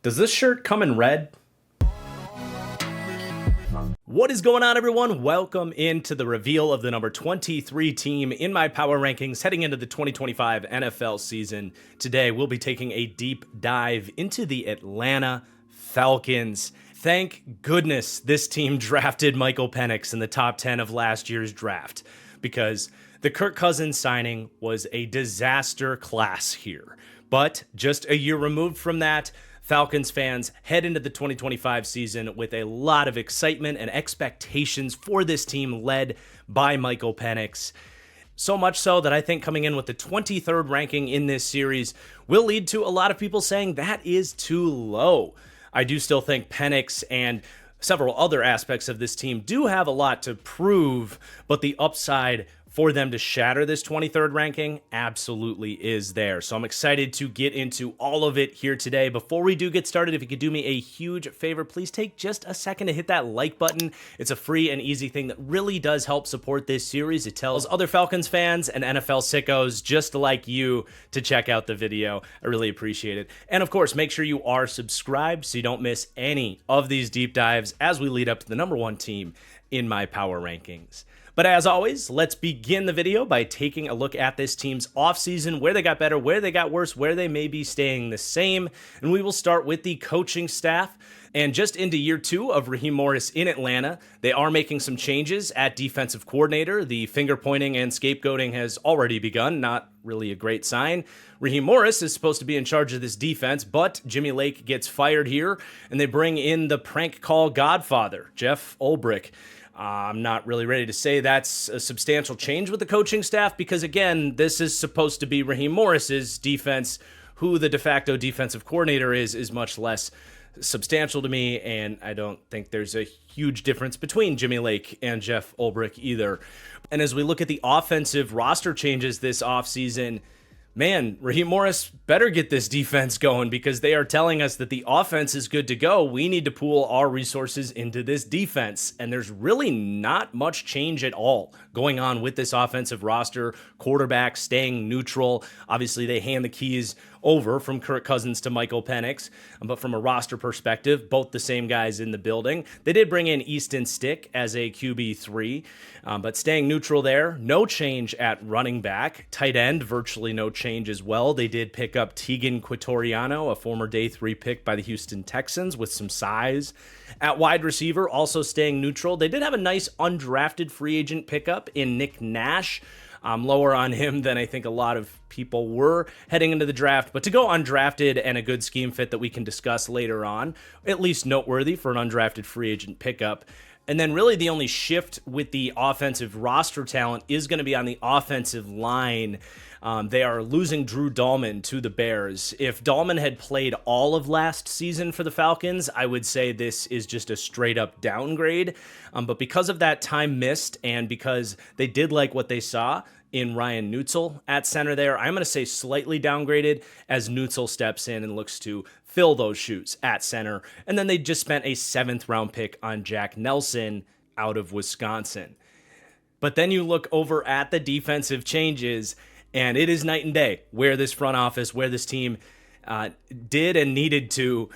Does this shirt come in red? What is going on, everyone? Welcome into the reveal of the number 23 team in my power rankings heading into the 2025 NFL season. Today, we'll be taking a deep dive into the Atlanta Falcons. Thank goodness this team drafted Michael Penix in the top 10 of last year's draft, because the Kirk Cousins signing was a disaster class here. But just a year removed from that, Falcons fans head into the 2025 season with a lot of excitement and expectations for this team led by Michael Penix. So much so that I think coming in with the 23rd ranking in this series will lead to a lot of people saying that is too low. I do still think Penix and several other aspects of this team do have a lot to prove, but the upside for them to shatter this 23rd ranking absolutely is there. So I'm excited to get into all of it here today. Before we do get started, if you could do me a huge favor, please take just a second to hit that like button. It's a free and easy thing that really does help support this series. It tells other Falcons fans and NFL sickos just like you to check out the video. I really appreciate it. And of course, make sure you are subscribed so you don't miss any of these deep dives as we lead up to the number one team in my power rankings. But as always, let's begin the video by taking a look at this team's offseason, where they got better, where they got worse, where they may be staying the same. And we will start with the coaching staff. And just into year two of Raheem Morris in Atlanta, they are making some changes at defensive coordinator. The finger pointing and scapegoating has already begun, not really a great sign. Raheem Morris is supposed to be in charge of this defense, but Jimmy Lake gets fired here, and they bring in the prank call godfather, Jeff Ulbrich. I'm not really ready to say that's a substantial change with the coaching staff because, again, this is supposed to be Raheem Morris's defense. Who the de facto defensive coordinator is much less substantial to me, and I don't think there's a huge difference between Jimmy Lake and Jeff Ulbrich either. And as we look at the offensive roster changes this offseason, man, Raheem Morris better get this defense going because they are telling us that the offense is good to go. We need to pool our resources into this defense. And there's really not much change at all going on with this offensive roster. Quarterback staying neutral. Obviously, they hand the keys over from Kirk Cousins to Michael Penix. But from a roster perspective, both the same guys in the building. They did bring in Easton Stick as a QB3, but staying neutral there. No change at running back. Tight end, virtually no change as well. They did pick up Tegan Quitoriano, a former day 3 pick by the Houston Texans with some size. At wide receiver, also staying neutral. They did have a nice undrafted free agent pickup in Nick Nash. Lower on him than I think a lot of people were heading into the draft, but to go undrafted and a good scheme fit that we can discuss later on, at least noteworthy for an undrafted free agent pickup. And then really the only shift with the offensive roster talent is going to be on the offensive line. They are losing Drew Dahlman to the Bears. If Dahlman had played all of last season for the Falcons, I would say this is just a straight up downgrade. But because of that time missed and because they did like what they saw in Ryan Neutzel at center there, I'm going to say slightly downgraded as Neutzel steps in and looks to fill those shoes at center. And then they just spent a 7th round pick on Jack Nelson out of Wisconsin. But then you look over at the defensive changes, and it is night and day where this front office, where this team did and needed to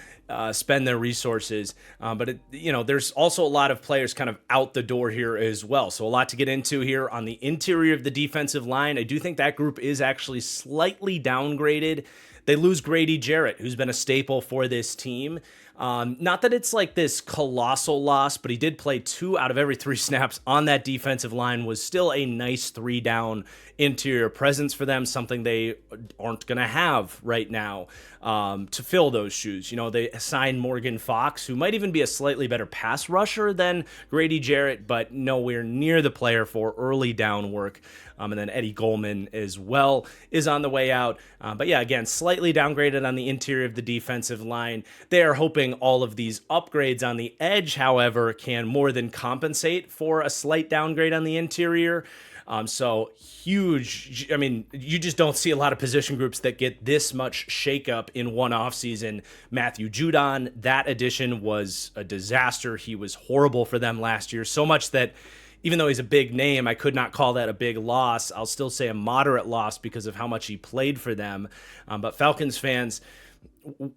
spend their resources. But there's also a lot of players kind of out the door here as well. So a lot to get into here on the interior of the defensive line. I do think that group is actually slightly downgraded. They lose Grady Jarrett, who's been a staple for this team. Not that it's like this colossal loss, but he did play 2 out of every 3 snaps on that defensive line, was still a nice 3-down interior presence for them, something they aren't going to have right now to fill those shoes. They signed Morgan Fox, who might even be a slightly better pass rusher than Grady Jarrett, but nowhere near the player for early down work. And then Eddie Goldman as well is on the way out. But yeah, again, slightly downgraded on the interior of the defensive line. They are hoping all of these upgrades on the edge, however, can more than compensate for a slight downgrade on the interior. So huge. I mean, you just don't see a lot of position groups that get this much shakeup in one offseason. Matthew Judon, that addition was a disaster. He was horrible for them last year, so much that even though he's a big name, I could not call that a big loss. I'll still say a moderate loss because of how much he played for them. But Falcons fans,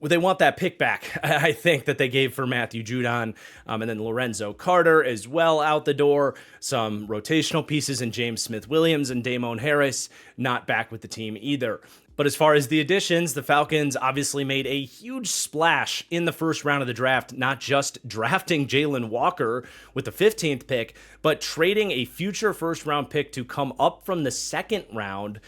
they want that pick back, I think, that they gave for Matthew Judon, and then Lorenzo Carter as well out the door. Some rotational pieces in James Smith-Williams and Damone Harris not back with the team either. But as far as the additions, the Falcons obviously made a huge splash in the first round of the draft, not just drafting Jalen Walker with the 15th pick, but trading a future first-round pick to come up from the second round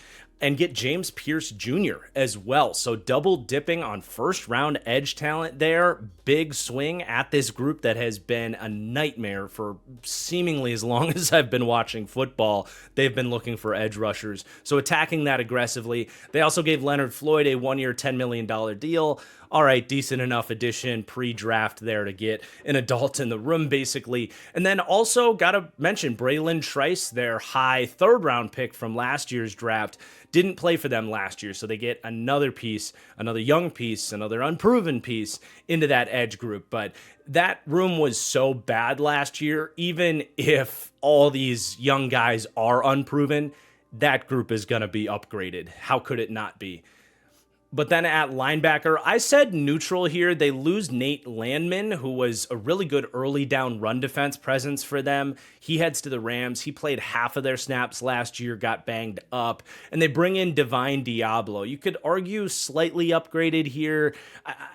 and get James Pierce Jr. as well. So double dipping on first round edge talent there. Big swing at this group that has been a nightmare for seemingly as long as I've been watching football. They've been looking for edge rushers. So attacking that aggressively. They also gave Leonard Floyd a 1-year, $10 million deal. All right, decent enough addition pre-draft there to get an adult in the room, basically. And then also got to mention Braylon Trice, their high third-round pick from last year's draft, didn't play for them last year, so they get another piece, another young piece, another unproven piece into that edge group. But that room was so bad last year, even if all these young guys are unproven, that group is going to be upgraded. How could it not be? But then at linebacker, I said neutral here. They lose Nate Landman, who was a really good early down run defense presence for them. He heads to the Rams. He played half of their snaps last year, got banged up. And they bring in Divine Diablo. You could argue slightly upgraded here.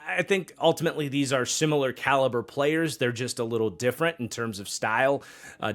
I think ultimately these are similar caliber players. They're just a little different in terms of style.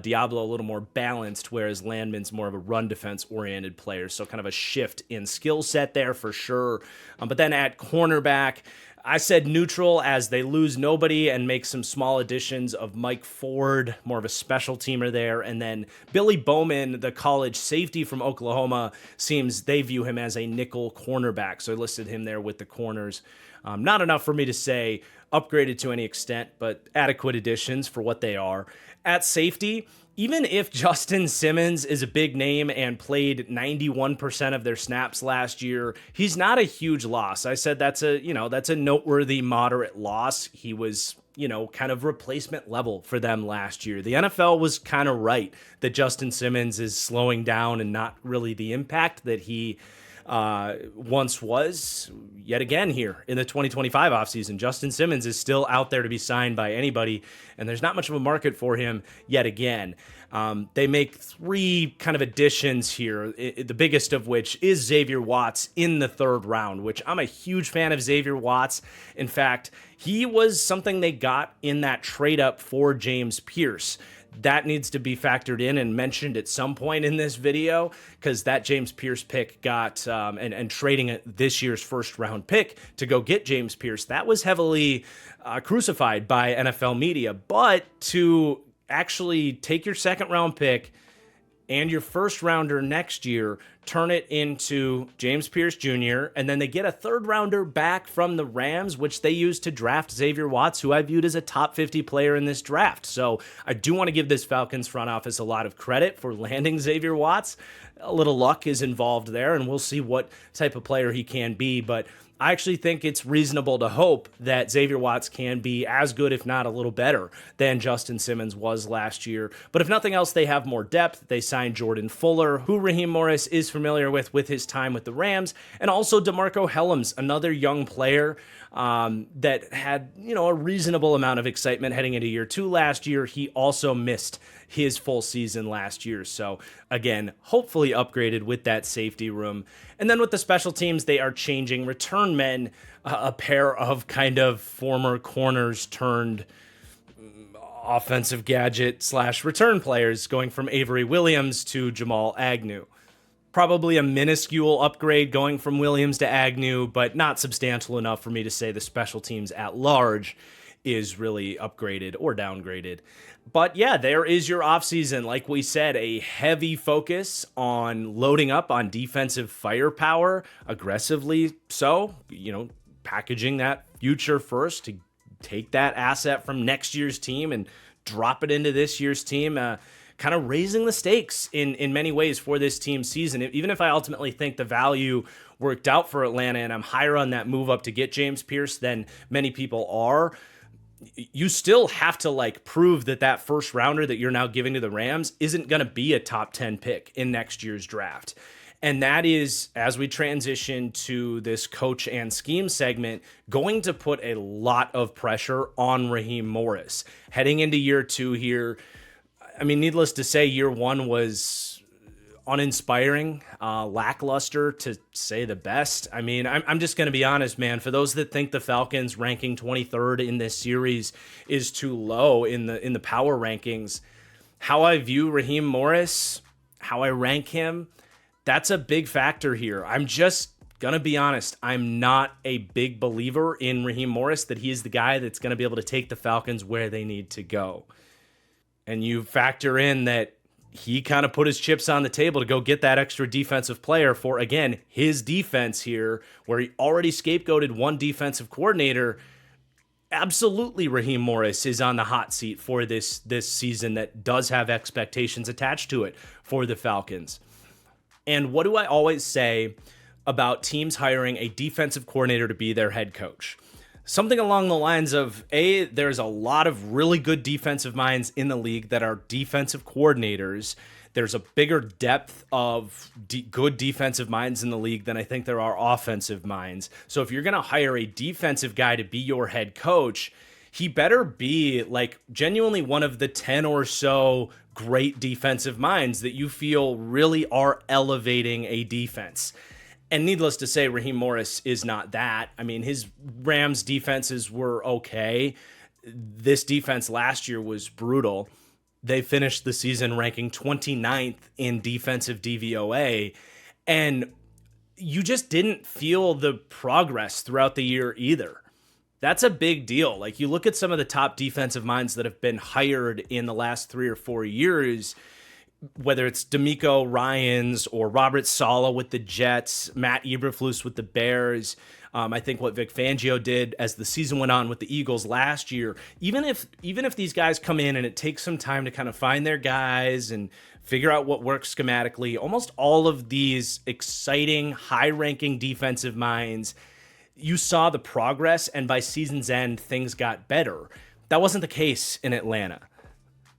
Diablo a little more balanced, whereas Landman's more of a run defense oriented player. So kind of a shift in skill set there for sure. But then at cornerback, I said neutral as they lose nobody and make some small additions of Mike Ford, more of a special teamer there. And then Billy Bowman, the college safety from Oklahoma, seems they view him as a nickel cornerback. So I listed him there with the corners. Not enough for me to say upgraded to any extent, but adequate additions for what they are. At safety, even if Justin Simmons is a big name and played 91% of their snaps last year, he's not a huge loss. I said that's a noteworthy moderate loss. He was, kind of replacement level for them last year. The NFL was kind of right that Justin Simmons is slowing down and not really the impact that he once was. Yet again here in the 2025 offseason, Justin Simmons is still out there to be signed by anybody, and there's not much of a market for him yet again. They make three kind of additions here, the biggest of which is Xavier Watts in the third round, which I'm a huge fan of Xavier Watts. In fact, he was something they got in that trade up for James Pierce. That needs to be factored in and mentioned at some point in this video, because that James Pierce pick got, and trading this year's first round pick to go get James Pierce, that was heavily crucified by NFL media. But to actually take your second round pick and your first rounder next year, turn it into James Pierce Jr., and then they get a third rounder back from the Rams, which they used to draft Xavier Watts, who I viewed as a top 50 player in this draft. So I do want to give this Falcons front office a lot of credit for landing Xavier Watts. A little luck is involved there, and we'll see what type of player he can be, but I actually think it's reasonable to hope that Xavier Watts can be as good, if not a little better, than Justin Simmons was last year. But if nothing else, they have more depth. They signed Jordan Fuller, who Raheem Morris is familiar with his time with the Rams, and also DeMarco Hellams, another young player that had, a reasonable amount of excitement heading into year two last year. He also missed his full season last year. So again, hopefully upgraded with that safety room. And then with the special teams, they are changing return men, a pair of kind of former corners turned offensive gadget / return players, going from Avery Williams to Jamal Agnew. Probably a minuscule upgrade going from Williams to Agnew, but not substantial enough for me to say the special teams at large is really upgraded or downgraded. But yeah, there is your offseason. Like we said, a heavy focus on loading up on defensive firepower, aggressively so, packaging that future first to take that asset from next year's team and drop it into this year's team. Kind of raising the stakes in many ways for this team's season. Even if I ultimately think the value worked out for Atlanta and I'm higher on that move up to get James Pierce than many people are, you still have to prove that first rounder that you're now giving to the Rams isn't going to be a top 10 pick in next year's draft. And that is, as we transition to this coach and scheme segment, going to put a lot of pressure on Raheem Morris. Heading into year 2 here, I mean, needless to say, year 1 was uninspiring, lackluster to say the best. I mean, I'm just going to be honest, man. For those that think the Falcons ranking 23rd in this series is too low in the power rankings, how I view Raheem Morris, how I rank him, that's a big factor here. I'm just going to be honest. I'm not a big believer in Raheem Morris, that he is the guy that's going to be able to take the Falcons where they need to go. And you factor in that he kind of put his chips on the table to go get that extra defensive player for, again, his defense here, where he already scapegoated one defensive coordinator. Absolutely, Raheem Morris is on the hot seat for this season that does have expectations attached to it for the Falcons. And what do I always say about teams hiring a defensive coordinator to be their head coach? Something along the lines of, there's a lot of really good defensive minds in the league that are defensive coordinators. There's a bigger depth of good defensive minds in the league than I think there are offensive minds. So if you're going to hire a defensive guy to be your head coach, he better be like genuinely one of the 10 or so great defensive minds that you feel really are elevating a defense. And needless to say, Raheem Morris is not that. I mean, his Rams defenses were okay. This defense last year was brutal. They finished the season ranking 29th in defensive DVOA. And you just didn't feel the progress throughout the year either. That's a big deal. Like, you look at some of the top defensive minds that have been hired in the last 3 or 4 years, whether it's DeMeco Ryans or Robert Saleh with the Jets, Matt Eberflus with the Bears. I think what Vic Fangio did as the season went on with the Eagles last year, even if these guys come in and it takes some time to kind of find their guys and figure out what works schematically, almost all of these exciting, high-ranking defensive minds, you saw the progress, and by season's end, things got better. That wasn't the case in Atlanta.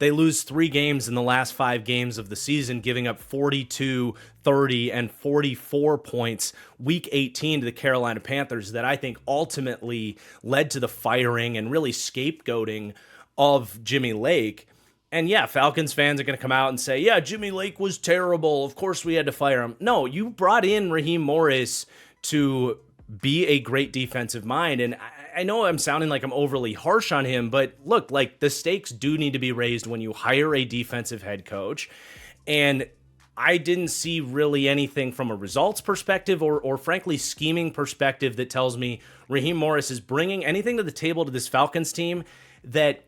They lose 3 games in the last 5 games of the season, giving up 42, 30, and 44 points week 18 to the Carolina Panthers that I think ultimately led to the firing and really scapegoating of Jimmy Lake. And yeah, Falcons fans are going to come out and say, yeah, Jimmy Lake was terrible. Of course we had to fire him. No, you brought in Raheem Morris to be a great defensive mind. And I know I'm sounding like I'm overly harsh on him, but look, like, the stakes do need to be raised when you hire a defensive head coach. And I didn't see really anything from a results perspective or frankly scheming perspective that tells me Raheem Morris is bringing anything to the table to this Falcons team that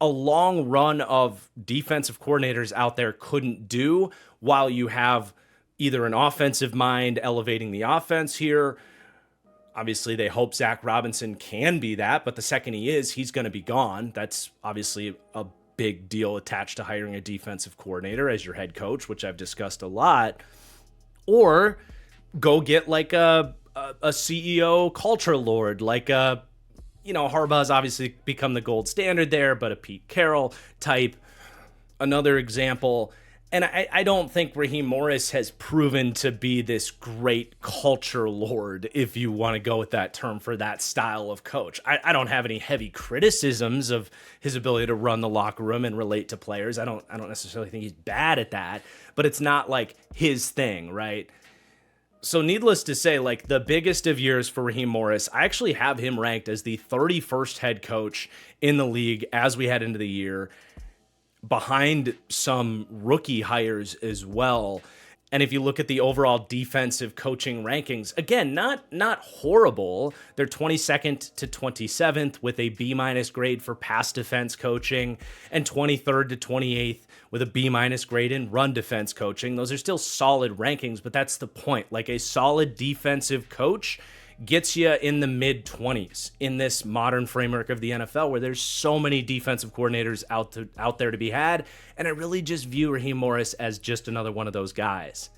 a long run of defensive coordinators out there couldn't do, while you have either an offensive mind elevating the offense here. Obviously, they hope Zach Robinson can be that, but the second he is, he's going to be gone. That's obviously a big deal attached to hiring a defensive coordinator as your head coach, which I've discussed a lot. Or go get like a CEO culture lord, like Harbaugh's obviously become the gold standard there, but a Pete Carroll type. Another example. And I don't think Raheem Morris has proven to be this great culture lord, if you want to go with that term, for that style of coach. I don't have any heavy criticisms of his ability to run the locker room and relate to players. I don't necessarily think he's bad at that, but it's not like his thing, right? So needless to say, like, the biggest of years for Raheem Morris, I actually have him ranked as the 31st head coach in the league as we head into the year, behind some rookie hires as well. And if you look at the overall defensive coaching rankings, again, not horrible. They're 22nd to 27th with a B- grade for pass defense coaching, and 23rd to 28th with a B- grade in run defense coaching. Those are still solid rankings, but that's the point. Like, a solid defensive coach gets you in the mid-20s in this modern framework of the NFL, where there's so many defensive coordinators out there to be had, and I really just view Raheem Morris as just another one of those guys.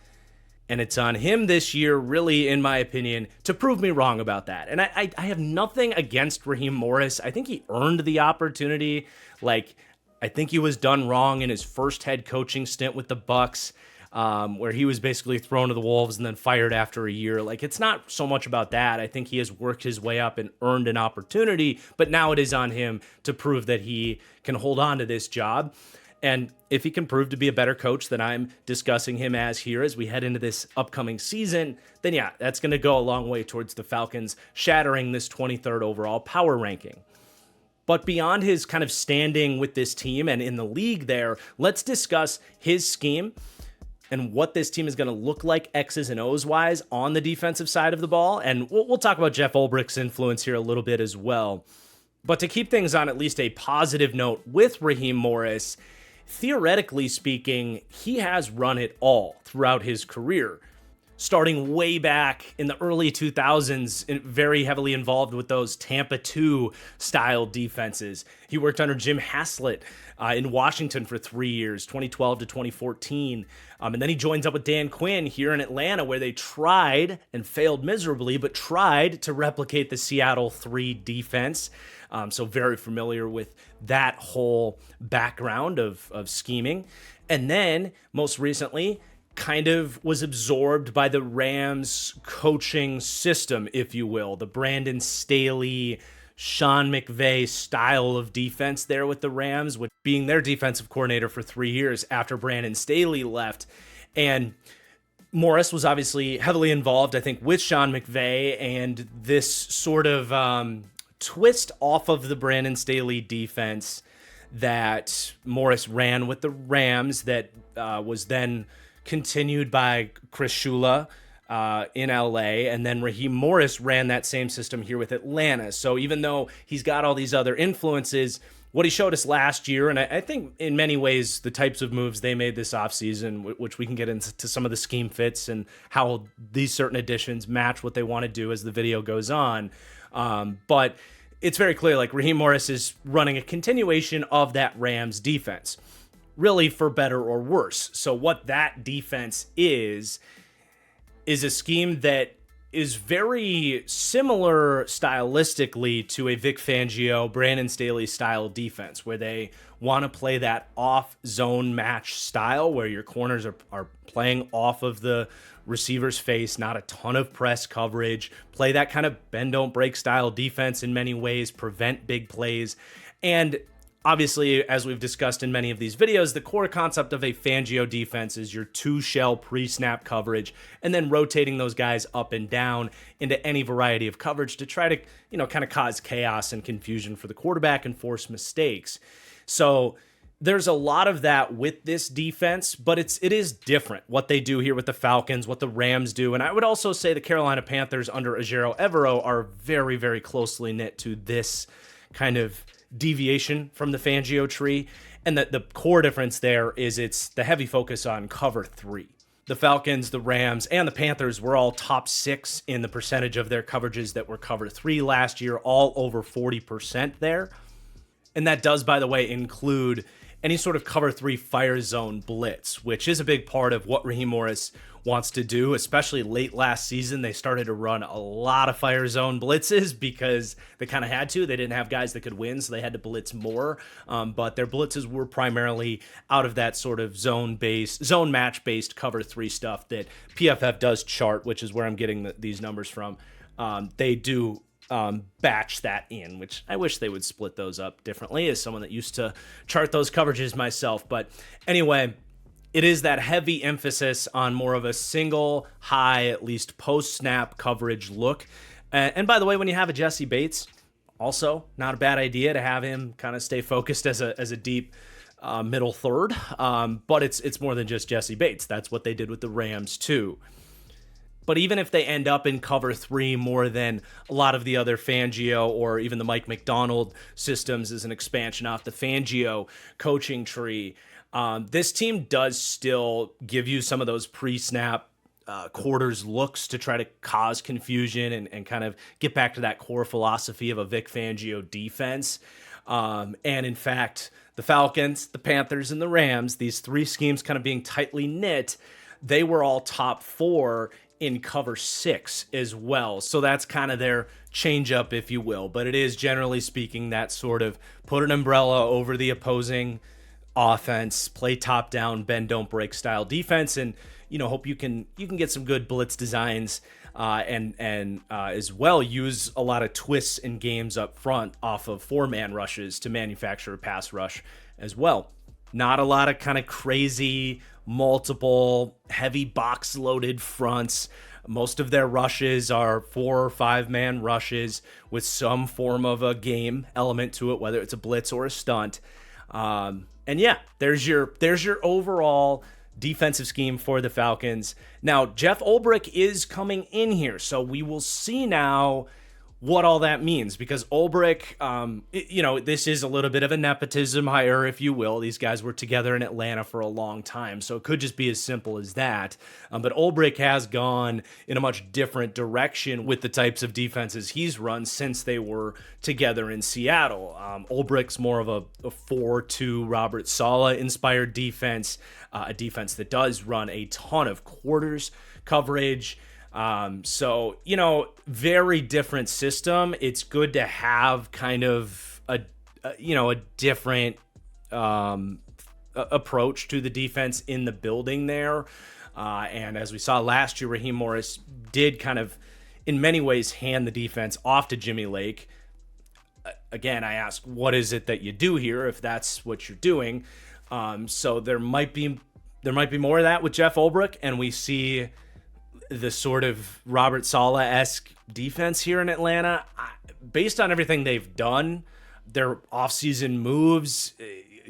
And it's on him this year, really, in my opinion, to prove me wrong about that. And I have nothing against Raheem Morris. I think he earned the opportunity. Like, I think he was done wrong in his first head coaching stint with the Bucs. where he was basically thrown to the wolves and then fired after a year. Like, it's not so much about that. I think he has worked his way up and earned an opportunity, but now it is on him to prove that he can hold on to this job. And if he can prove to be a better coach than I'm discussing him as here as we head into this upcoming season, then yeah, that's going to go a long way towards the Falcons shattering this 23rd overall power ranking. But beyond his kind of standing with this team and in the league there, let's discuss his scheme and what this team is going to look like X's and O's wise on the defensive side of the ball. And we'll talk about Jeff Ulbricht's influence here a little bit as well. But to keep things on at least a positive note with Raheem Morris, theoretically speaking, he has run it all throughout his career. Starting way back in the early 2000s, very heavily involved with those Tampa 2 style defenses. He worked under Jim Haslett in Washington for 3 years, 2012 to 2014. And then he joins up with Dan Quinn here in Atlanta, where they tried and failed miserably, but tried to replicate the Seattle 3 defense. So very familiar with that whole background of scheming. And then most recently, kind of was absorbed by the Rams coaching system, if you will, the Brandon Staley, Sean McVay style of defense there with the Rams, with being their defensive coordinator for 3 years after Brandon Staley left. And Morris was obviously heavily involved, I think, with Sean McVay and this sort of twist off of the Brandon Staley defense that Morris ran with the Rams that was then continued by Chris Shula in LA, and then Raheem Morris ran that same system here with Atlanta. So even though he's got all these other influences, what he showed us last year, and I think in many ways the types of moves they made this offseason, which we can get into some of the scheme fits and how these certain additions match what they want to do as the video goes on. But it's very clear, like, Raheem Morris is running a continuation of that Rams defense, really for better or worse. So what that defense is a scheme that is very similar stylistically to a Vic Fangio, Brandon Staley style defense, where they want to play that off zone match style where your corners are playing off of the receiver's face, not a ton of press coverage, play that kind of bend don't break style defense in many ways, prevent big plays. And obviously, as we've discussed in many of these videos, the core concept of a Fangio defense is your 2-shell pre-snap coverage and then rotating those guys up and down into any variety of coverage to try to, kind of cause chaos and confusion for the quarterback and force mistakes. So there's a lot of that with this defense, but it is different what they do here with the Falcons, what the Rams do. And I would also say the Carolina Panthers under Ejiro Evero are very, very closely knit to this kind of deviation from the Fangio tree, and that the core difference there is it's the heavy focus on cover 3. The Falcons, the Rams, and the Panthers were all top 6 in the percentage of their coverages that were cover 3 last year, all over 40% there. And that does, by the way, include any sort of cover 3 fire zone blitz, which is a big part of what Raheem Morris wants to do, especially late last season. They started to run a lot of fire zone blitzes because they kind of had to. They didn't have guys that could win, so they had to blitz more. But their blitzes were primarily out of that sort of zone match-based cover 3 stuff that PFF does chart, which is where I'm getting these numbers from. They do batch that in, which I wish they would split those up differently as someone that used to chart those coverages myself. But anyway, it is that heavy emphasis on more of a single high, at least post-snap coverage look. And by the way, when you have a Jesse Bates, also not a bad idea to have him kind of stay focused as a deep middle third. But it's more than just Jesse Bates. That's what they did with the Rams too. But even if they end up in cover 3 more than a lot of the other Fangio or even the Mike McDonald systems as an expansion off the Fangio coaching tree, this team does still give you some of those pre-snap quarters looks to try to cause confusion and kind of get back to that core philosophy of a Vic Fangio defense. And in fact, the Falcons, the Panthers, and the Rams, these 3 schemes kind of being tightly knit, they were all top 4 in cover 6 as well. So that's kind of their change up, if you will. But it is, generally speaking, that sort of put an umbrella over the opposing offense, play top down, bend don't break style defense, and hope you can get some good blitz designs, and as well use a lot of twists in games up front off of 4-man rushes to manufacture a pass rush as well. Not a lot of kind of crazy multiple heavy box loaded fronts. Most of their rushes are 4 or 5-man rushes with some form of a game element to it, whether it's a blitz or a stunt. And yeah, there's your overall defensive scheme for the Falcons. Now, Jeff Ulbrich is coming in here, so we will see now what all that means, because Ulbrich, this is a little bit of a nepotism hire, if you will. These guys were together in Atlanta for a long time, so it could just be as simple as that. But Ulbrich has gone in a much different direction with the types of defenses he's run since they were together in Seattle. Ulbrich's more of a 4-2 Robert Saleh inspired defense, a defense that does run a ton of quarters coverage. So, very different system. It's good to have kind of a different approach to the defense in the building there. And as we saw last year, Raheem Morris did kind of, in many ways, hand the defense off to Jimmy Lake. Again, I ask, what is it that you do here if that's what you're doing? So there might be more of that with Jeff Ulbrich, and we see the sort of Robert Saleh-esque defense here in Atlanta. Based on everything they've done, their offseason moves,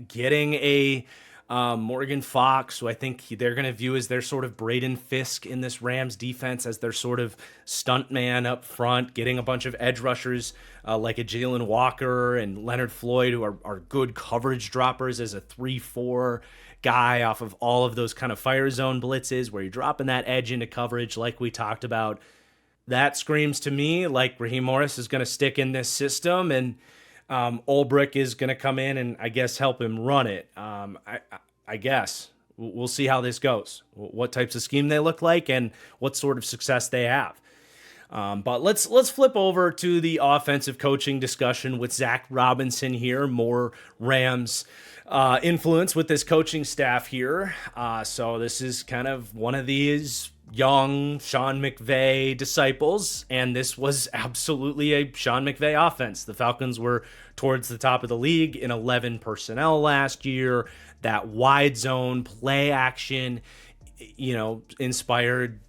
getting a Morgan Fox, who I think they're going to view as their sort of Braden Fisk in this Rams defense, as their sort of stunt man up front, getting a bunch of edge rushers like a Jalen Walker and Leonard Floyd, who are good coverage droppers as a 3-4 guy off of all of those kind of fire zone blitzes where you're dropping that edge into coverage like we talked about. That screams to me like Raheem Morris is going to stick in this system, and Ulbrich is going to come in and I guess help him run it. I guess we'll see how this goes, what types of scheme they look like and what sort of success they have. But let's flip over to the offensive coaching discussion with Zach Robinson here. More Rams influence with this coaching staff here. So this is kind of one of these young Sean McVay disciples, and this was absolutely a Sean McVay offense. The Falcons were towards the top of the league in 11 personnel last year. That wide zone play action, inspired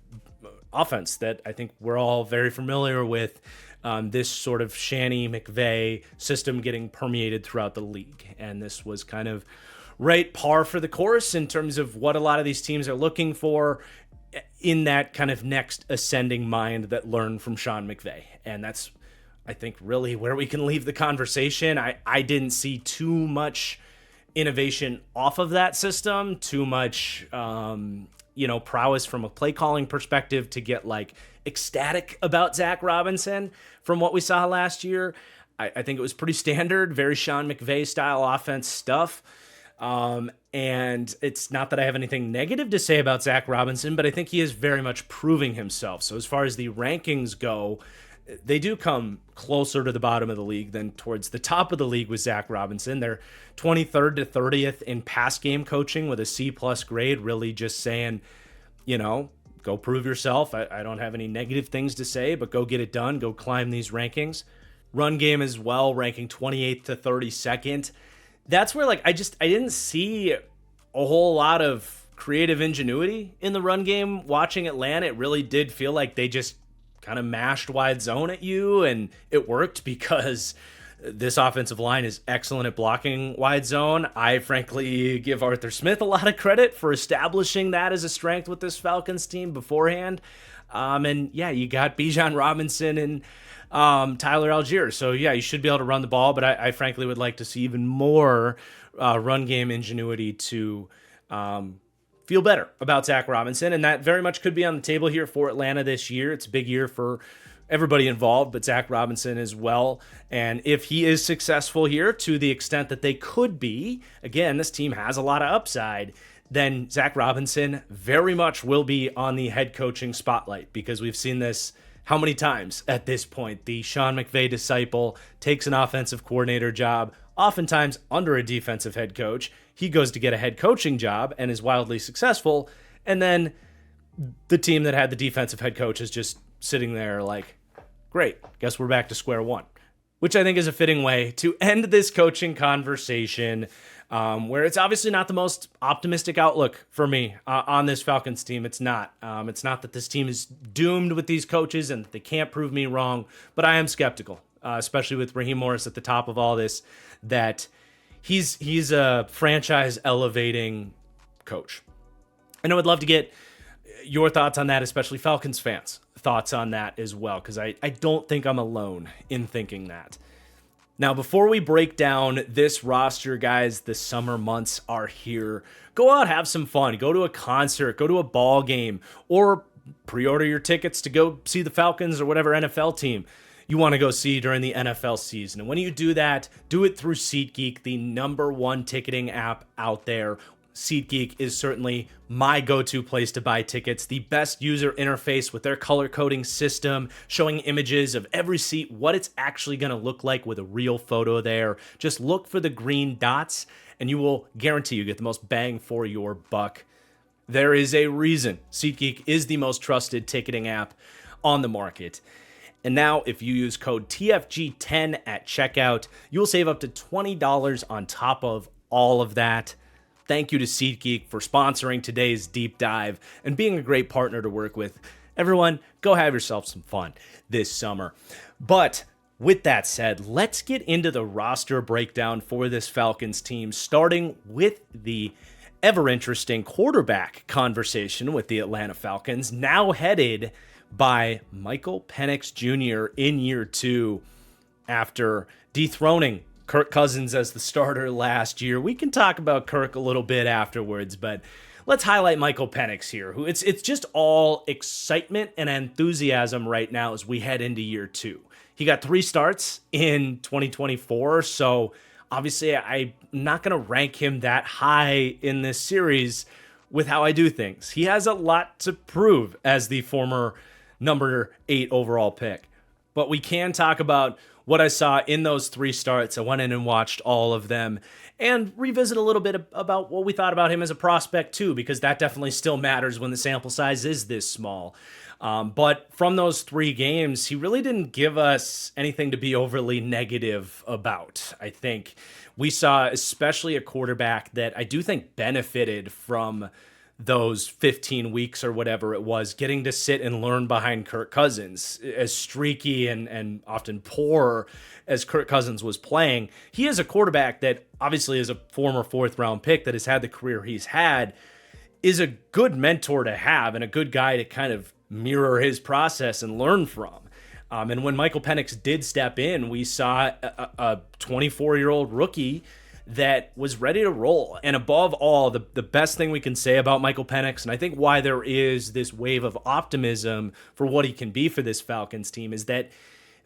offense that I think we're all very familiar with. This sort of Shanny McVay system getting permeated throughout the league. And this was kind of right par for the course in terms of what a lot of these teams are looking for in that kind of next ascending mind that learned from Sean McVay. And that's, I think, really where we can leave the conversation. I didn't see too much innovation off of that system, too much, prowess from a play calling perspective to get like ecstatic about Zach Robinson from what we saw last year. I think it was pretty standard, very Sean McVay style offense stuff. And it's not that I have anything negative to say about Zach Robinson, but I think he is very much proving himself. So as far as the rankings go, they do come closer to the bottom of the league than towards the top of the league with Zach Robinson. They're 23rd to 30th in pass game coaching with a C+ grade, really just saying, go prove yourself. I don't have any negative things to say, but go get it done. Go climb these rankings. Run game as well, ranking 28th to 32nd. That's where I didn't see a whole lot of creative ingenuity in the run game. Watching Atlanta, it really did feel like they just kind of mashed wide zone at you, and it worked because this offensive line is excellent at blocking wide zone. I frankly give Arthur Smith a lot of credit for establishing that as a strength with this Falcons team beforehand. And yeah, you got Bijan Robinson and Tyler Algier. So yeah, you should be able to run the ball, but I frankly would like to see even more run game ingenuity to feel better about Zach Robinson, and that very much could be on the table here for Atlanta this year. It's a big year for everybody involved, but Zach Robinson as well. And if he is successful here to the extent that they could be, again, this team has a lot of upside, then Zach Robinson very much will be on the head coaching spotlight, because we've seen this how many times at this point the Sean McVay disciple takes an offensive coordinator job, oftentimes under a defensive head coach. He goes to get a head coaching job and is wildly successful. And then the team that had the defensive head coach is just sitting there like, great, guess we're back to square one. Which I think is a fitting way to end this coaching conversation, where it's obviously not the most optimistic outlook for me on this Falcons team. It's not. It's not that this team is doomed with these coaches and they can't prove me wrong, but I am skeptical, especially with Raheem Morris at the top of all this, that he's a franchise elevating coach. And I would love to get your thoughts on that, especially Falcons fans' thoughts on that as well, because I don't think I'm alone in thinking that. Now, before we break down this roster, guys, the summer months are here. Go out, have some fun. Go to a concert, go to a ball game, or pre-order your tickets to go see the Falcons or whatever NFL team you want to go see during the NFL season. And when you do that, do it through SeatGeek, the #1 ticketing app out there. SeatGeek is certainly my go-to place to buy tickets. The best user interface with their color coding system, showing images of every seat, what it's actually going to look like with a real photo there. Just look for the green dots and you will guarantee you get the most bang for your buck. There is a reason SeatGeek is the most trusted ticketing app on the market. And now, if you use code TFG10 at checkout, you'll save up to $20 on top of all of that. Thank you to SeatGeek for sponsoring today's deep dive and being a great partner to work with. Everyone, go have yourself some fun this summer. But with that said, let's get into the roster breakdown for this Falcons team, starting with the ever-interesting quarterback conversation with the Atlanta Falcons, now headed by Michael Penix Jr. in year 2 after dethroning Kirk Cousins as the starter last year. We can talk about Kirk a little bit afterwards, but let's highlight Michael Penix here, who it's just all excitement and enthusiasm right now as we head into year 2. He got 3 starts in 2024, so obviously I'm not going to rank him that high in this series with how I do things. He has a lot to prove as the former number 8 overall pick, but we can talk about what I saw in those 3 starts. I went in and watched all of them and revisit a little bit about what we thought about him as a prospect too, because that definitely still matters when the sample size is this small. But from those 3 games, he really didn't give us anything to be overly negative about. I think we saw especially a quarterback that I do think benefited from those 15 weeks or whatever it was, getting to sit and learn behind Kirk Cousins. As streaky and often poor as Kirk Cousins was playing, he is a quarterback that obviously is a former 4th round pick that has had the career he's had, is a good mentor to have and a good guy to kind of mirror his process and learn from. And when Michael Penix did step in, we saw a 24-year-old rookie that was ready to roll. And above all, the best thing we can say about Michael Penix, and I think why there is this wave of optimism for what he can be for this Falcons team, is that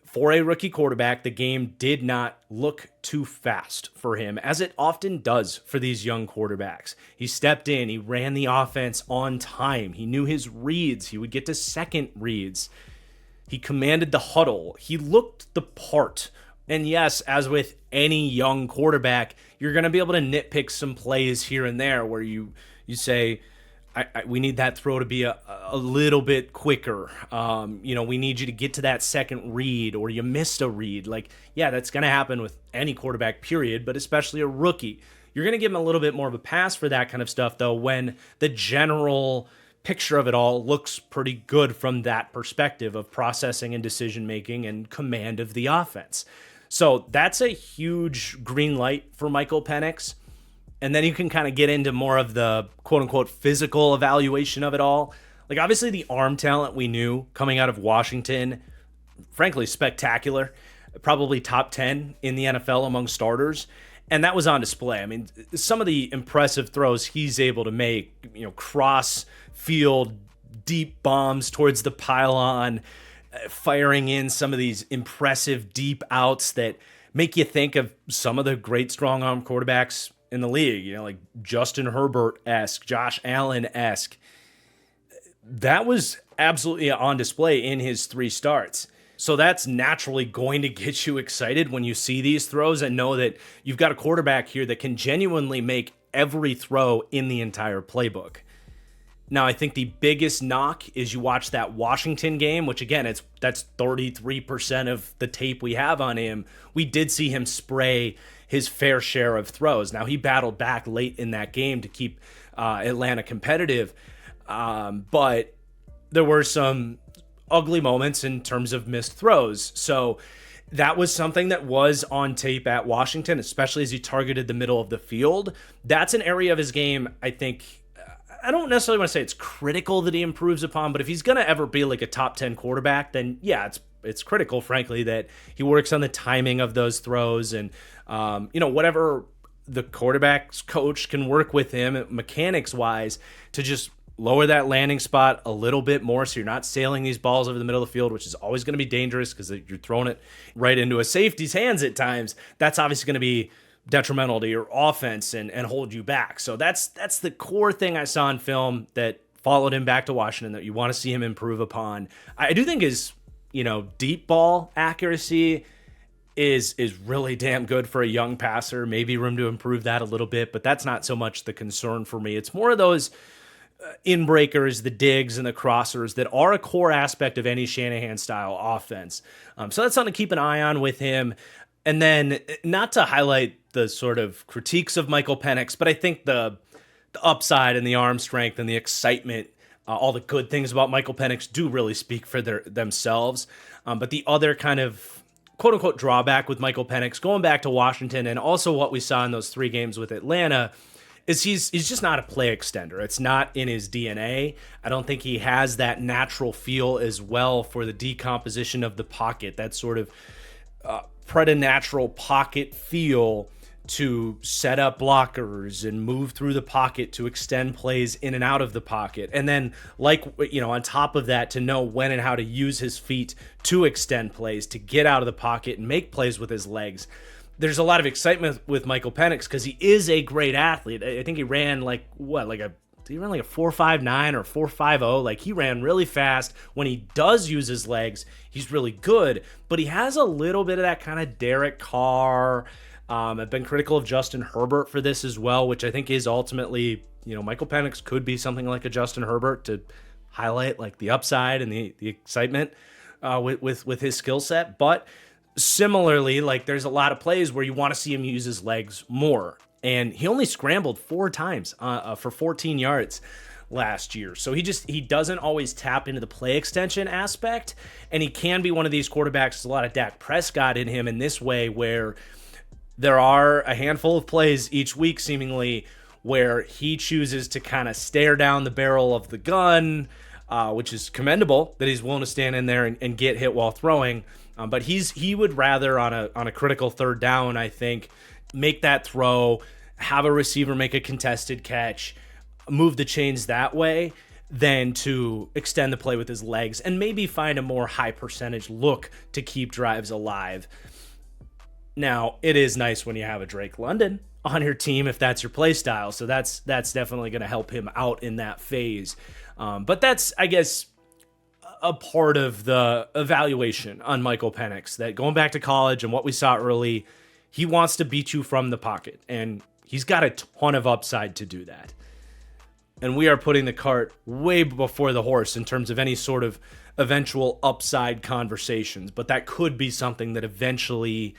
for a rookie quarterback, the game did not look too fast for him, as it often does for these young quarterbacks. He stepped in, he ran the offense on time, he knew his reads, he would get to second reads, he commanded the huddle, he looked the part. And yes, as with any young quarterback, you're going to be able to nitpick some plays here and there where you say, we need that throw to be a little bit quicker. We need you to get to that second read, or you missed a read. Like, yeah, that's going to happen with any quarterback, period, but especially a rookie. You're going to give him a little bit more of a pass for that kind of stuff, though, when the general picture of it all looks pretty good from that perspective of processing and decision-making and command of the offense. So that's a huge green light for Michael Penix. And then you can kind of get into more of the quote-unquote physical evaluation of it all. Like, obviously the arm talent we knew coming out of Washington, frankly, spectacular. Probably top 10 in the NFL among starters. And that was on display. I mean, some of the impressive throws he's able to make, cross-field deep bombs towards the pylon, firing in some of these impressive deep outs that make you think of some of the great strong arm quarterbacks in the league, like Justin Herbert-esque, Josh Allen-esque. That was absolutely on display in his 3 starts. So that's naturally going to get you excited when you see these throws and know that you've got a quarterback here that can genuinely make every throw in the entire playbook. Now, I think the biggest knock is you watch that Washington game, which again, that's 33% of the tape we have on him. We did see him spray his fair share of throws. Now, he battled back late in that game to keep Atlanta competitive, but there were some ugly moments in terms of missed throws. So that was something that was on tape at Washington, especially as he targeted the middle of the field. That's an area of his game, I think, I don't necessarily want to say it's critical that he improves upon, but if he's going to ever be like a top 10 quarterback, then yeah, it's critical, frankly, that he works on the timing of those throws and, whatever the quarterback's coach can work with him mechanics-wise to just lower that landing spot a little bit more so you're not sailing these balls over the middle of the field, which is always going to be dangerous because you're throwing it right into a safety's hands at times. That's obviously going to be detrimental to your offense and hold you back. So that's the core thing I saw in film that followed him back to Washington that you want to see him improve upon. I do think his, deep ball accuracy is really damn good for a young passer. Maybe room to improve that a little bit, but that's not so much the concern for me. It's more of those in-breakers, the digs, and the crossers that are a core aspect of any Shanahan-style offense. So that's something to keep an eye on with him. And then, not to highlight the sort of critiques of Michael Penix, but I think the upside and the arm strength and the excitement, all the good things about Michael Penix do really speak for themselves. But the other kind of quote-unquote drawback with Michael Penix, going back to Washington and also what we saw in those 3 games with Atlanta, is he's just not a play extender. It's not in his DNA. I don't think he has that natural feel as well for the decomposition of the pocket, that sort of preternatural pocket feel to set up blockers and move through the pocket to extend plays in and out of the pocket. And then, on top of that, to know when and how to use his feet to extend plays, to get out of the pocket and make plays with his legs. There's a lot of excitement with Michael Penix because he is a great athlete. I think he ran he ran like a 4.59 or 4.50. Like, he ran really fast. When he does use his legs, he's really good. But he has a little bit of that kind of Derek Carr. I've been critical of Justin Herbert for this as well, which I think is ultimately, Michael Penix could be something like a Justin Herbert to highlight like the upside and the excitement with his skill set. But similarly, there's a lot of plays where you want to see him use his legs more. And he only scrambled 4 times for 14 yards last year. So he doesn't always tap into the play extension aspect. And he can be one of these quarterbacks, a lot of Dak Prescott in him in this way, where there are a handful of plays each week seemingly where he chooses to kind of stare down the barrel of the gun, which is commendable that he's willing to stand in there and get hit while throwing. But he would rather on a critical 3rd down, I think, make that throw, have a receiver make a contested catch, move the chains that way, than to extend the play with his legs and maybe find a more high percentage look to keep drives alive. Now, it is nice when you have a Drake London on your team if that's your play style, so that's definitely going to help him out in that phase. But that's, I guess, a part of the evaluation on Michael Penix, that going back to college and what we saw early, he wants to beat you from the pocket, and he's got a ton of upside to do that. And we are putting the cart way before the horse in terms of any sort of eventual upside conversations, but that could be something that eventually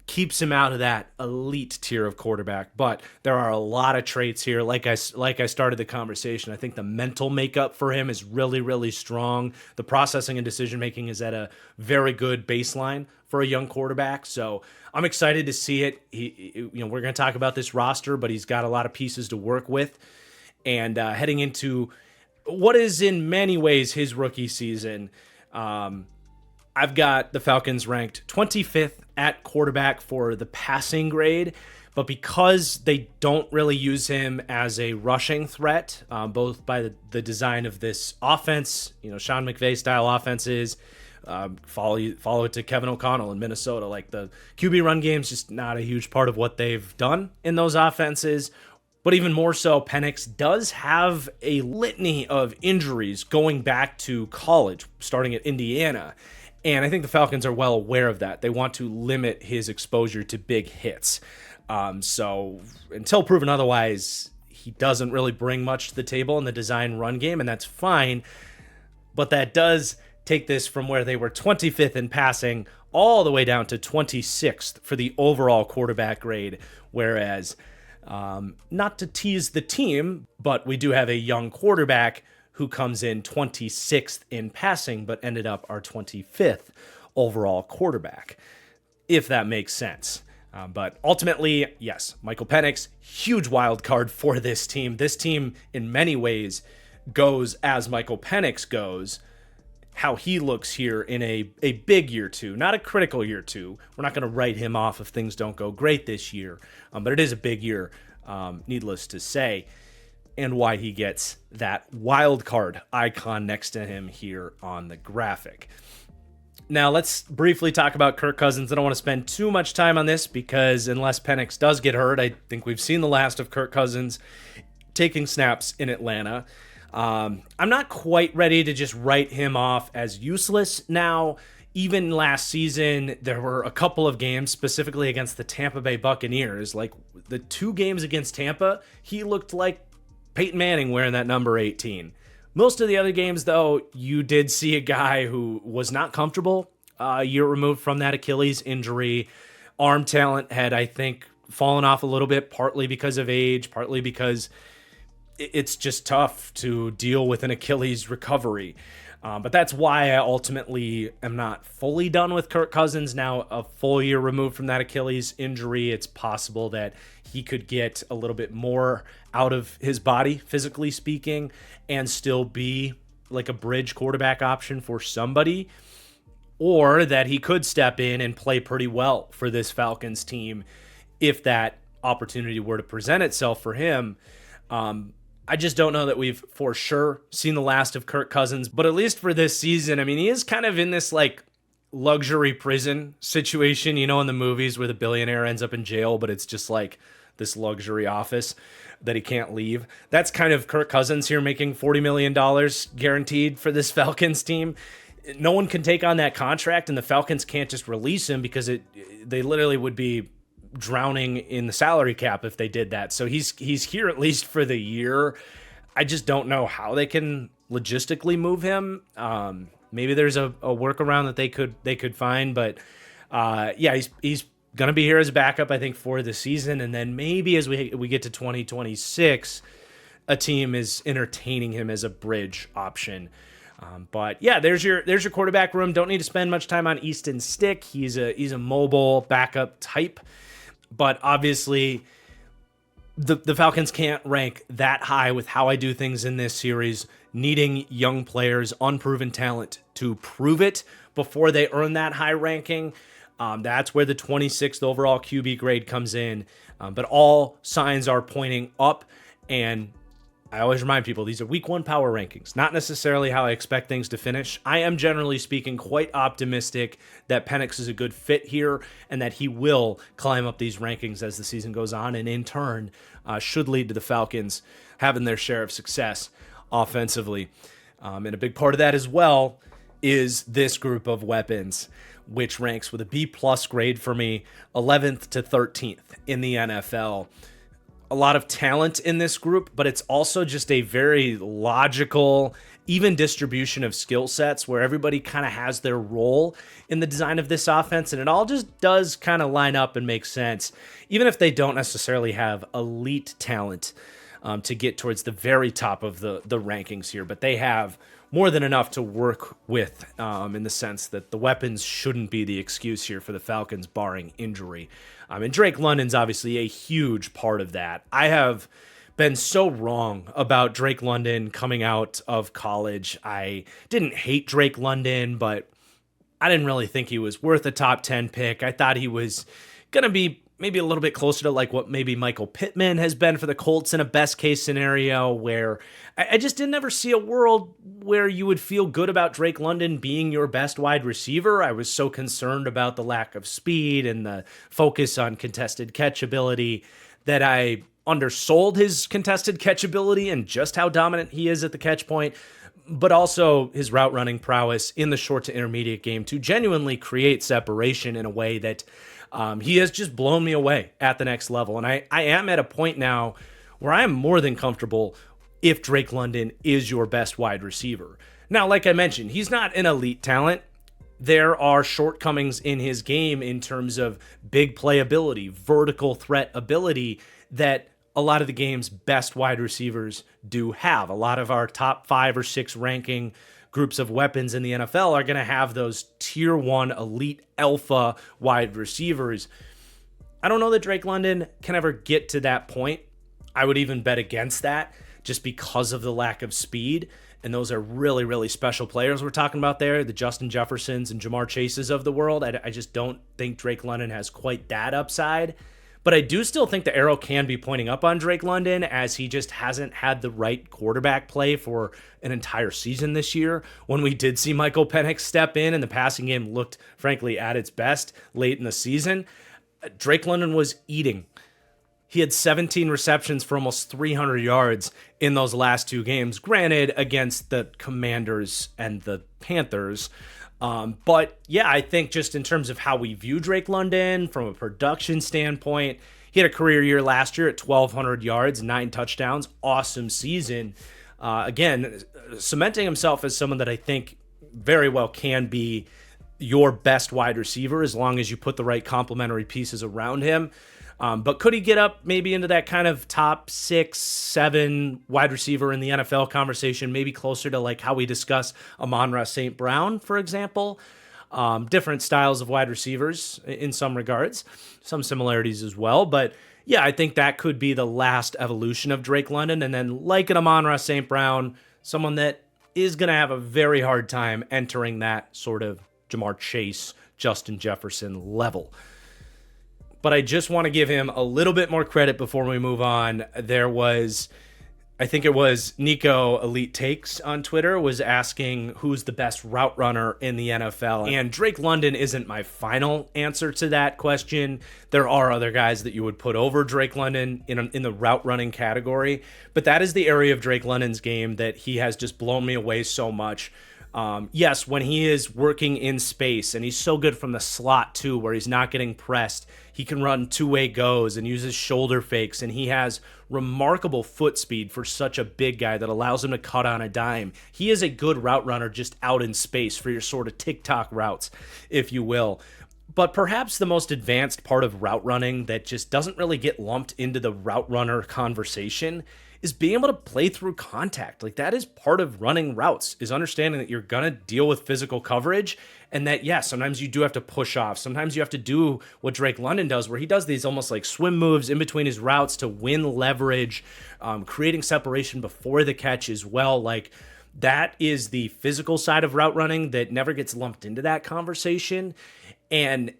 keeps him out of that elite tier of quarterback. But there are a lot of traits here. Like I started the conversation, I think the mental makeup for him is really, really strong. The processing and decision-making is at a very good baseline for a young quarterback. So I'm excited to see it. We're going to talk about this roster, but he's got a lot of pieces to work with. And heading into what is in many ways his rookie season, I've got the Falcons ranked 25th at quarterback for the passing grade, but because they don't really use him as a rushing threat, both by the design of this offense, Sean McVay style offenses, follow it to Kevin O'Connell in Minnesota. The QB run game is just not a huge part of what they've done in those offenses. But even more so, Penix does have a litany of injuries going back to college, starting at Indiana. And I think the Falcons are well aware of that. They want to limit his exposure to big hits. So until proven otherwise, he doesn't really bring much to the table in the design run game, and that's fine. But that does take this from where they were 25th in passing all the way down to 26th for the overall quarterback grade, whereas not to tease the team, but we do have a young quarterback who comes in 26th in passing, but ended up our 25th overall quarterback, if that makes sense. But ultimately, yes, Michael Penix, huge wild card for this team. This team, in many ways, goes as Michael Penix goes. How he looks here in a big year two, not a critical year two. We're not going to write him off if things don't go great this year, but it is a big year, needless to say, and why he gets that wild card icon next to him here on the graphic. Now, let's briefly talk about Kirk Cousins. I don't want to spend too much time on this because unless Penix does get hurt, I think we've seen the last of Kirk Cousins taking snaps in Atlanta. I'm not quite ready to just write him off as useless now. Even last season, there were a couple of games, specifically against the Tampa Bay Buccaneers. Like the 2 games against Tampa, he looked like Peyton Manning wearing that number 18. Most of the other games, though, you did see a guy who was not comfortable a year removed from that Achilles injury. Arm talent had, I think, fallen off a little bit, partly because of age, partly because it's just tough to deal with an Achilles recovery. But that's why I ultimately am not fully done with Kirk Cousins. Now, a full year removed from that Achilles injury, it's possible that he could get a little bit more out of his body, physically speaking, and still be like a bridge quarterback option for somebody, or that he could step in and play pretty well for this Falcons team if that opportunity were to present itself for him. I just don't know that we've for sure seen the last of Kirk Cousins, but at least for this season, I mean, he is kind of in this like luxury prison situation, you know, in the movies where the billionaire ends up in jail, but it's just like this luxury office that he can't leave. That's kind of Kirk Cousins here making $40 million guaranteed for this Falcons team. No one can take on that contract, and the Falcons can't just release him because they literally would be drowning in the salary cap if they did that. So he's here at least for the year. I just don't know how they can logistically move him. Maybe there's a workaround that they could find, but yeah, he's going to be here as a backup, I think, for the season. And then maybe as we get to 2026, a team is entertaining him as a bridge option. But yeah, there's your quarterback room. Don't need to spend much time on Easton Stick. He's a mobile backup type. But obviously, the Falcons can't rank that high with how I do things in this series, needing young players, unproven talent to prove it before they earn that high ranking. That's where the 26th overall QB grade comes in. But all signs are pointing up, and I always remind people, these are week 1 power rankings, not necessarily how I expect things to finish. I am generally speaking quite optimistic that Penix is a good fit here and that he will climb up these rankings as the season goes on, and in turn should lead to the Falcons having their share of success offensively. And a big part of that as well is this group of weapons, which ranks with a B+ grade for me, 11th to 13th in the NFL. A lot of talent in this group, but it's also just a very logical, even distribution of skill sets where everybody kind of has their role in the design of this offense, and it all just does kind of line up and make sense, even if they don't necessarily have elite talent to get towards the very top of the rankings here, but they have more than enough to work with in the sense that the weapons shouldn't be the excuse here for the Falcons, barring injury. And Drake London's obviously a huge part of that. I have been so wrong about Drake London coming out of college. I didn't hate Drake London, but I didn't really think he was worth a top 10 pick. I thought he was going to be maybe a little bit closer to like what maybe Michael Pittman has been for the Colts in a best case scenario, where I just didn't ever see a world where you would feel good about Drake London being your best wide receiver. I was so concerned about the lack of speed and the focus on contested catch ability that I undersold his contested catchability and just how dominant he is at the catch point, but also his route running prowess in the short to intermediate game to genuinely create separation in a way that he has just blown me away at the next level. And I am at a point now where I am more than comfortable if Drake London is your best wide receiver. Now, like I mentioned, he's not an elite talent. There are shortcomings in his game in terms of big playability, vertical threat ability that a lot of the game's best wide receivers do have. A lot of our top 5 or 6 ranking groups of weapons in the NFL are going to have those tier 1 elite alpha wide receivers. I don't know that Drake London can ever get to that point. I would even bet against that just because of the lack of speed. And those are really, really special players we're talking about there, the Justin Jeffersons and Jamar Chases of the world. I just don't think Drake London has quite that upside. But I do still think the arrow can be pointing up on Drake London, as he just hasn't had the right quarterback play for an entire season this year. When we did see Michael Penix step in and the passing game looked, frankly, at its best late in the season, Drake London was eating. He had 17 receptions for almost 300 yards in those last 2 games, granted against the Commanders and the Panthers. But yeah, I think just in terms of how we view Drake London from a production standpoint, he had a career year last year at 1,200 yards, 9 touchdowns, awesome season. Again, cementing himself as someone that I think very well can be your best wide receiver as long as you put the right complementary pieces around him. But could he get up maybe into that kind of top 6, 7 wide receiver in the NFL conversation, maybe closer to like how we discuss Amon-Ra St. Brown, for example? Different styles of wide receivers in some regards, some similarities as well. But yeah, I think that could be the last evolution of Drake London. And then like an Amon-Ra St. Brown, someone that is going to have a very hard time entering that sort of Jamar Chase, Justin Jefferson level. But I just want to give him a little bit more credit before we move on. There was, I think it was Nico Elite Takes on Twitter was asking who's the best route runner in the NFL. And Drake London isn't my final answer to that question. There are other guys that you would put over Drake London in the route running category. But that is the area of Drake London's game that he has just blown me away so much. Yes, when he is working in space, and he's so good from the slot too, where he's not getting pressed, he can run two-way goes and uses shoulder fakes, and he has remarkable foot speed for such a big guy that allows him to cut on a dime. He is a good route runner just out in space for your sort of TikTok routes, if you will. But perhaps the most advanced part of route running that just doesn't really get lumped into the route runner conversation is being able to play through contact. Like, that is part of running routes, is understanding that you're going to deal with physical coverage, and that, yeah, sometimes you do have to push off. Sometimes you have to do what Drake London does, where he does these almost like swim moves in between his routes to win leverage, creating separation before the catch as well. Like, that is the physical side of route running that never gets lumped into that conversation. And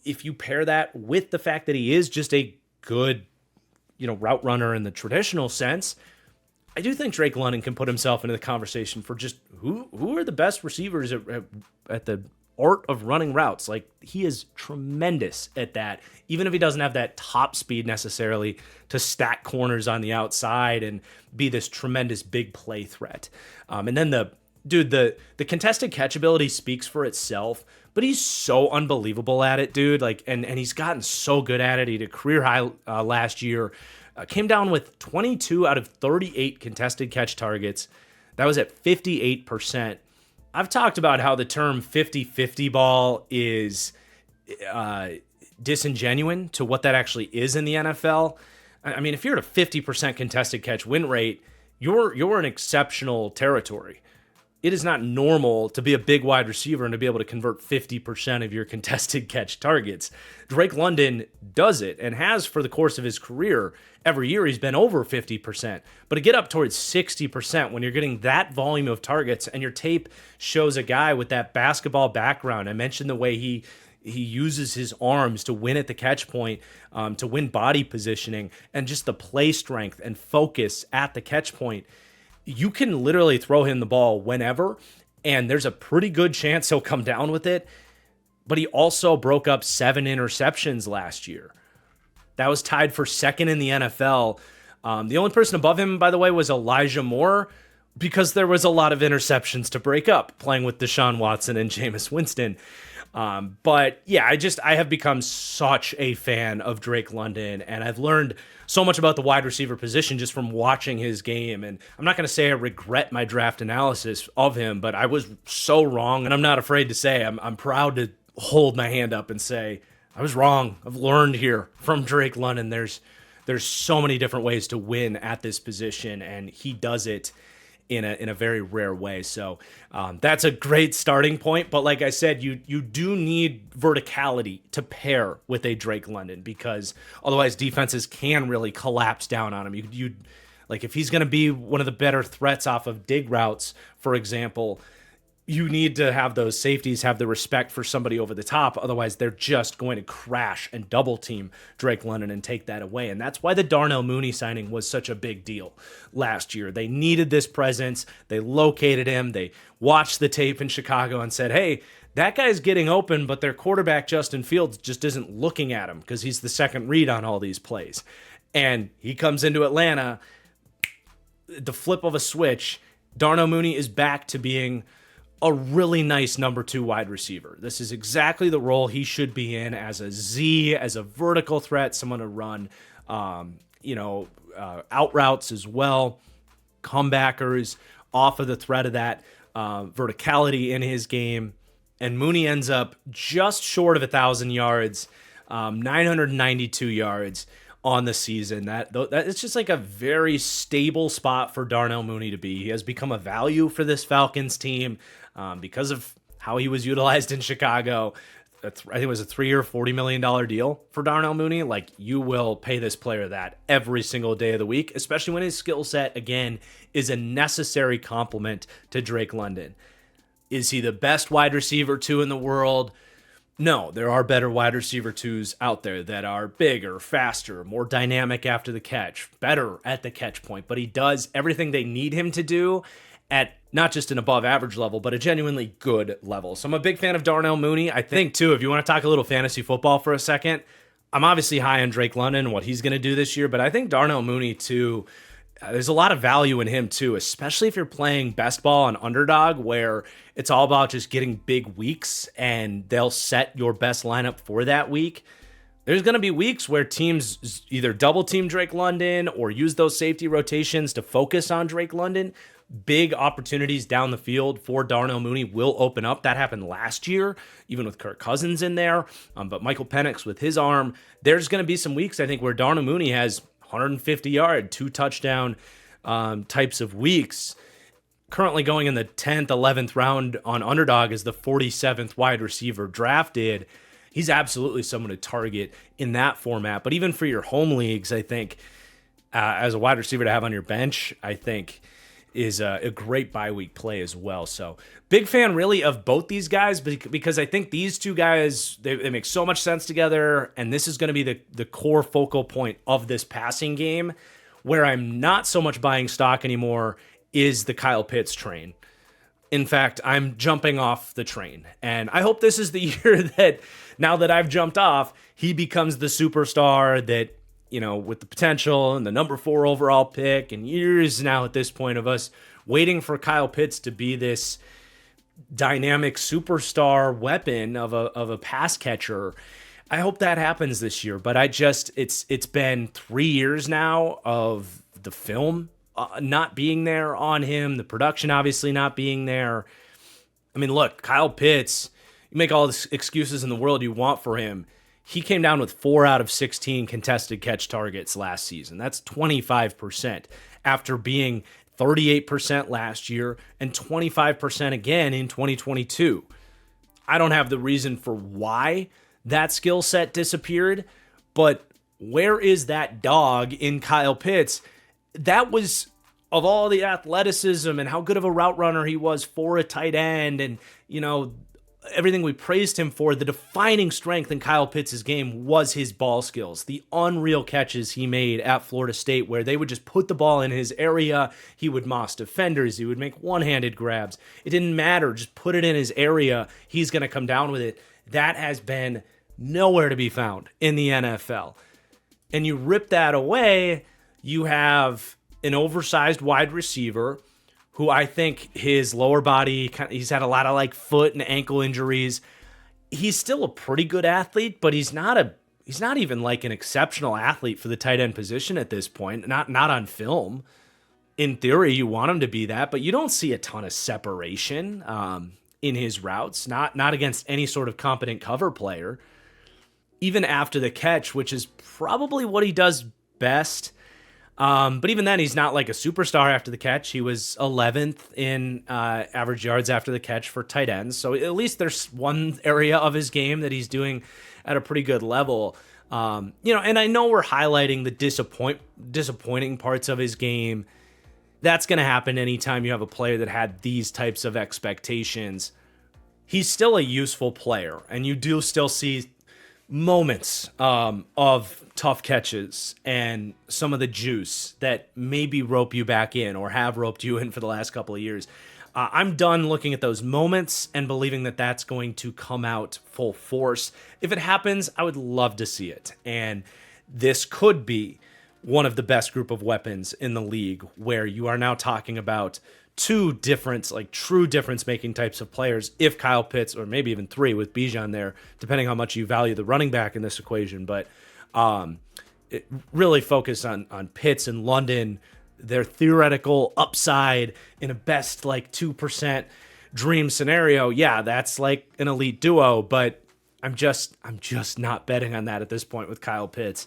if you pair that with the fact that he is just a good, route runner in the traditional sense, I do think Drake London can put himself into the conversation for just who are the best receivers at the art of running routes. Like, he is tremendous at that, even if he doesn't have that top speed necessarily to stack corners on the outside and be this tremendous big play threat. And then the contested catchability speaks for itself, but he's so unbelievable at it, dude. Like, and he's gotten so good at it. He had a career high last year. Came down with 22 out of 38 contested catch targets. That was at 58%. I've talked about how the term 50-50 ball is disingenuous to what that actually is in the NFL. I mean, if you're at a 50% contested catch win rate, you're in exceptional territory. It is not normal to be a big wide receiver and to be able to convert 50% of your contested catch targets. Drake London does it and has for the course of his career. Every year he's been over 50%. But to get up towards 60% when you're getting that volume of targets, and your tape shows a guy with that basketball background. I mentioned the way he uses his arms to win at the catch point, to win body positioning, and just the play strength and focus at the catch point. You can literally throw him the ball whenever, and there's a pretty good chance he'll come down with it. But he also broke up 7 interceptions last year. That was tied for second in the NFL. The only person above him, by the way, was Elijah Moore, because there was a lot of interceptions to break up playing with Deshaun Watson and Jameis Winston. But yeah, I have become such a fan of Drake London, and I've learned so much about the wide receiver position just from watching his game. And I'm not going to say I regret my draft analysis of him, but I was so wrong, and I'm not afraid to say I'm proud to hold my hand up and say I was wrong. I've learned here from Drake London. There's so many different ways to win at this position, and he does it in a very rare way. So that's a great starting point. But like I said, you do need verticality to pair with a Drake London, because otherwise defenses can really collapse down on him. You like, if he's going to be one of the better threats off of dig routes, for example, you need to have those safeties have the respect for somebody over the top. Otherwise, they're just going to crash and double team Drake London and take that away. And that's why the Darnell Mooney signing was such a big deal last year. They needed this presence. They located him. They watched the tape in Chicago and said, hey, that guy's getting open, but their quarterback, Justin Fields, just isn't looking at him because he's the second read on all these plays. And he comes into Atlanta, the flip of a switch, Darnell Mooney is back to being a really nice number 2 wide receiver. This is exactly the role he should be in, as a Z, as a vertical threat, someone to run, out routes as well, comebackers off of the threat of that verticality in his game. And Mooney ends up just short of 1,000 yards, 992 yards on the season. That it's just like a very stable spot for Darnell Mooney to be. He has become a value for this Falcons team because of how he was utilized in Chicago. I think it was a 3-year, $40 million deal for Darnell Mooney. Like, you will pay this player that every single day of the week, especially when his skill set, again, is a necessary complement to Drake London. Is he the best wide receiver 2 in the world? No, there are better wide receiver 2s out there that are bigger, faster, more dynamic after the catch, better at the catch point, but he does everything they need him to do at not just an above average level, but a genuinely good level. So I'm a big fan of Darnell Mooney. I think, too, if you want to talk a little fantasy football for a second, I'm obviously high on Drake London and what he's going to do this year, but I think Darnell Mooney, too, there's a lot of value in him, too, especially if you're playing best ball on underdog, where it's all about just getting big weeks and they'll set your best lineup for that week. There's going to be weeks where teams either double team Drake London or use those safety rotations to focus on Drake London. Big opportunities down the field for Darnell Mooney will open up. That happened last year, even with Kirk Cousins in there. But Michael Penix with his arm, there's going to be some weeks, I think, where Darnell Mooney has 150-yard, 2-touchdown types of weeks. Currently going in the 10th, 11th round on underdog as the 47th wide receiver drafted. He's absolutely someone to target in that format. But even for your home leagues, I think, as a wide receiver to have on your bench, I think is a great bye week play as well. So big fan really of both these guys, because I think these two guys, they make so much sense together. And this is going to be the core focal point of this passing game. Where I'm not so much buying stock anymore is the Kyle Pitts train. In fact, I'm jumping off the train. And I hope this is the year that, now that I've jumped off, he becomes the superstar that, with the potential and the number 4 overall pick, and years now at this point of us waiting for Kyle Pitts to be this dynamic superstar weapon of a pass catcher. I hope that happens this year, but it's been 3 years now of the film not being there on him, the production obviously not being there. I mean, look, Kyle Pitts, you make all the excuses in the world you want for him. He came down with 4 out of 16 contested catch targets last season. That's 25% after being 38% last year and 25% again in 2022. I don't have the reason for why that skill set disappeared, but where is that dog in Kyle Pitts? That was, of all the athleticism and how good of a route runner he was for a tight end, and everything we praised him for, the defining strength in Kyle Pitts' game was his ball skills. The unreal catches he made at Florida State, where they would just put the ball in his area. He would moss defenders. He would make one-handed grabs. It didn't matter. Just put it in his area. He's going to come down with it. That has been nowhere to be found in the NFL. and you rip that away, you have an oversized wide receiver who I think his lower body, he's had a lot of like foot and ankle injuries. He's still a pretty good athlete, but he's not even like an exceptional athlete for the tight end position at this point, not on film. In theory, you want him to be that, but you don't see a ton of separation in his routes, not against any sort of competent cover player. Even after the catch, which is probably what he does best. But even then, he's not like a superstar after the catch. He was 11th in average yards after the catch for tight ends. So at least there's one area of his game that he's doing at a pretty good level. And I know we're highlighting the disappointing parts of his game. That's going to happen anytime you have a player that had these types of expectations. He's still a useful player, and you do still see moments of tough catches and some of the juice that maybe rope you back in or have roped you in for the last couple of years. I'm done looking at those moments and believing that that's going to come out full force. If it happens, I would love to see it. And this could be one of the best group of weapons in the league, where you are now talking about two different, like true difference-making types of players, if Kyle Pitts, or maybe even three with Bijan there, depending how much you value the running back in this equation. But it really focus on Pitts and London, their theoretical upside in a best like 2% dream scenario. Yeah, that's like an elite duo, but I'm just not betting on that at this point with Kyle Pitts.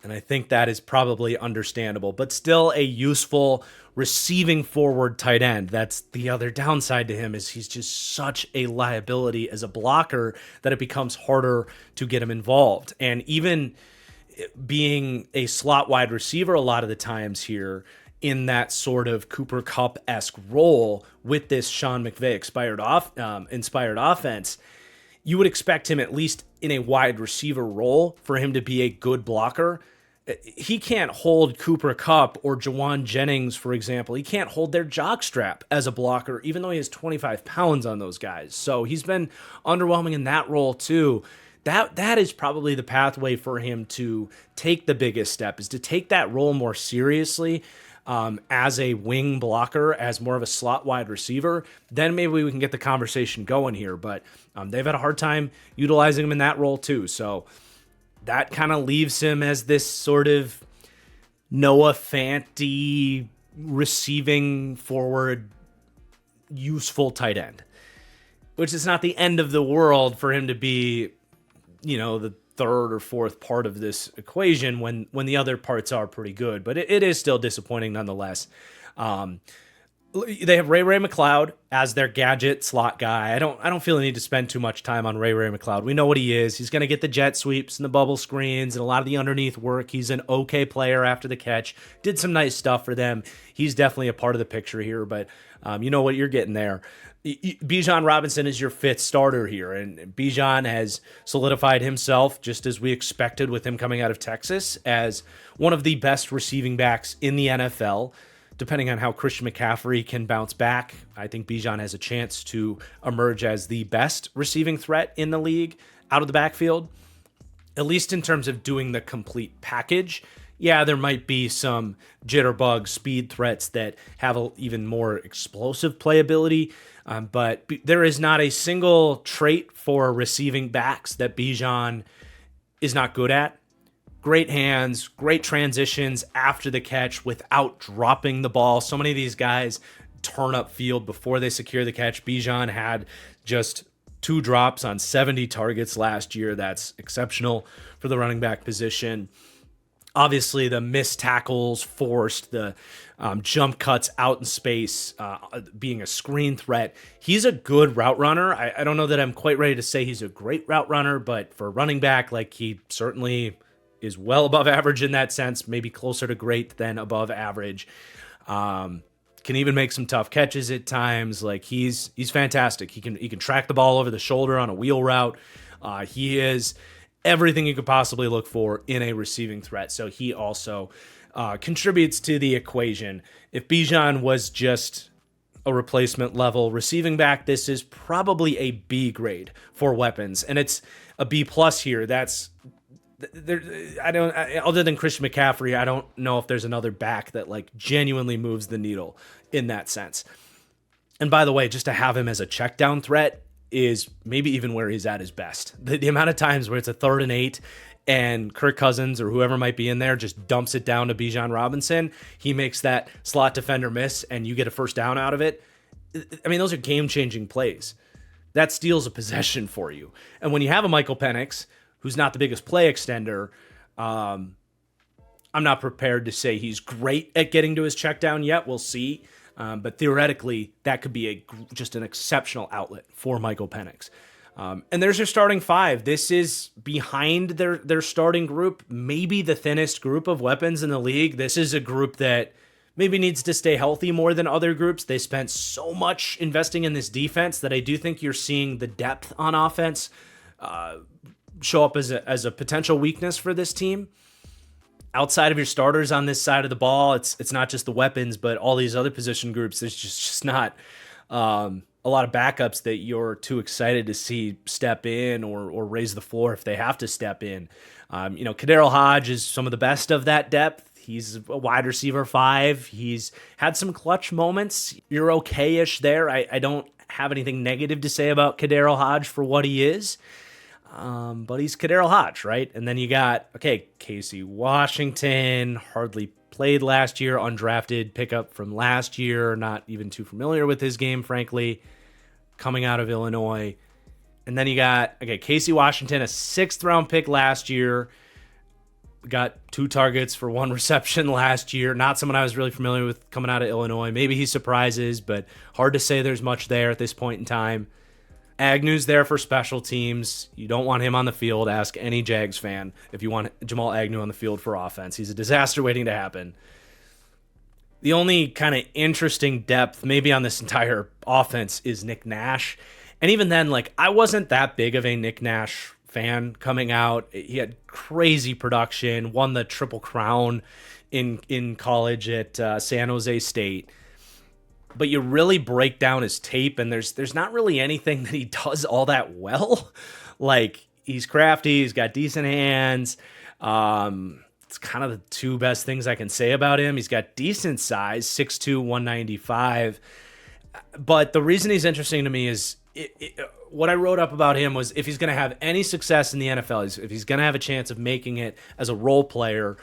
And I think that is probably understandable, but still a useful receiving forward tight end. That's the other downside to him, is he's just such a liability as a blocker that it becomes harder to get him involved. And even being a slot wide receiver a lot of the times here in that sort of Cooper Kupp-esque role with this Sean McVay inspired offense, you would expect him, at least in a wide receiver role, for him to be a good blocker. He can't hold Cooper Kupp or Jawan Jennings, for example. He can't hold their jockstrap as a blocker, even though he has 25 pounds on those guys. So he's been underwhelming in that role too. That is probably the pathway for him to take the biggest step, is to take that role more seriously as a wing blocker, as more of a slot wide receiver. Then maybe we can get the conversation going here. But they've had a hard time utilizing him in that role too. So that kind of leaves him as this sort of Noah Fant receiving forward, useful tight end, which is not the end of the world for him to be, the third or fourth part of this equation when the other parts are pretty good. But it is still disappointing nonetheless. They have Ray McCloud as their gadget slot guy. I don't feel the need to spend too much time on Ray McCloud. We know what he is. He's going to get the jet sweeps and the bubble screens and a lot of the underneath work. He's an okay player after the catch. Did some nice stuff for them. He's definitely a part of the picture here, but you know what you're getting there. Bijan Robinson is your fifth starter here, and Bijan has solidified himself, just as we expected with him coming out of Texas, as one of the best receiving backs in the NFL. Depending on how Christian McCaffrey can bounce back, I think Bijan has a chance to emerge as the best receiving threat in the league out of the backfield, at least in terms of doing the complete package. Yeah, there might be some jitterbug speed threats that have even more explosive playability, but there is not a single trait for receiving backs that Bijan is not good at. Great hands, great transitions after the catch without dropping the ball. So many of these guys turn up field before they secure the catch. Bijan had just 2 drops on 70 targets last year. That's exceptional for the running back position. Obviously, the missed tackles forced, the jump cuts out in space, being a screen threat. He's a good route runner. I don't know that I'm quite ready to say he's a great route runner, but for a running back, like, he certainly is well above average in that sense, maybe closer to great than above average. Can even make some tough catches at times. Like, he's fantastic. He can track the ball over the shoulder on a wheel route. He is everything you could possibly look for in a receiving threat. So he also contributes to the equation. If Bijan was just a replacement level receiving back, this is probably a B grade for weapons, and it's a B plus here. That's Other than Christian McCaffrey, I don't know if there's another back that like genuinely moves the needle in that sense. And by the way, just to have him as a check down threat is maybe even where he's at his best. The amount of times where it's a 3rd and 8 and Kirk Cousins or whoever might be in there just dumps it down to Bijan Robinson, he makes that slot defender miss and you get a first down out of it. I mean, those are game-changing plays. That steals a possession for you. And when you have a Michael Penix, who's not the biggest play extender, I'm not prepared to say he's great at getting to his check down yet. We'll see. But theoretically, that could be just an exceptional outlet for Michael Penix. And there's your starting 5. This is behind their starting group, maybe the thinnest group of weapons in the league. This is a group that maybe needs to stay healthy more than other groups. They spent so much investing in this defense that I do think you're seeing the depth on offense show up as a potential weakness for this team. Outside of your starters on this side of the ball, it's not just the weapons, but all these other position groups. There's just not a lot of backups that you're too excited to see step in or raise the floor if they have to step in. Kadarius Hodge is some of the best of that depth. He's a wide receiver 5. He's had some clutch moments. You're okay-ish there. I don't have anything negative to say about Kadarius Hodge for what he is. But he's Kadarius Hodge, right? And then you got, Casey Washington, hardly played last year, undrafted pickup from last year, not even too familiar with his game, frankly, coming out of Illinois. And then you got, Casey Washington, a 6th-round pick last year, got 2 targets for 1 reception last year. Not someone I was really familiar with coming out of Illinois. Maybe he surprises, but hard to say there's much there at this point in time. Agnew's there for special teams. You don't want him on the field. Ask any Jags fan if you want Jamal Agnew on the field for offense. He's a disaster waiting to happen. The only kind of interesting depth maybe on this entire offense is Nick Nash. And even then, I wasn't that big of a Nick Nash fan coming out. He had crazy production, won the Triple Crown in college at San Jose State. But you really break down his tape, and there's not really anything that he does all that well. He's crafty, he's got decent hands. It's kind of the 2 best things I can say about him. He's got decent size, 6'2", 195. But the reason he's interesting to me is what I wrote up about him was if he's going to have any success in the NFL, if he's going to have a chance of making it as a role player,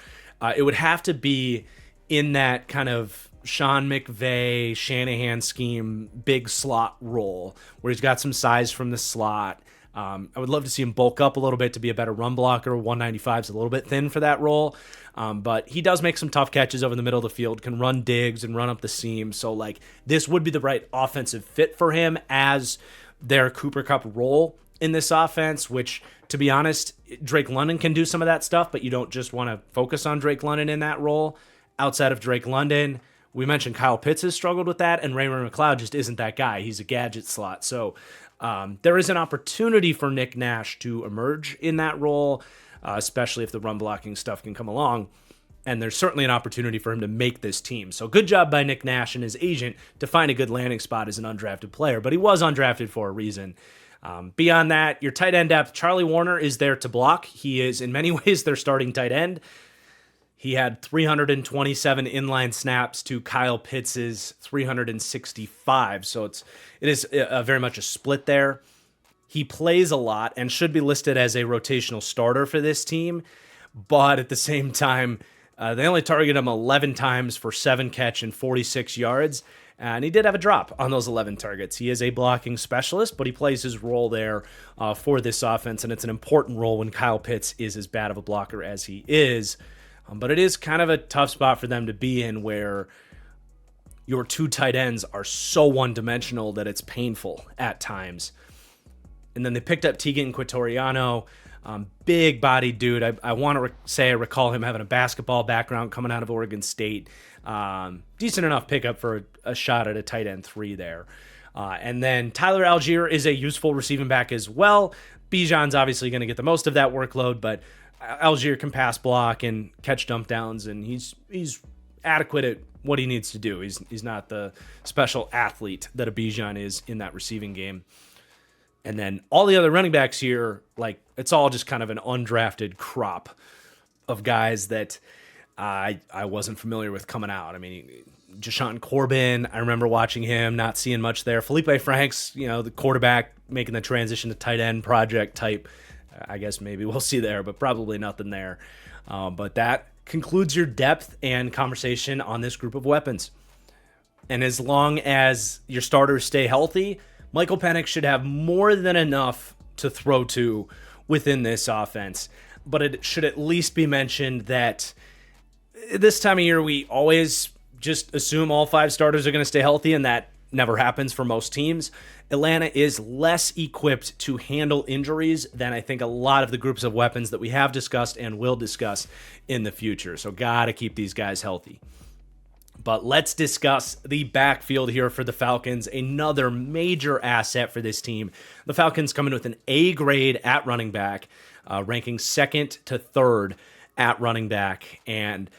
it would have to be in that kind of Sean McVay, Shanahan scheme, big slot role where he's got some size from the slot. I would love to see him bulk up a little bit to be a better run blocker. 195 is a little bit thin for that role, but he does make some tough catches over the middle of the field, can run digs and run up the seam. So this would be the right offensive fit for him as their Cooper Kupp role in this offense, which, to be honest, Drake London can do some of that stuff, but you don't just want to focus on Drake London in that role. Outside of Drake London, we mentioned Kyle Pitts has struggled with that, and Raymond McLeod just isn't that guy. He's a gadget slot. So there is an opportunity for Nick Nash to emerge in that role, especially if the run blocking stuff can come along. And there's certainly an opportunity for him to make this team. So good job by Nick Nash and his agent to find a good landing spot as an undrafted player, but he was undrafted for a reason. Beyond that, your tight end depth, Charlie Warner is there to block. He is in many ways their starting tight end. He had 327 inline snaps to Kyle Pitts' 365. So it is very much a split there. He plays a lot and should be listed as a rotational starter for this team. But at the same time, they only targeted him 11 times for 7 catch and 46 yards. And he did have a drop on those 11 targets. He is a blocking specialist, but he plays his role there for this offense. And it's an important role when Kyle Pitts is as bad of a blocker as he is. But it is kind of a tough spot for them to be in where your 2 tight ends are so one-dimensional that it's painful at times. And then they picked up Tegan Quitoriano, big-bodied dude. I want to say I recall him having a basketball background coming out of Oregon State. Decent enough pickup for a shot at a tight end 3 there. And then Tyler Algier is a useful receiving back as well. Bijan's obviously going to get the most of that workload, but Algier can pass block and catch dump downs, and he's adequate at what he needs to do. He's not the special athlete that a Bijan is in that receiving game. And then all the other running backs here, like, it's all just kind of an undrafted crop of guys that I wasn't familiar with coming out. I mean, Jashaun Corbin, I remember watching him, not seeing much there. Felipe Franks, the quarterback making the transition to tight end project type. I guess maybe we'll see there, but probably nothing there. But that concludes your depth and conversation on this group of weapons. And as long as your starters stay healthy, Michael Penix should have more than enough to throw to within this offense. But it should at least be mentioned that this time of year, we always just assume all 5 starters are going to stay healthy, and that never happens for most teams. Atlanta is less equipped to handle injuries than I think a lot of the groups of weapons that we have discussed and will discuss in the future. So got to keep these guys healthy. But let's discuss the backfield here for the Falcons, another major asset for this team. The Falcons coming with an A grade at running back, ranking 2nd to 3rd at running back. And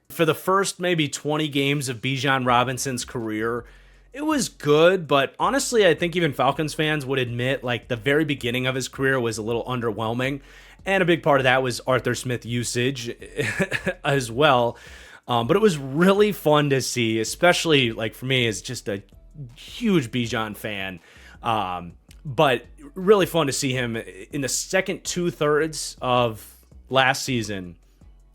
for the first maybe 20 games of Bijan Robinson's career, it was good, but honestly, I think even Falcons fans would admit like the very beginning of his career was a little underwhelming. And a big part of that was Arthur Smith usage as well. But it was really fun to see, especially like for me as just a huge Bijan fan. But really fun to see him in the second 2/3 of last season.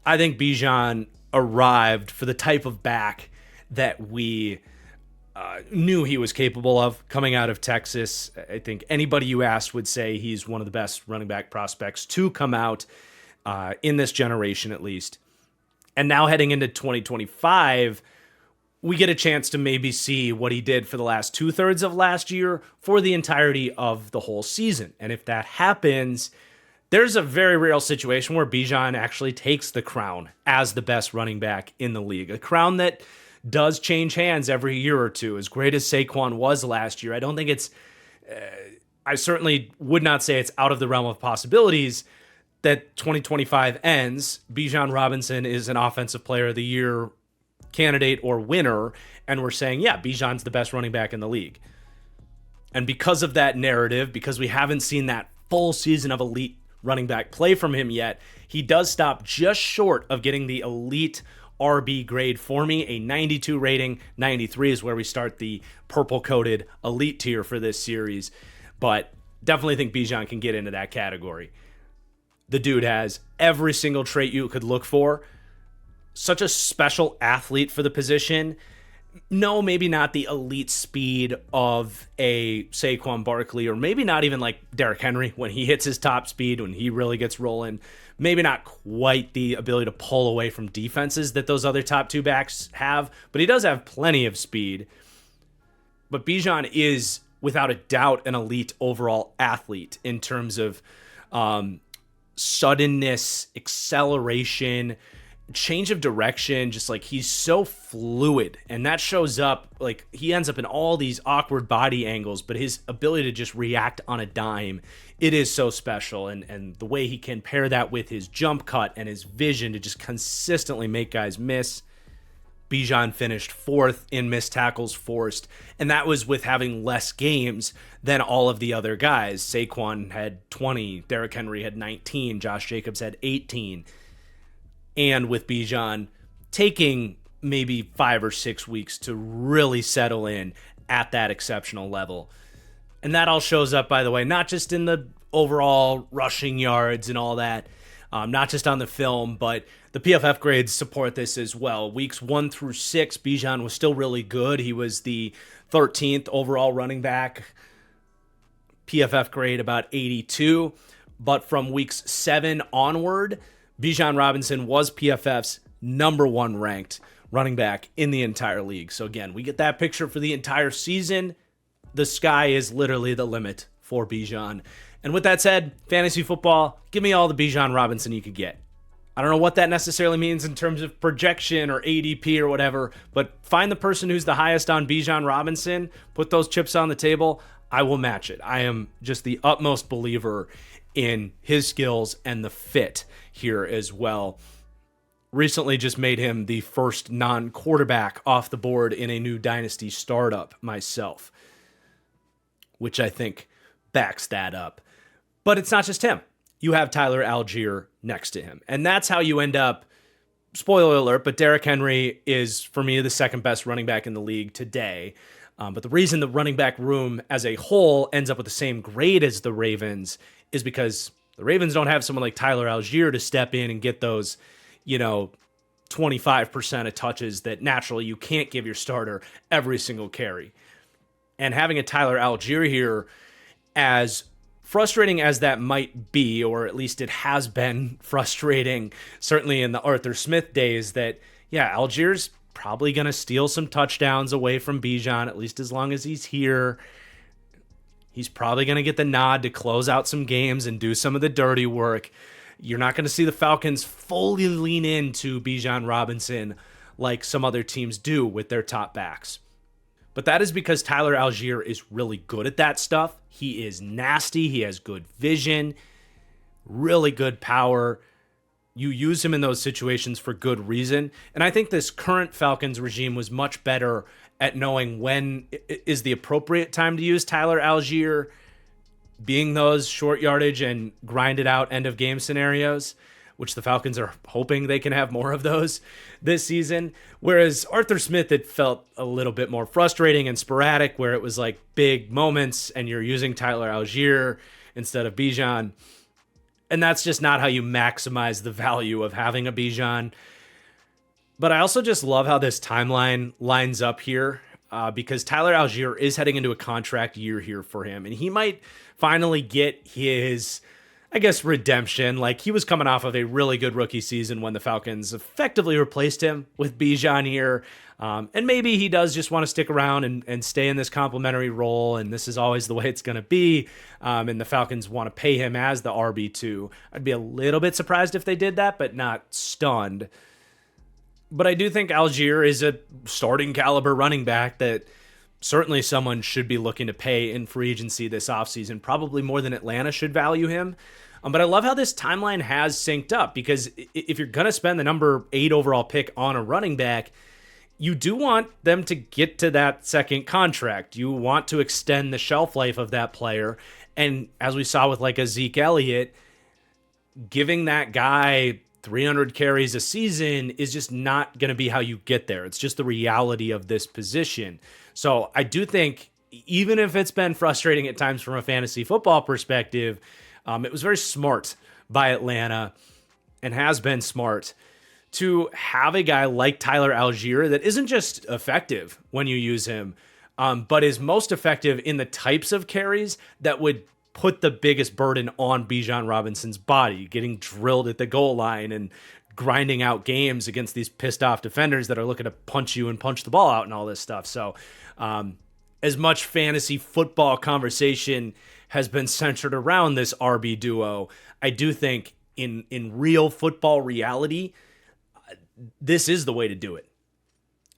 I think Bijan arrived for the type of back that we knew he was capable of coming out of Texas. I think anybody you asked would say he's one of the best running back prospects to come out in this generation at least. And now heading into 2025, we get a chance to maybe see what he did for the last 2/3 of last year for the entirety of the whole season. And if that happens, there's a very real situation where Bijan actually takes the crown as the best running back in the league. A crown that does change hands every year or two. As great as Saquon was last year, I don't think it's, I certainly would not say it's out of the realm of possibilities that 2025 ends, Bijan Robinson is an Offensive Player of the Year candidate or winner, and we're saying, yeah, Bijan's the best running back in the league. And because of that narrative, because we haven't seen that full season of elite running back play from him yet, he does stop just short of getting the elite RB grade for me, a 92 rating. 93 is where we start the purple-coated elite tier for this series, but definitely think Bijan can get into that category. The dude has every single trait you could look for. Such a special athlete for the position. No, maybe not the elite speed of a Saquon Barkley, or maybe not even like Derrick Henry when he hits his top speed, when he really gets rolling. Maybe not quite the ability to pull away from defenses that those other top 2 backs have, but he does have plenty of speed. But Bijan is, without a doubt, an elite overall athlete in terms of suddenness, acceleration, change of direction. Just like he's so fluid, and that shows up, like he ends up in all these awkward body angles, but his ability to just react on a dime, it is so special. And the way he can pair that with his jump cut and his vision to just consistently make guys miss. Bijan finished 4th in missed tackles forced, and that was with having less games than all of the other guys. Saquon had 20, Derrick Henry had 19, Josh Jacobs had 18. And with Bijan taking maybe 5 or 6 weeks to really settle in at that exceptional level. And that all shows up, by the way, not just in the overall rushing yards and all that, not just on the film, but the PFF grades support this as well. Weeks 1 through 6, Bijan was still really good. He was the 13th overall running back. PFF grade about 82. But from weeks 7 onward, Bijan Robinson was PFF's number 1 ranked running back in the entire league. So again, we get that picture for the entire season. The sky is literally the limit for Bijan. And with that said, fantasy football, give me all the Bijan Robinson you could get. I don't know what that necessarily means in terms of projection or ADP or whatever, but find the person who's the highest on Bijan Robinson, put those chips on the table, I will match it. I am just the utmost believer in his skills and the fit here as well. Recently just made him the first non-quarterback off the board in a new dynasty startup myself, which I think backs that up. But it's not just him. You have Tyler Algier next to him. And that's how you end up, spoiler alert, but Derrick Henry is, for me, the second best running back in the league today. But the reason the running back room as a whole ends up with the same grade as the Ravens is because the Ravens don't have someone like Tyler Algier to step in and get those, 25% of touches that naturally you can't give your starter every single carry. And having a Tyler Algier here, as frustrating as that might be, or at least it has been frustrating, certainly in the Arthur Smith days, that, Algier's probably going to steal some touchdowns away from Bijan, at least as long as he's here. He's probably going to get the nod to close out some games and do some of the dirty work. You're not going to see the Falcons fully lean into Bijan Robinson like some other teams do with their top backs. But that is because Tyler Algier is really good at that stuff. He is nasty. He has good vision, really good power. You use him in those situations for good reason. And I think this current Falcons regime was much better at knowing when is the appropriate time to use Tyler Algier, being those short yardage and grind it out end of game scenarios, which the Falcons are hoping they can have more of those this season. Whereas Arthur Smith, it felt a little bit more frustrating and sporadic, where it was like big moments and you're using Tyler Algier instead of Bijan. And that's just not how you maximize the value of having a Bijan. But I also just love how this timeline lines up here, because Tyler Algier is heading into a contract year here for him. And he might finally get his, redemption. Like, he was coming off of a really good rookie season when the Falcons effectively replaced him with Bijan here. And maybe he does just want to stick around and stay in this complimentary role, and this is always the way it's going to be. And the Falcons want to pay him as the RB2. I'd be a little bit surprised if they did that, but not stunned. But I do think Algier is a starting caliber running back that certainly someone should be looking to pay in free agency this offseason, probably more than Atlanta should value him. But I love how this timeline has synced up, because if you're going to spend the number 8 overall pick on a running back, you do want them to get to that second contract. You want to extend the shelf life of that player. And as we saw with like a Zeke Elliott, giving that guy 300 carries a season is just not going to be how you get there. It's just the reality of this position. So I do think, even if it's been frustrating at times from a fantasy football perspective, it was very smart by Atlanta, and has been smart, to have a guy like Tyler Algier that isn't just effective when you use him, but is most effective in the types of carries that would put the biggest burden on Bijan Robinson's body, getting drilled at the goal line and grinding out games against these pissed off defenders that are looking to punch you and punch the ball out and all this stuff. So as much fantasy football conversation has been centered around this RB duo, I do think in real football reality, this is the way to do it.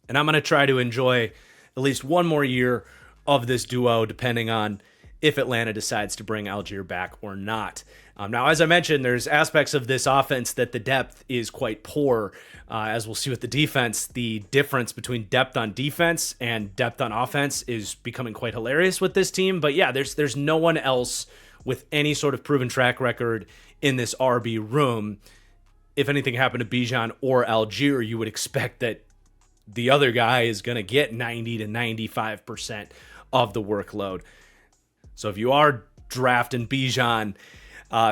And I'm going to try to enjoy at least one more year of this duo, depending on if Atlanta decides to bring Algier back or not. Now, as I mentioned, there's aspects of this offense that the depth is quite poor. As we'll see with the defense, the difference between depth on defense and depth on offense is becoming quite hilarious with this team. But yeah, there's no one else with any sort of proven track record in this RB room. If anything happened to Bijan or Algier, you would expect that the other guy is going to get 90 to 95% of the workload. So if you are drafting Bijan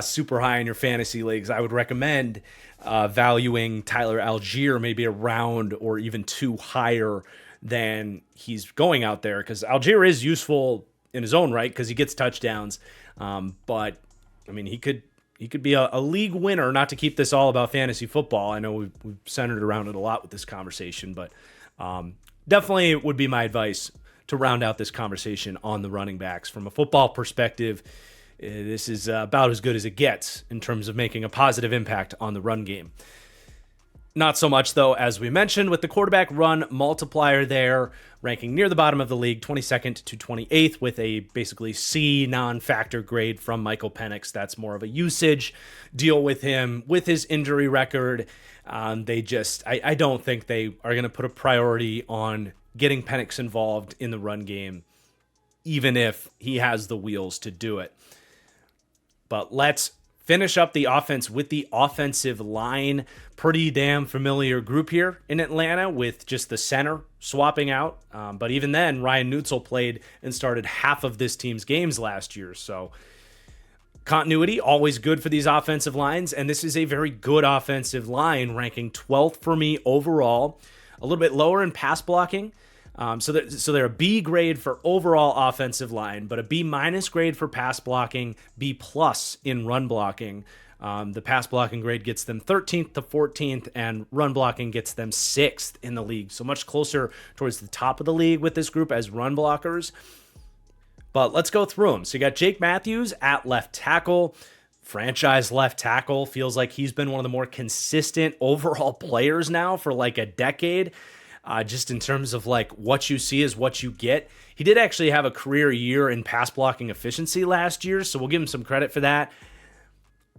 super high in your fantasy leagues, I would recommend valuing Tyler Algier maybe a round or even 2 higher than he's going out there, because Algier is useful in his own right because he gets touchdowns. But I mean, he could be a league winner, not to keep this all about fantasy football. I know we've centered around it a lot with this conversation, but definitely would be my advice to round out this conversation on the running backs. From a football perspective, this is about as good as it gets in terms of making a positive impact on the run game. Not so much, though, as we mentioned, with the quarterback run multiplier there, ranking near the bottom of the league, 22nd to 28th, with a basically C non-factor grade from Michael Penix. That's more of a usage deal with him. With his injury record, I don't think they are going to put a priority on getting Penix involved in the run game. even if he has the wheels to do it. But let's finish up the offense with the offensive line. Pretty damn familiar group here in Atlanta with just the center swapping out. But even then, Ryan Neutzel played and started half of this team's games last year. So continuity, always good for these offensive lines. And this is a very good offensive line, ranking 12th for me overall. A little bit lower in pass blocking. So they're a B grade for overall offensive line, but a B minus grade for pass blocking, B plus in run blocking. The pass blocking grade gets them 13th to 14th, and run blocking gets them 6th in the league. So much closer towards the top of the league with this group as run blockers. But let's go through them. So you got Jake Matthews at left tackle. Franchise left tackle. Feels like he's been one of the more consistent overall players now for like a decade. Just in terms of like what you see is what you get. He did actually have a career year in pass blocking efficiency last year, so we'll give him some credit for that.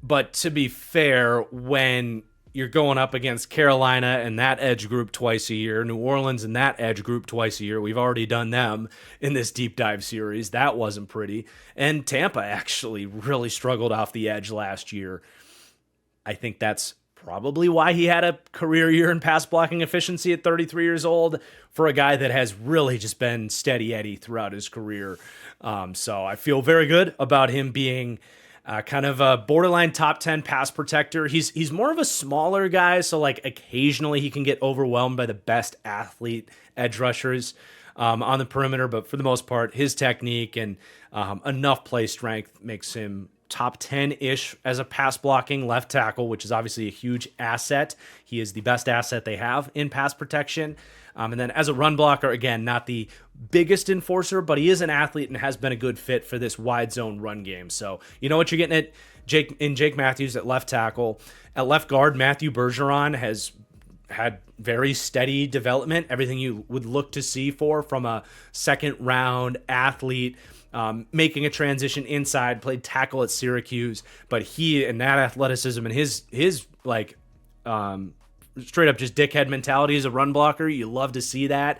But to be fair, when you're going up against Carolina and that edge group twice a year, New Orleans and that edge group twice a year, we've already done them in this deep dive series. That wasn't pretty. And Tampa actually really struggled off the edge last year. I think that's probably why he had a career year in pass blocking efficiency at 33 years old for a guy that has really just been steady Eddie throughout his career. So I feel very good about him being kind of a borderline top 10 pass protector. He's more of a smaller guy, so like occasionally he can get overwhelmed by the best athlete edge rushers on the perimeter, but for the most part, his technique and enough play strength makes him top 10-ish as a pass blocking left tackle, which is obviously a huge asset. He is the best asset they have in pass protection. And then as a run blocker, again, not the biggest enforcer, but he is an athlete and has been a good fit for this wide zone run game. So you know what you're getting at Jake Matthews at left tackle. At left guard, Matthew Bergeron has had very steady development, everything you would look to see from a second round athlete. Making a transition inside, played tackle at Syracuse, but he and that athleticism and his like straight up just dickhead mentality as a run blocker, you love to see that.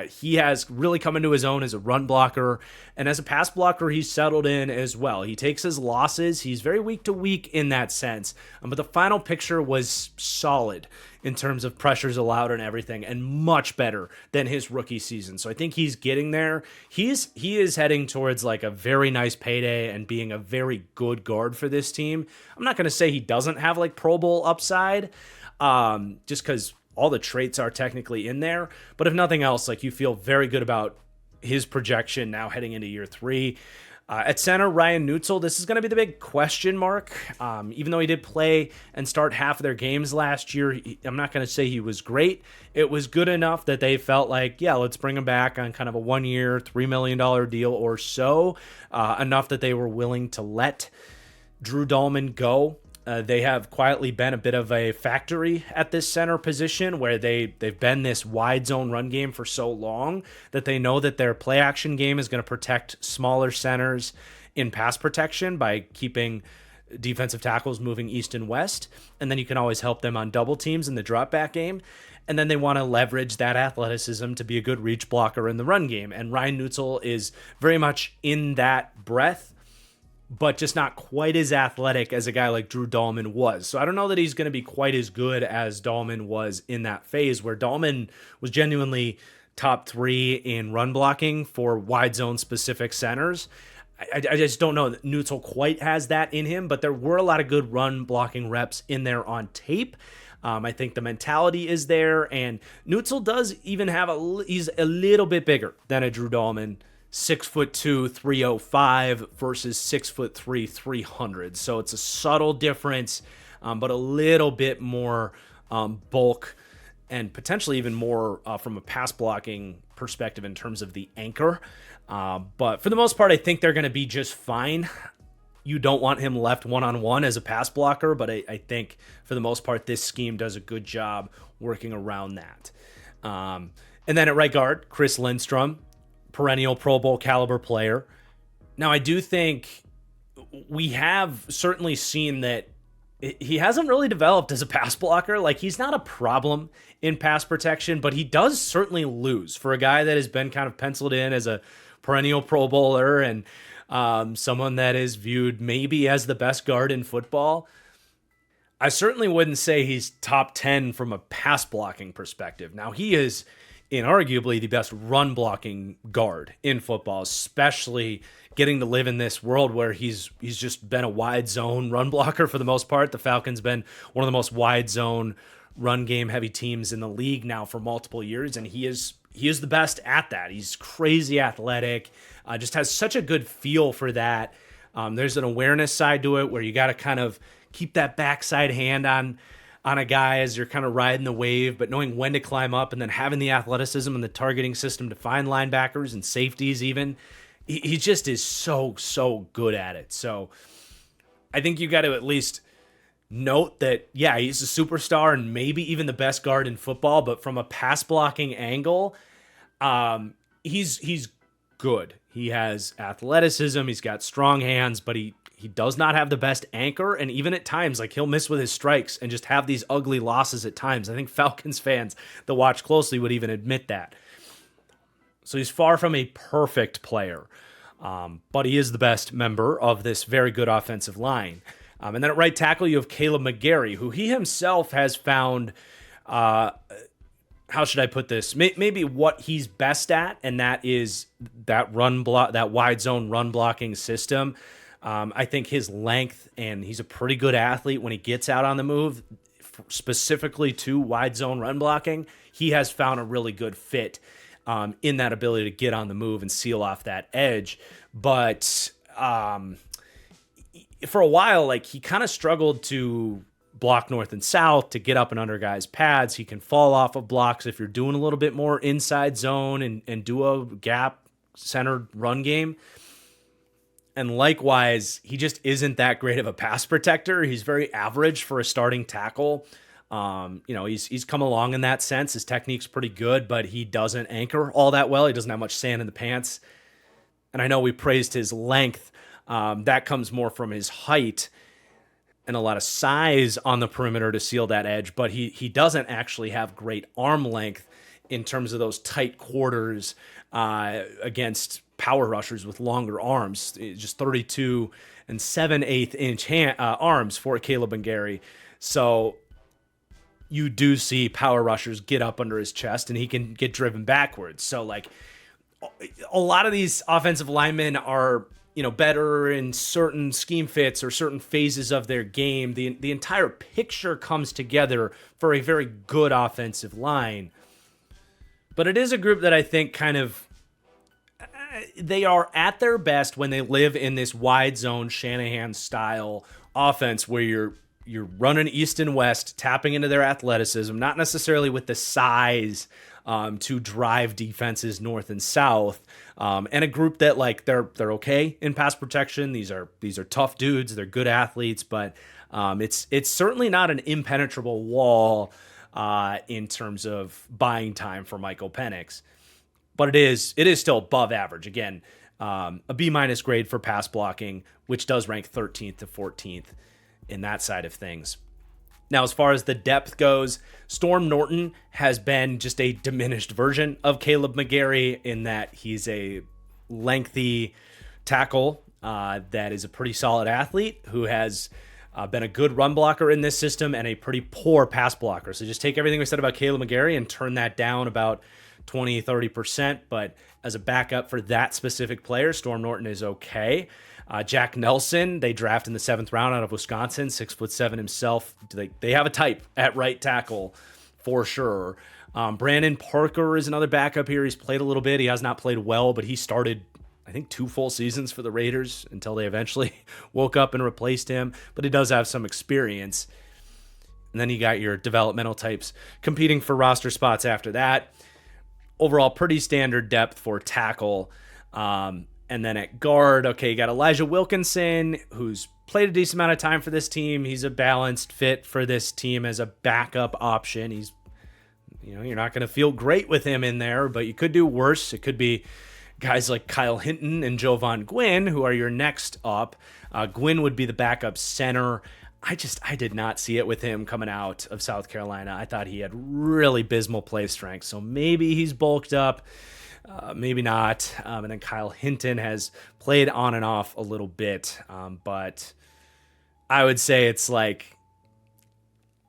He has really come into his own as a run blocker, and as a pass blocker, he's settled in as well. He takes his losses. He's very week to week in that sense, but the final picture was solid in terms of pressures allowed and everything, and much better than his rookie season. So I think he's getting there. He is heading towards like a very nice payday and being a very good guard for this team. I'm not going to say he doesn't have like Pro Bowl upside, just because all the traits are technically in there. But if nothing else, like you feel very good about his projection now heading into year 3. At center, Ryan Neutzel, this is going to be the big question mark. Even though he did play and start half of their games last year, I'm not going to say he was great. It was good enough that they felt like, yeah, let's bring him back on kind of a 1-year, $3 million deal or so. Enough that they were willing to let Drew Dahlman go. They have quietly been a bit of a factory at this center position where they've been this wide zone run game for so long that they know that their play action game is going to protect smaller centers in pass protection by keeping defensive tackles moving east and west. And then you can always help them on double teams in the drop back game. And then they want to leverage that athleticism to be a good reach blocker in the run game. And Ryan Neutzel is very much in that breath, but just not quite as athletic as a guy like Drew Dahlman was. So I don't know that he's going to be quite as good as Dahlman was in that phase, where Dahlman was genuinely top 3 in run blocking for wide zone specific centers. I just don't know that Neutzel quite has that in him, but there were a lot of good run blocking reps in there on tape. I think the mentality is there, and Neutzel does even have he's a little bit bigger than a Drew Dahlman. 6'2", 305 versus 6'3", 300. So it's a subtle difference, but a little bit more bulk and potentially even more from a pass blocking perspective in terms of the anchor. But for the most part, I think they're going to be just fine. You don't want him left one-on-one as a pass blocker, but I think for the most part, this scheme does a good job working around that. And then at right guard, Chris Lindstrom, perennial Pro Bowl caliber player. Now, I do think we have certainly seen that he hasn't really developed as a pass blocker. Like, he's not a problem in pass protection, but he does certainly lose for a guy that has been kind of penciled in as a perennial Pro Bowler and someone that is viewed maybe as the best guard in football. I certainly wouldn't say he's top 10 from a pass blocking perspective. Now, he is inarguably the best run blocking guard in football, especially getting to live in this world where he's just been a wide zone run blocker for the most part. The Falcons been one of the most wide zone run game heavy teams in the league now for multiple years, and he is the best at that. He's crazy athletic, just has such a good feel for that. There's an awareness side to it where you got to kind of keep that backside hand on a guy as you're kind of riding the wave, but knowing when to climb up, and then having the athleticism and the targeting system to find linebackers and safeties even. He just is so good at it. So I think you got to at least note that, yeah, he's a superstar and maybe even the best guard in football, but from a pass blocking angle, he's good. He has athleticism, he's got strong hands, but he does not have the best anchor, and even at times, like, he'll miss with his strikes and just have these ugly losses at times. I think Falcons fans that watch closely would even admit that. So he's far from a perfect player, but he is the best member of this very good offensive line. And then at right tackle, you have Caleb McGarry, who he himself has found, how should I put this? Maybe what he's best at, and that is that that wide zone run blocking system. I think his length, and he's a pretty good athlete when he gets out on the move, specifically to wide zone run blocking. He has found a really good fit in that ability to get on the move and seal off that edge. But for a while, like, he kind of struggled to block north and south, to get up and under guys' pads. He can fall off of blocks if you're doing a little bit more inside zone and do a gap-centered run game. And likewise, he just isn't that great of a pass protector. He's very average for a starting tackle. He's come along in that sense. His technique's pretty good, but he doesn't anchor all that well. He doesn't have much sand in the pants. And I know we praised his length. That comes more from his height and a lot of size on the perimeter to seal that edge, but he doesn't actually have great arm length in terms of those tight quarters against power rushers with longer arms. Just 32 and 7/8 inch arms for Caleb McGarry. So you do see power rushers get up under his chest, and he can get driven backwards. So, like, a lot of these offensive linemen are, better in certain scheme fits or certain phases of their game. The entire picture comes together for a very good offensive line. But it is a group that I think kind of, they are at their best when they live in this wide zone Shanahan style offense where you're running east and west, tapping into their athleticism, not necessarily with the size to drive defenses north and south. And a group that, like, they're okay in pass protection. These are tough dudes. They're good athletes, but it's certainly not an impenetrable wall in terms of buying time for Michael Penix. But it is still above average. Again, a B- grade for pass blocking, which does rank 13th to 14th in that side of things. Now, as far as the depth goes, Storm Norton has been just a diminished version of Caleb McGarry in that he's a lengthy tackle that is a pretty solid athlete who has been a good run blocker in this system and a pretty poor pass blocker. So just take everything we said about Caleb McGarry and turn that down about 20-30%, but as a backup for that specific player, Storm Norton is okay. Jack Nelson, they draft in the 7th round out of Wisconsin, 6'7" himself. They have a type at right tackle for sure. Brandon Parker is another backup here. He's played a little bit. He has not played well, but he started, I think, 2 full seasons for the Raiders until they eventually woke up and replaced him. But he does have some experience. And then you got your developmental types competing for roster spots after that. Overall, pretty standard depth for tackle. And then at guard, okay, you got Elijah Wilkinson, who's played a decent amount of time for this team. He's a balanced fit for this team as a backup option. He's, you're not going to feel great with him in there, but you could do worse. It could be guys like Kyle Hinton and Jovan Gwynn, who are your next up. Gwynn would be the backup center. I did not see it with him coming out of South Carolina. I thought he had really abysmal play strength, so maybe he's bulked up. maybe not. And then Kyle Hinton has played on and off a little bit, but I would say it's like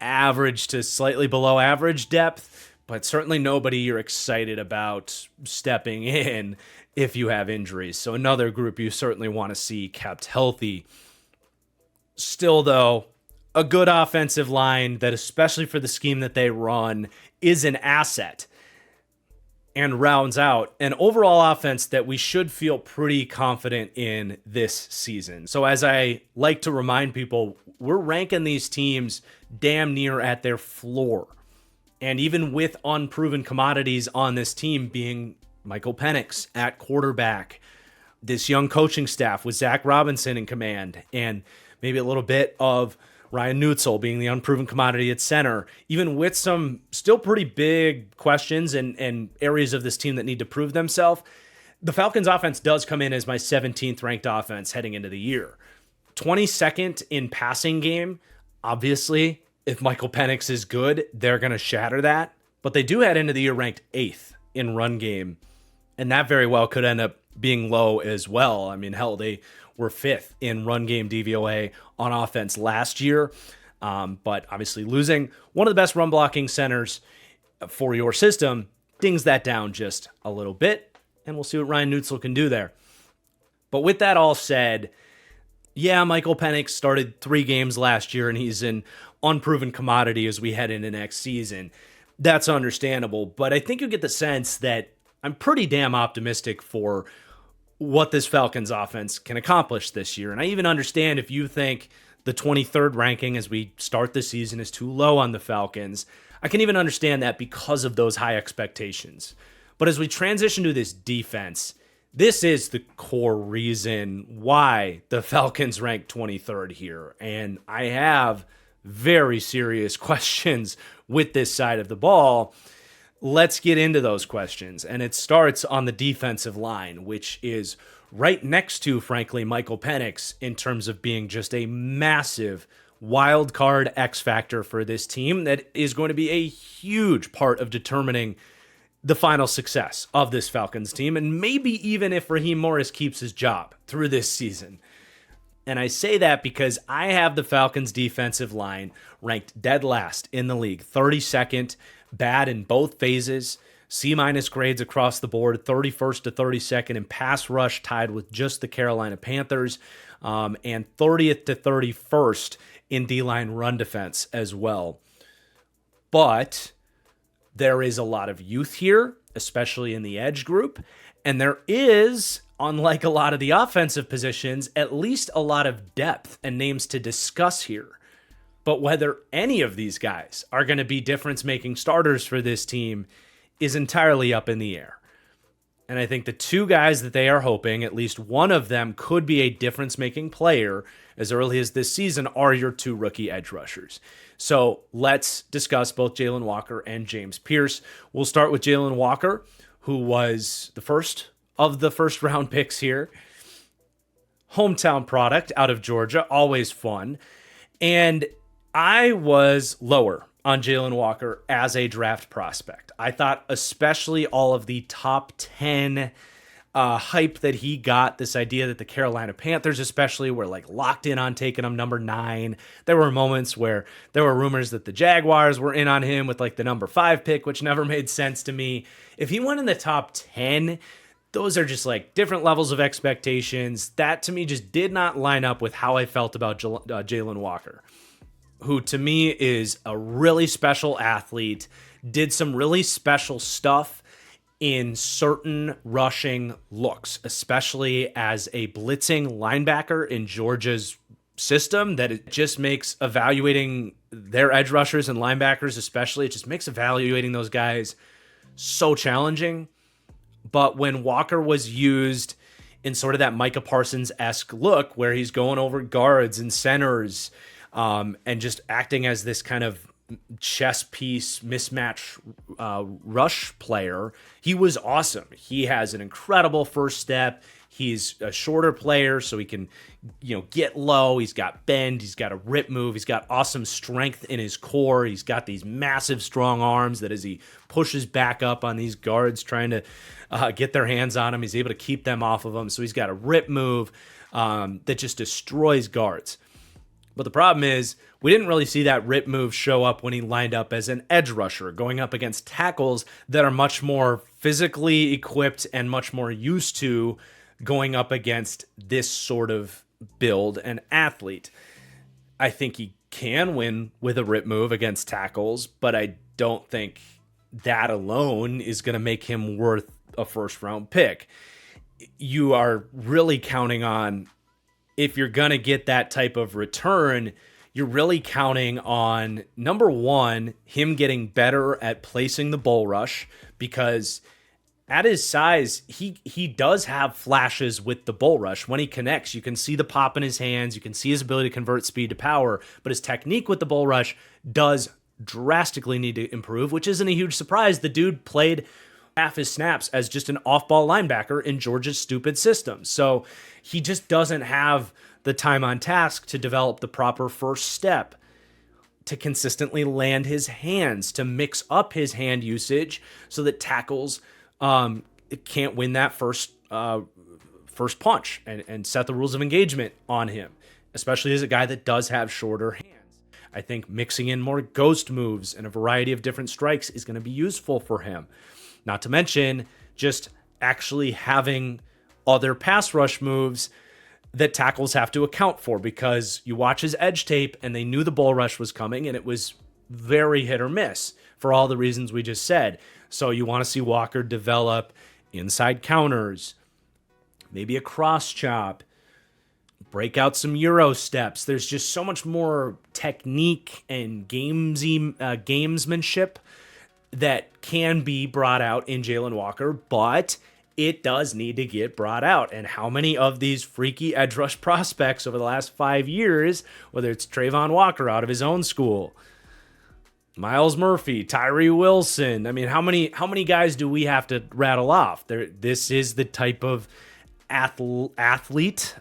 average to slightly below average depth, but certainly nobody you're excited about stepping in if you have injuries. So another group you certainly want to see kept healthy. Still, though, a good offensive line that, especially for the scheme that they run, is an asset and rounds out an overall offense that we should feel pretty confident in this season. So as I like to remind people, we're ranking these teams damn near at their floor. And even with unproven commodities on this team being Michael Penix at quarterback, this young coaching staff with Zach Robinson in command, and maybe a little bit of Ryan Neutzel being the unproven commodity at center, even with some still pretty big questions and areas of this team that need to prove themselves, the Falcons offense does come in as my 17th ranked offense heading into the year. 22nd in passing game. Obviously, if Michael Penix is good, they're going to shatter that. But they do head into the year ranked 8th in run game, and that very well could end up being low as well. I mean, hell, they were 5th in run game DVOA on offense last year, but obviously losing one of the best run blocking centers for your system dings that down just a little bit, and we'll see what Ryan Neutzel can do there. But with that all said, yeah, Michael Penix started 3 games last year, and he's an unproven commodity as we head into next season. That's understandable, but I think you get the sense that I'm pretty damn optimistic for what this Falcons offense can accomplish this year. And I even understand if you think the 23rd ranking as we start the season is too low on the Falcons. I can even understand that because of those high expectations. But as we transition to this defense, this is the core reason why the Falcons rank 23rd here. And I have very serious questions with this side of the ball. Let's get into those questions. And it starts on the defensive line, which is right next to, frankly, Michael Penix in terms of being just a massive wild card X factor for this team that is going to be a huge part of determining the final success of this Falcons team, and maybe even if Raheem Morris keeps his job through this season. And I say that because I have the Falcons defensive line ranked dead last in the league, 32nd, bad in both phases, C- grades across the board, 31st to 32nd in pass rush, tied with just the Carolina Panthers, and 30th to 31st in D-line run defense as well. But there is a lot of youth here, especially in the edge group, and there is, unlike a lot of the offensive positions, at least a lot of depth and names to discuss here. But whether any of these guys are going to be difference-making starters for this team is entirely up in the air. And I think the 2 guys that they are hoping, at least one of them could be a difference-making player as early as this season, are your 2 rookie edge rushers. So let's discuss both Jalen Walker and James Pierce. We'll start with Jalen Walker, who was the first of the first-round picks here. Hometown product out of Georgia, always fun. And I was lower on Jalen Walker as a draft prospect. I thought especially all of the top 10 hype that he got, this idea that the Carolina Panthers especially were like locked in on taking him number 9. There were moments where there were rumors that the Jaguars were in on him with like the number 5 pick, which never made sense to me. If he went in the top 10, those are just like different levels of expectations. That to me just did not line up with how I felt about Jalen Walker, who to me is a really special athlete, did some really special stuff in certain rushing looks, especially as a blitzing linebacker in Georgia's system, that it just makes evaluating their edge rushers and linebackers especially, it just makes evaluating those guys so challenging. But when Walker was used in sort of that Micah Parsons-esque look where he's going over guards and centers, and just acting as this kind of chess piece mismatch rush player. He was awesome. He has an incredible first step. He's a shorter player, so he can, get low. He's got bend. He's got a rip move. He's got awesome strength in his core. He's got these massive, strong arms that as he pushes back up on these guards trying to get their hands on him, he's able to keep them off of him. So he's got a rip move that just destroys guards. But the problem is we didn't really see that rip move show up when he lined up as an edge rusher, going up against tackles that are much more physically equipped and much more used to going up against this sort of build and athlete. I think he can win with a rip move against tackles, but I don't think that alone is going to make him worth a first-round pick. You are really counting on, if you're going to get that type of return, you're really counting on, number one, him getting better at placing the bull rush, because at his size, he does have flashes with the bull rush. When he connects, you can see the pop in his hands, you can see his ability to convert speed to power, but his technique with the bull rush does drastically need to improve, which isn't a huge surprise. The dude played half his snaps as just an off-ball linebacker in Georgia's stupid system. So he just doesn't have the time on task to develop the proper first step, to consistently land his hands, to mix up his hand usage so that tackles can't win that first punch and set the rules of engagement on him, especially as a guy that does have shorter hands. I think mixing in more ghost moves and a variety of different strikes is going to be useful for him. Not to mention just actually having other pass rush moves that tackles have to account for, because you watch his edge tape and they knew the bull rush was coming and it was very hit or miss for all the reasons we just said. So you want to see Walker develop inside counters, maybe a cross chop, break out some Euro steps. There's just so much more technique and gamesmanship that can be brought out in Jalen Walker, but it does need to get brought out. And how many of these freaky edge rush prospects over the last 5 years, whether it's Trayvon Walker out of his own school, Miles Murphy, Tyree Wilson, I mean, how many guys do we have to rattle off? This is the type of athlete.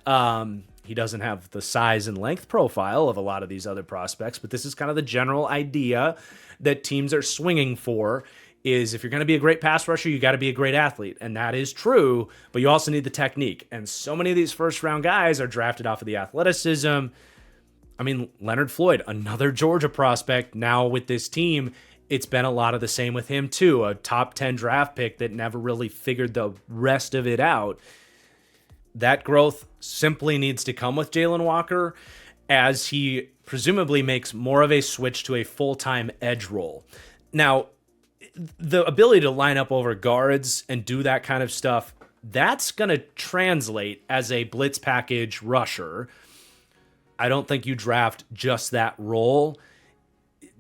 He doesn't have the size and length profile of a lot of these other prospects, but this is kind of the general idea that teams are swinging for, is if you're going to be a great pass rusher, you got to be a great athlete. And that is true, but you also need the technique. And so many of these first round guys are drafted off of the athleticism. I mean, Leonard Floyd, another Georgia prospect, now with this team, it's been a lot of the same with him too. A top 10 draft pick that never really figured the rest of it out. That growth simply needs to come with Jalen Walker as he presumably makes more of a switch to a full-time edge role. Now, the ability to line up over guards and do that kind of stuff, that's going to translate as a blitz package rusher. I don't think you draft just that role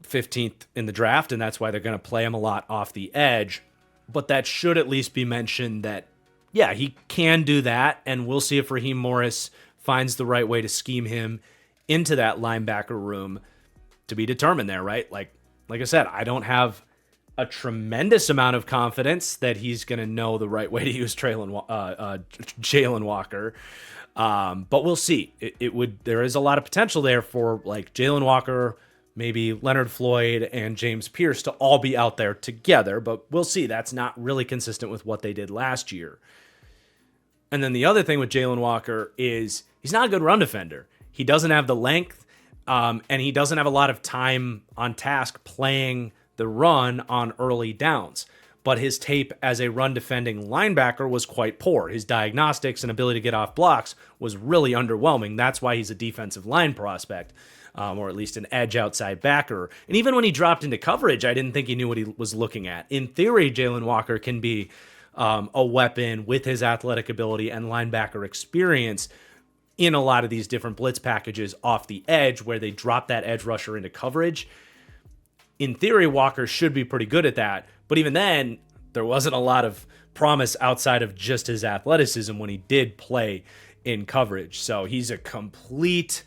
15th in the draft, and that's why they're going to play him a lot off the edge. But that should at least be mentioned that, yeah, he can do that, and we'll see if Raheem Morris finds the right way to scheme him into that linebacker room to be determined there, right? Like I said, I don't have a tremendous amount of confidence that he's going to know the right way to use Jalen Walker. But we'll see. There is a lot of potential there for like Jalen Walker, maybe Leonard Floyd and James Pierce to all be out there together, but we'll see. That's not really consistent with what they did last year. And then the other thing with Jalen Walker is he's not a good run defender. He doesn't have the length, and he doesn't have a lot of time on task playing the run on early downs. But his tape as a run defending linebacker was quite poor. His diagnostics and ability to get off blocks was really underwhelming. That's why he's a defensive line prospect, or at least an edge outside backer. And even when he dropped into coverage, I didn't think he knew what he was looking at. In theory, Jalen Walker can be a weapon with his athletic ability and linebacker experience in a lot of these different blitz packages off the edge where they drop that edge rusher into coverage. In theory, Walker should be pretty good at that. But even then, there wasn't a lot of promise outside of just his athleticism when he did play in coverage. So he's a complete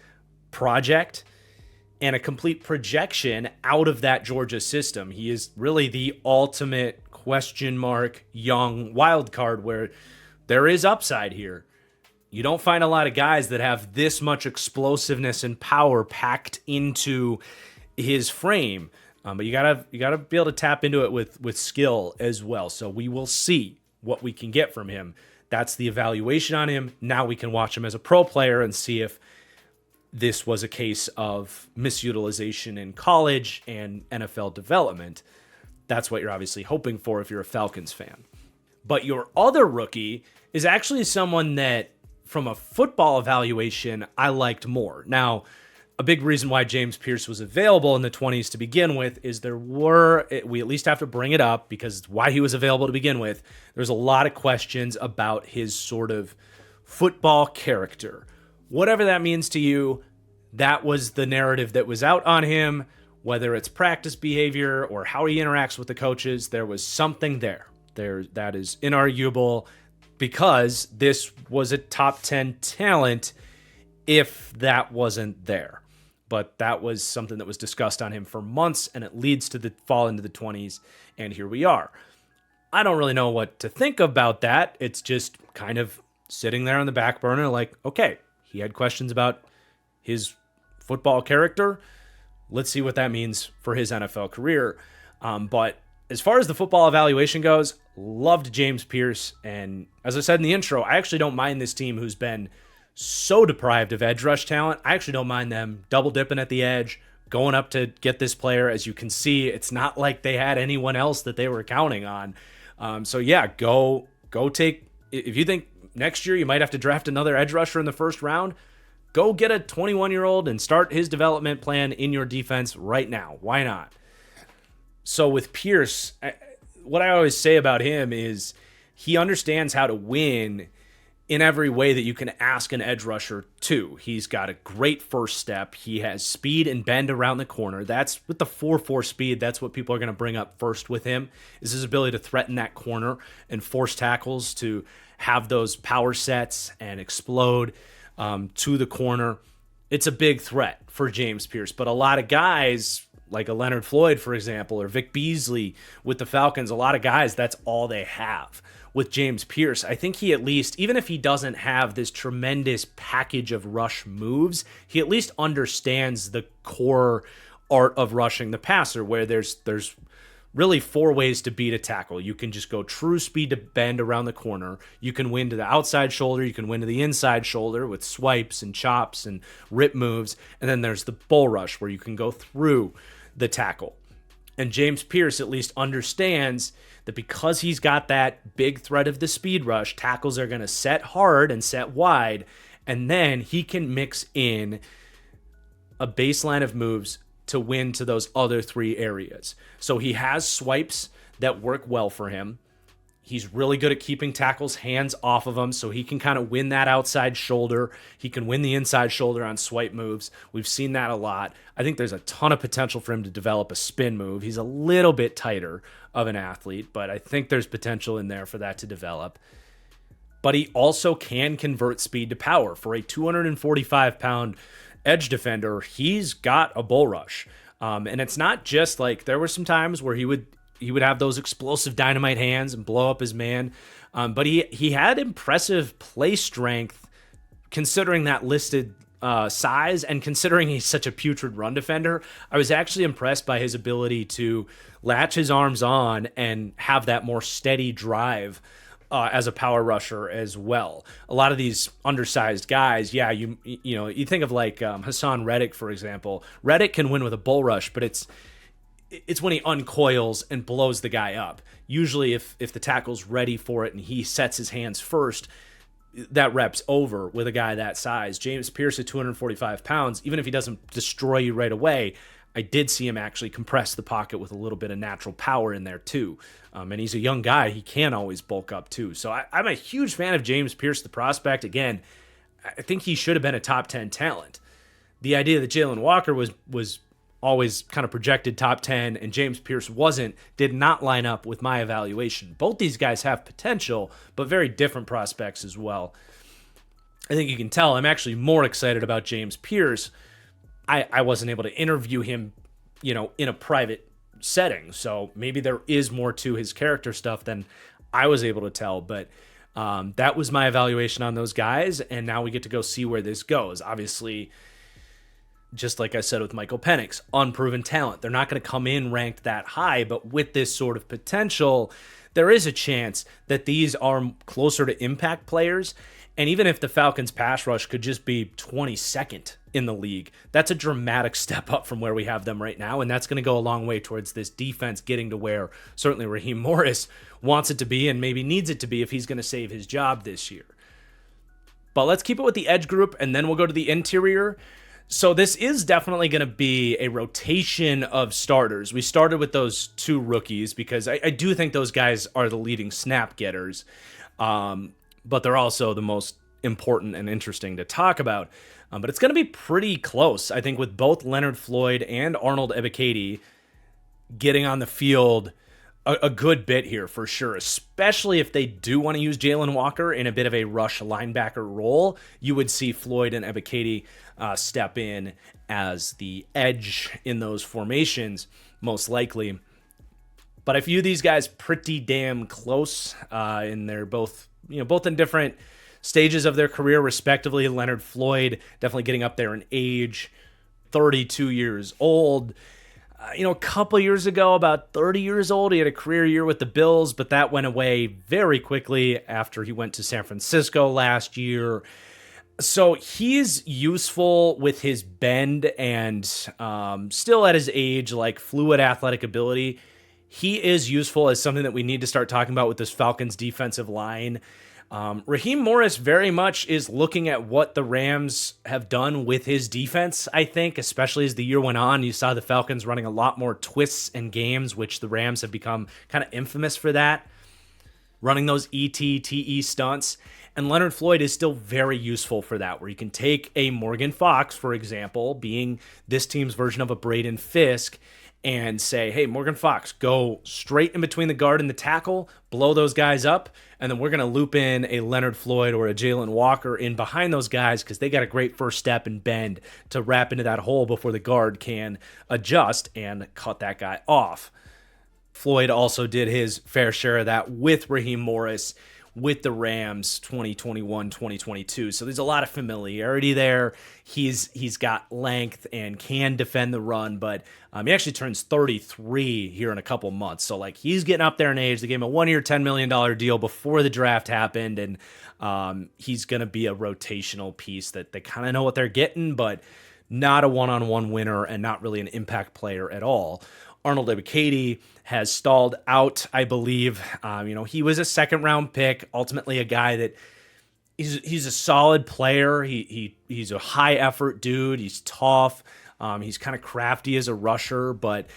project. and a complete projection out of that Georgia system. He is really the ultimate question mark young wild card where there is upside here. You don't find a lot of guys that have this much explosiveness and power packed into his frame. But you gotta be able to tap into it with skill as well. So we will see what we can get from him. That's the evaluation on him. Now we can watch him as a pro player and see if this was a case of misutilization in college and NFL development. That's what you're obviously hoping for if you're a Falcons fan. But your other rookie is actually someone that, from a football evaluation, I liked more. Now, a big reason why James Pierce was available in the 20s to begin with is we at least have to bring it up because why he was available to begin with. There's a lot of questions about his sort of football character. Whatever that means to you, that was the narrative that was out on him, whether it's practice behavior or how he interacts with the coaches. There was something there. That is inarguable because this was a top 10 talent if that wasn't there. But that was something that was discussed on him for months, and it leads to the fall into the 20s, and here we are. I don't really know what to think about that. It's just kind of sitting there on the back burner like, okay, he had questions about his football character. Let's see what that means for his NFL career. But as far as the football evaluation goes, loved James Pierce, and as I said in the intro, I actually don't mind this team who's been so deprived of edge rush talent. I actually don't mind them double dipping at the edge, going up to get this player. As you can see, it's not like they had anyone else that they were counting on. So yeah, go take, if you think next year you might have to draft another edge rusher in the first round, go get a 21-year-old and start his development plan in your defense right now. Why not? So with Pierce, what I always say about him is he understands how to win in every way that you can ask an edge rusher to. He's got a great first step. He has speed and bend around the corner. That's with the 4.4 speed. That's what people are going to bring up first with him, is his ability to threaten that corner and force tackles, to have those power sets and explode to the corner. It's a big threat for James Pierce. But a lot of guys, like a Leonard Floyd, for example, or Vic Beasley with the Falcons, a lot of guys, that's all they have. With James Pierce, I think he at least, even if he doesn't have this tremendous package of rush moves, he at least understands the core art of rushing the passer, where there's really 4 ways to beat a tackle. You can just go true speed to bend around the corner. You can win to the outside shoulder. You can win to the inside shoulder with swipes and chops and rip moves. And then there's the bull rush, where you can go through the tackle. And James Pierce at least understands that because he's got that big threat of the speed rush, tackles are going to set hard and set wide, and then he can mix in a baseline of moves to win to those other 3 areas. So he has swipes that work well for him. He's really good at keeping tackles' hands off of him, so he can kind of win that outside shoulder. He can win the inside shoulder on swipe moves. We've seen that a lot. I think there's a ton of potential for him to develop a spin move. He's a little bit tighter of an athlete, but I think there's potential in there for that to develop. But he also can convert speed to power. For a 245-pound edge defender, he's got a bull rush. And it's not just like, there were some times where he would have those explosive dynamite hands and blow up his man. But he had impressive play strength considering that listed size, and considering he's such a putrid run defender. I was actually impressed by his ability to latch his arms on and have that more steady drive as a power rusher as well. A lot of these undersized guys, yeah, you think of like Hassan Reddick, for example. Reddick can win with a bull rush, but it's when he uncoils and blows the guy up. Usually if the tackle's ready for it and he sets his hands first, that rep's over with a guy that size. James Pierce at 245 pounds, even if he doesn't destroy you right away, I did see him actually compress the pocket with a little bit of natural power in there too. And he's a young guy. He can always bulk up too. So I'm a huge fan of James Pierce, the prospect. Again, I think he should have been a top 10 talent. The idea that Jalen Walker was always kind of projected top 10 and James Pierce wasn't, did not line up with my evaluation. Both these guys have potential, but very different prospects as well. I think you can tell I'm actually more excited about James Pierce I wasn't able to interview him, in a private setting. So maybe there is more to his character stuff than I was able to tell. But that was my evaluation on those guys. And now we get to go see where this goes. Obviously, just like I said with Michael Penix, unproven talent. They're not going to come in ranked that high, but with this sort of potential, there is a chance that these are closer to impact players. And even if the Falcons pass rush could just be 22nd in the league, that's a dramatic step up from where we have them right now. And that's going to go a long way towards this defense getting to where certainly Raheem Morris wants it to be and maybe needs it to be if he's going to save his job this year. But let's keep it with the edge group, and then we'll go to the interior. So this is definitely going to be a rotation of starters. We started with those two rookies because I do think those guys are the leading snap getters, but they're also the most important and interesting to talk about. But it's going to be pretty close, I think, with both Leonard Floyd and Arnold Ebiketie getting on the field a good bit here for sure, especially if they do want to use Jalen Walker in a bit of a rush linebacker role. You would see Floyd and Ebiketie step in as the edge in those formations, most likely. But I view these guys pretty damn close, and they're both in different stages of their career, respectively. Leonard Floyd definitely getting up there in age, 32 years old. A couple years ago, about 30 years old, he had a career year with the Bills, but that went away very quickly after he went to San Francisco last year. So he's useful with his bend and still at his age, like fluid athletic ability. He is useful as something that we need to start talking about with this Falcons defensive line. Raheem Morris very much is looking at what the Rams have done with his defense, I think, especially as the year went on. You saw the Falcons running a lot more twists and games, which the Rams have become kind of infamous for that, running those ET-TE stunts. And Leonard Floyd is still very useful for that, where you can take a Morgan Fox, for example, being this team's version of a Braden Fisk, and say, hey, Morgan Fox, go straight in between the guard and the tackle, blow those guys up, and then we're going to loop in a Leonard Floyd or a Jalen Walker in behind those guys because they got a great first step and bend to wrap into that hole before the guard can adjust and cut that guy off. Floyd also did his fair share of that with Raheem Morris with the Rams 2021, 2022. So there's a lot of familiarity there. He's got length and can defend the run, but he actually turns 33 here in a couple months. So he's getting up there in age. They gave him a 1-year, $10 million deal before the draft happened, and he's going to be a rotational piece that they kind of know what they're getting, but not a one-on-one winner and not really an impact player at all. Arnold Ebiketie has stalled out, I believe. He was a second-round pick, ultimately a guy that he's a solid player. He's a high-effort dude. He's tough. He's kind of crafty as a rusher, but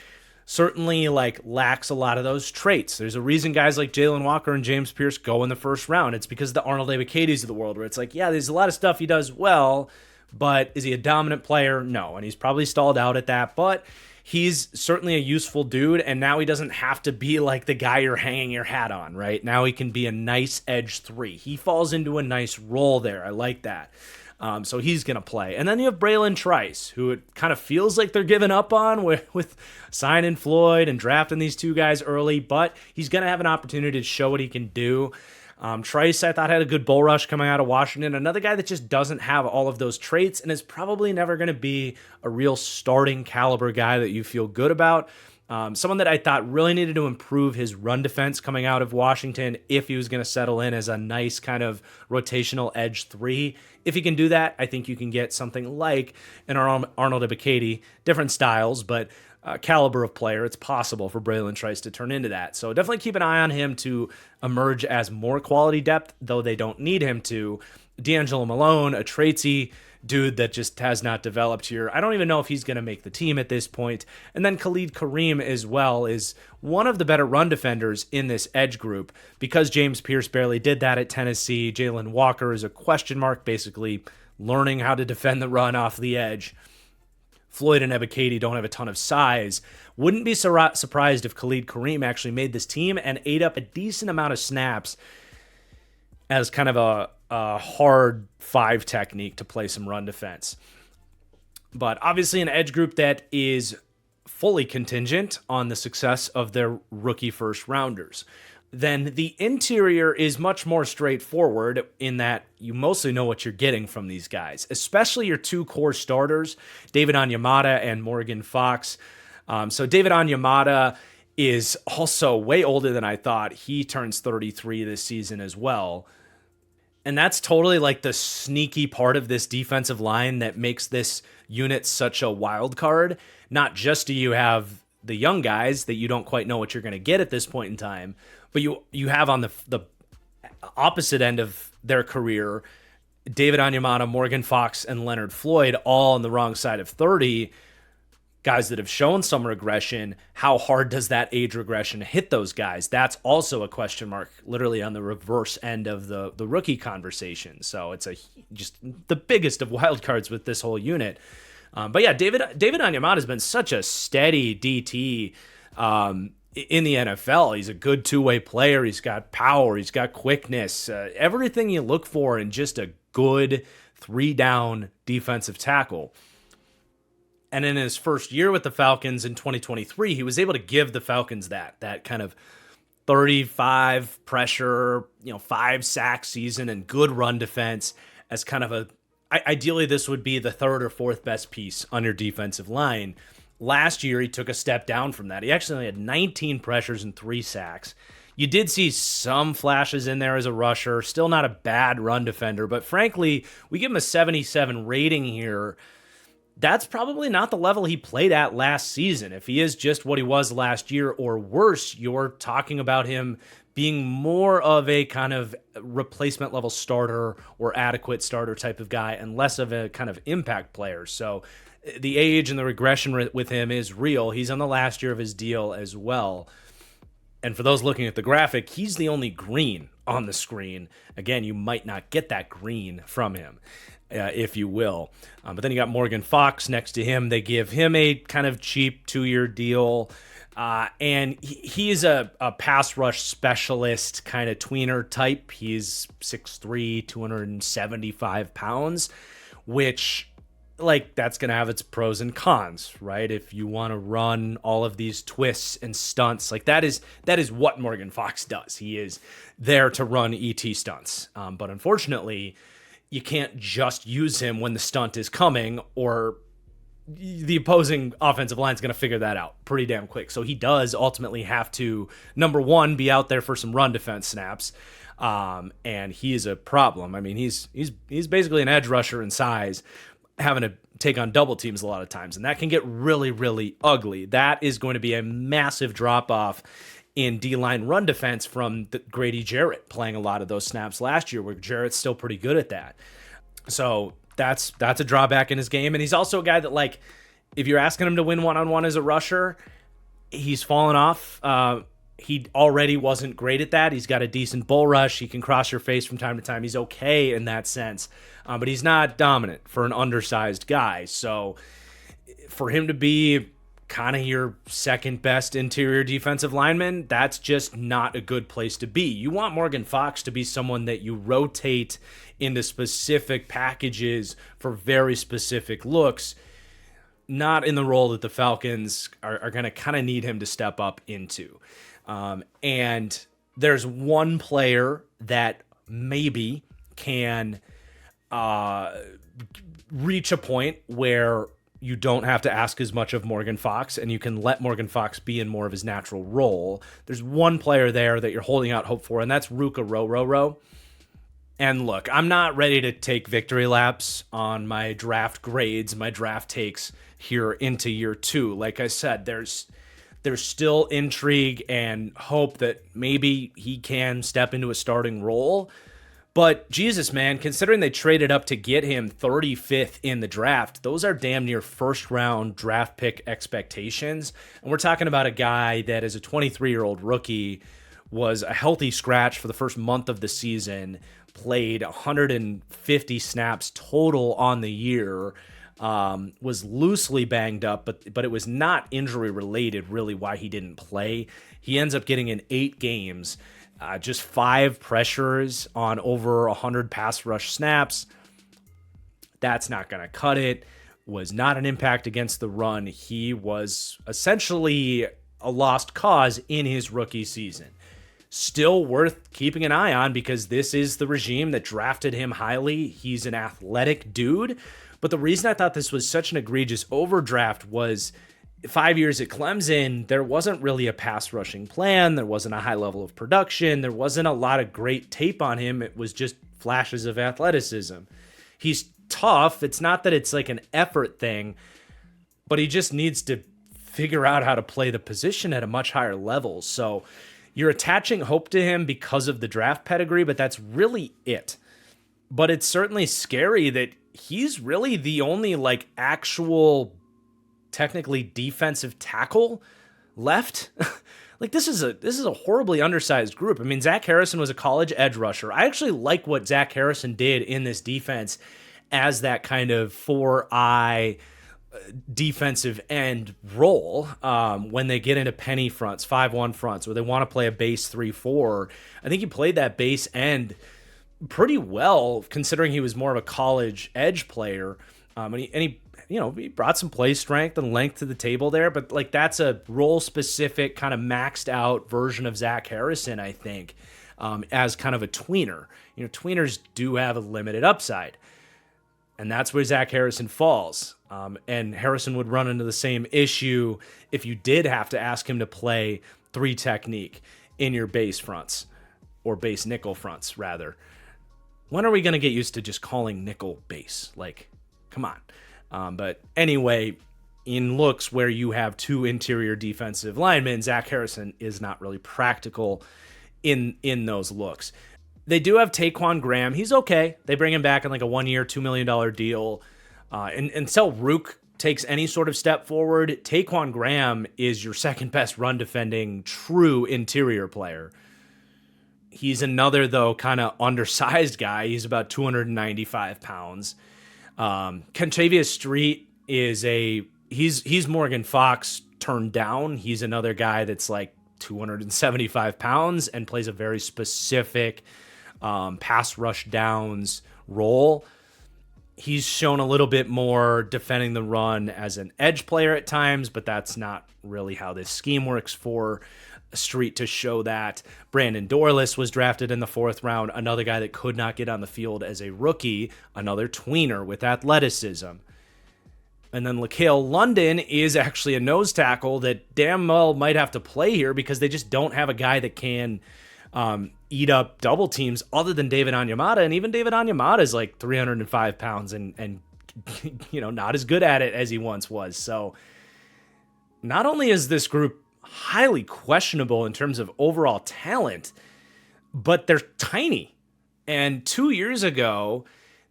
certainly lacks a lot of those traits. There's a reason guys like Jalen Walker and James Pierce go in the first round. It's because of the Arnold Ebiketies of the world, where it's there's a lot of stuff he does well, but is he a dominant player? No, and he's probably stalled out at that, but he's certainly a useful dude, and now he doesn't have to be like the guy you're hanging your hat on, right? Now he can be a nice edge 3. He falls into a nice role there. I like that. So he's going to play. And then you have Braylon Trice, who it kind of feels like they're giving up on with signing Floyd and drafting these two guys early, but he's going to have an opportunity to show what he can do. Trice, I thought, had a good bull rush coming out of Washington. Another guy that just doesn't have all of those traits and is probably never going to be a real starting caliber guy that you feel good about. Someone that I thought really needed to improve his run defense coming out of Washington if he was going to settle in as a nice kind of rotational edge 3. If he can do that, I think you can get something like an Arnold Ebiketie, different styles, but caliber of player. It's possible for Braylon Trice to turn into that. So definitely keep an eye on him to emerge as more quality depth, though they don't need him to. D'Angelo Malone, a traitsy dude that just has not developed here. I don't even know if he's going to make the team at this point. And then Khalid Kareem as well is one of the better run defenders in this edge group because James Pierce barely did that at Tennessee. Jalen Walker is a question mark, basically learning how to defend the run off the edge. Floyd and Ebiketie don't have a ton of size. Wouldn't be surprised if Khalid Kareem actually made this team and ate up a decent amount of snaps as kind of a hard 5 technique to play some run defense. but obviously an edge group that is fully contingent on the success of their rookie first rounders. Then the interior is much more straightforward in that you mostly know what you're getting from these guys, especially your two core starters, David Onyemata and Morgan Fox. So David Onyemata is also way older than I thought. He turns 33 this season as well. And that's totally like the sneaky part of this defensive line that makes this unit such a wild card. Not just do you have the young guys that you don't quite know what you're going to get at this point in time, but you have on the opposite end of their career, David Onyemata, Morgan Fox, and Leonard Floyd all on the wrong side of 30, guys that have shown some regression. How hard does that age regression hit those guys? That's also a question mark, literally on the reverse end of the rookie conversation. So it's just the biggest of wild cards with this whole unit. But yeah, David Onyemata has been such a steady DT in the NFL. He's a good two-way player. He's got power. He's got quickness. Everything you look for in just a good three-down defensive tackle. And in his first year with the Falcons in 2023, he was able to give the Falcons that kind of 35 pressure, 5-sack season and good run defense as kind of ideally this would be the third or fourth best piece on your defensive line. Last year, he took a step down from that. He actually only had 19 pressures and 3 sacks. You did see some flashes in there as a rusher, still not a bad run defender, but frankly, we give him a 77 rating here. That's probably not the level he played at last season. If he is just what he was last year or worse, you're talking about him being more of a kind of replacement level starter or adequate starter type of guy and less of a kind of impact player. So the age and the regression with him is real. He's on the last year of his deal as well. And for those looking at the graphic, he's the only green on the screen. Again, you might not get that green from him, if you will. But then you got Morgan Fox next to him. They give him a kind of cheap 2-year deal. And he is a pass rush specialist kind of tweener type. He's 6'3", 275 pounds, which that's going to have its pros and cons, right? If you want to run all of these twists and stunts, that is what Morgan Fox does. He is there to run ET stunts. But unfortunately, you can't just use him when the stunt is coming, or the opposing offensive line is going to figure that out pretty damn quick. So he does ultimately have to, number one, be out there for some run defense snaps. And he is a problem. I mean, he's basically an edge rusher in size, having to take on double teams a lot of times. And that can get really, really ugly. That is going to be a massive drop off in D-line run defense from Grady Jarrett playing a lot of those snaps last year, where Jarrett's still pretty good at that. So that's a drawback in his game. And he's also a guy that, if you're asking him to win one-on-one as a rusher, he's fallen off. He already wasn't great at that. He's got a decent bull rush. He can cross your face from time to time. He's okay in that sense. But he's not dominant for an undersized guy. So for him to be kind of your second best interior defensive lineman, that's just not a good place to be. You want Morgan Fox to be someone that you rotate into specific packages for very specific looks, not in the role that the Falcons are going to kind of need him to step up into. And there's one player that maybe can reach a point where you don't have to ask as much of Morgan Fox, and you can let Morgan Fox be in more of his natural role. There's one player there that you're holding out hope for, and that's Ruka Rororo. And look, I'm not ready to take victory laps on my draft grades, my draft takes here into year 2. Like I said, there's still intrigue and hope that maybe he can step into a starting role. But Jesus, man, considering they traded up to get him 35th in the draft, those are damn near first-round draft pick expectations. And we're talking about a guy that, as a 23-year-old rookie, was a healthy scratch for the first month of the season, played 150 snaps total on the year, was loosely banged up, but it was not injury-related, really, why he didn't play. He ends up getting in 8 games, just 5 pressures on over 100 pass rush snaps. That's not going to cut it. was not an impact against the run. He was essentially a lost cause in his rookie season. Still worth keeping an eye on because this is the regime that drafted him highly. He's an athletic dude. But the reason I thought this was such an egregious overdraft was 5 years at Clemson, there wasn't really a pass rushing plan. There wasn't a high level of production. There wasn't a lot of great tape on him. It was just flashes of athleticism. He's tough. It's not that it's like an effort thing, but he just needs to figure out how to play the position at a much higher level. So you're attaching hope to him because of the draft pedigree, but that's really it. But it's certainly scary that he's really the only like actual technically defensive tackle left. Like this is a horribly undersized group. I mean, Zach Harrison was a college edge rusher. I actually like what Zach Harrison did in this defense as that kind of 4-eye defensive end role when they get into penny fronts, 5-1 fronts, where they want to play a base 3-4. I think he played that base end pretty well, considering he was more of a college edge player. And he brought some play strength and length to the table there, but like that's a role specific kind of maxed out version of Zach Harrison, I think, as kind of a tweener. Tweeners do have a limited upside, and that's where Zach Harrison falls. And Harrison would run into the same issue if you did have to ask him to play 3 technique in your base fronts, or base nickel fronts rather. When are we going to get used to just calling nickel base? Like, come on. But anyway, in looks where you have 2 interior defensive linemen, Zach Harrison is not really practical in those looks. They do have Taquan Graham. He's okay. They bring him back in like a 1-year, $2 million deal. And until Rook takes any sort of step forward, Taquan Graham is your second best run defending true interior player. He's another, though, kind of undersized guy. He's about 295 pounds. Kentavious Street is he's Morgan Fox turned down. He's another guy that's like 275 pounds and plays a very specific pass rush downs role. He's shown a little bit more defending the run as an edge player at times, but that's not really how this scheme works for Street to show that. Brandon Dorlus was drafted in the 4th round, another guy that could not get on the field as a rookie, another tweener with athleticism. And then LaCale London is actually a nose tackle that damn well might have to play here because they just don't have a guy that can eat up double teams other than David Onyemata. And even David Onyemata is like 305 pounds and not as good at it as he once was. So not only is this group highly questionable in terms of overall talent, but they're tiny. And 2 years ago,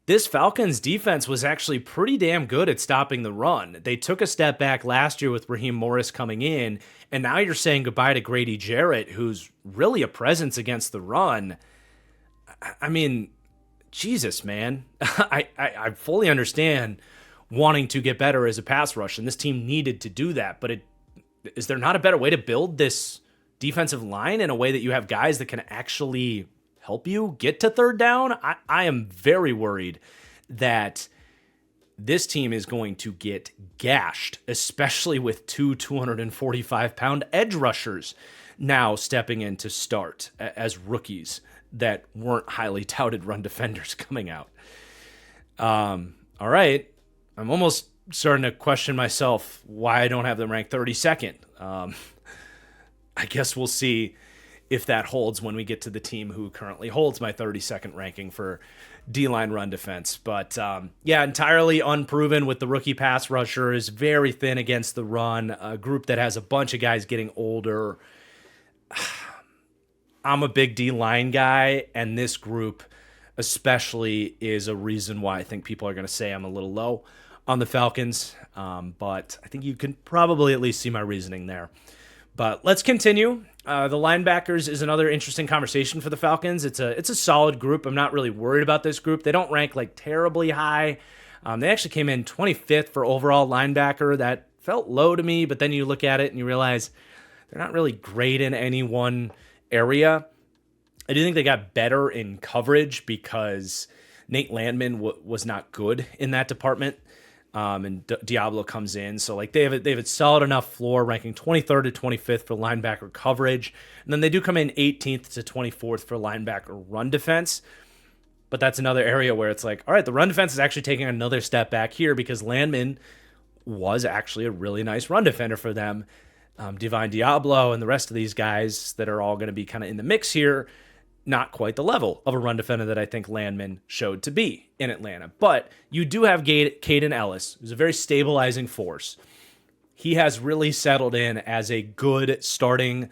this Falcons defense was actually pretty damn good at stopping the run. They took a step back last year with Raheem Morris coming in, and now you're saying goodbye to Grady Jarrett, who's really a presence against the run. I mean, Jesus, man. I fully understand wanting to get better as a pass rush, and this team needed to do that, but is there not a better way to build this defensive line in a way that you have guys that can actually help you get to 3rd down? I am very worried that this team is going to get gashed, especially with 2 245-pound edge rushers now stepping in to start as rookies that weren't highly touted run defenders coming out. All right. I'm almost starting to question myself why I don't have them ranked 32nd. I guess we'll see if that holds when we get to the team who currently holds my 32nd ranking for D-line run defense. But entirely unproven with the rookie pass rushers, very thin against the run, a group that has a bunch of guys getting older. I'm a big D-line guy, and this group especially is a reason why I think people are going to say I'm a little low on the Falcons, but I think you can probably at least see my reasoning there. But let's continue. The linebackers is another interesting conversation for the Falcons. It's a solid group. I'm not really worried about this group. They don't rank like terribly high. They actually came in 25th for overall linebacker. That felt low to me, but then you look at it and you realize they're not really great in any one area. I do think they got better in coverage because Nate Landman was not good in that department. and Diablo comes in. So like they have a solid enough floor, ranking 23rd to 25th for linebacker coverage. And then they do come in 18th to 24th for linebacker run defense. But that's another area where it's like, all right, the run defense is actually taking another step back here because Landman was actually a really nice run defender for them. Divine Diablo and the rest of these guys that are all going to be kind of in the mix here, not quite the level of a run defender that I think Landman showed to be in Atlanta. But you do have Caden Ellis, who's a very stabilizing force. He has really settled in as a good starting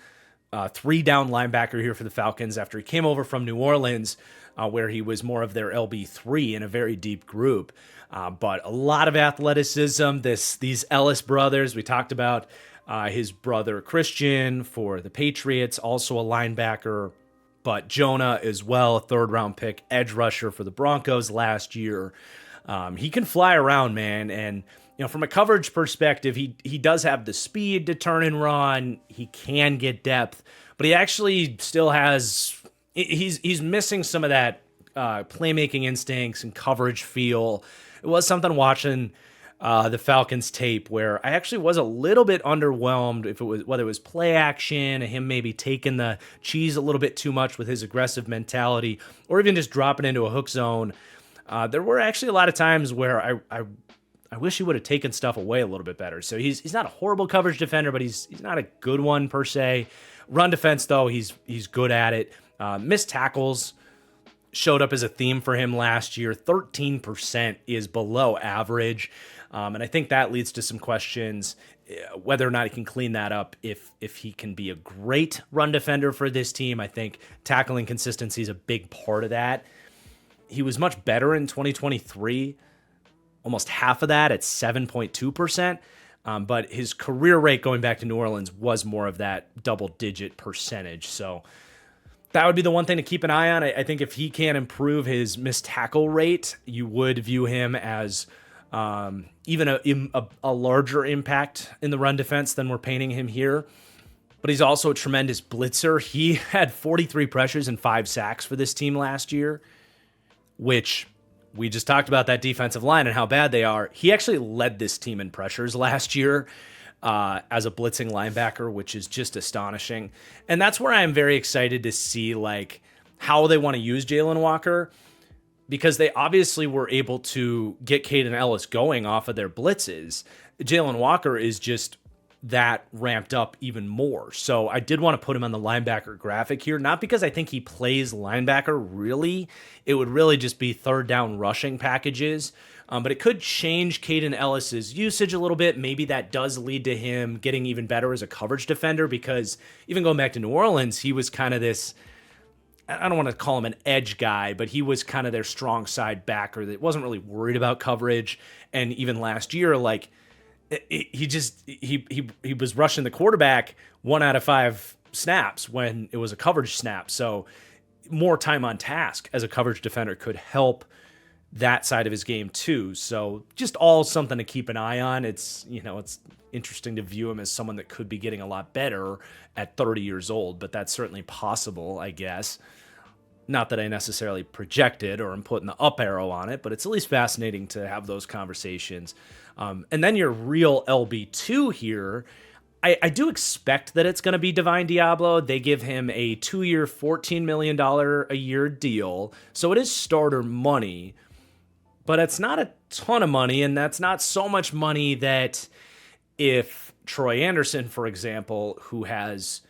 3-down linebacker here for the Falcons after he came over from New Orleans, where he was more of their LB3 in a very deep group. But a lot of athleticism. These Ellis brothers, we talked about his brother Christian for the Patriots, also a linebacker. But Jonah as well, a 3rd-round pick, edge rusher for the Broncos last year. He can fly around, man. And from a coverage perspective, he does have the speed to turn and run. He can get depth, but he actually still has. He's missing some of that playmaking instincts and coverage feel. It was something watching the Falcons tape where I actually was a little bit underwhelmed whether it was play action, him maybe taking the cheese a little bit too much with his aggressive mentality, or even just dropping into a hook zone. There were actually a lot of times where I wish he would have taken stuff away a little bit better. So he's not a horrible coverage defender, but he's not a good one per se. Run defense though, he's good at it. Missed tackles showed up as a theme for him last year. 13% is below average. And I think that leads to some questions whether or not he can clean that up if he can be a great run defender for this team. I think tackling consistency is a big part of that. He was much better in 2023, almost half of that at 7.2%. But his career rate going back to New Orleans was more of that double-digit percentage. So that would be the one thing to keep an eye on. I think if he can improve his missed tackle rate, you would view him as even a larger impact in the run defense than we're painting him here. But he's also a tremendous blitzer. He had 43 pressures and 5 sacks for this team last year, which we just talked about that defensive line and how bad they are. He actually led this team in pressures last year as a blitzing linebacker, which is just astonishing. And that's where I am very excited to see how they want to use Jalen Walker, because they obviously were able to get Caden Ellis going off of their blitzes. Jalen Walker is just that ramped up even more. So I did want to put him on the linebacker graphic here, not because I think he plays linebacker really. It would really just be 3rd-down rushing packages. But it could change Caden Ellis's usage a little bit. Maybe that does lead to him getting even better as a coverage defender, because even going back to New Orleans, he was kind of this, I don't want to call him an edge guy, but he was kind of their strong side backer that wasn't really worried about coverage. And even last year, he was rushing the quarterback 1 out of 5 snaps when it was a coverage snap. So more time on task as a coverage defender could help that side of his game too. So just all something to keep an eye on. It's interesting to view him as someone that could be getting a lot better at 30 years old, but that's certainly possible, I guess. Not that I necessarily project it or am putting the up arrow on it, but it's at least fascinating to have those conversations. And then your real LB2 here, I do expect that it's going to be Divine Diablo. They give him a 2-year, $14 million a year deal. So it is starter money, but it's not a ton of money. And that's not so much money that if Troy Anderson, for example, who has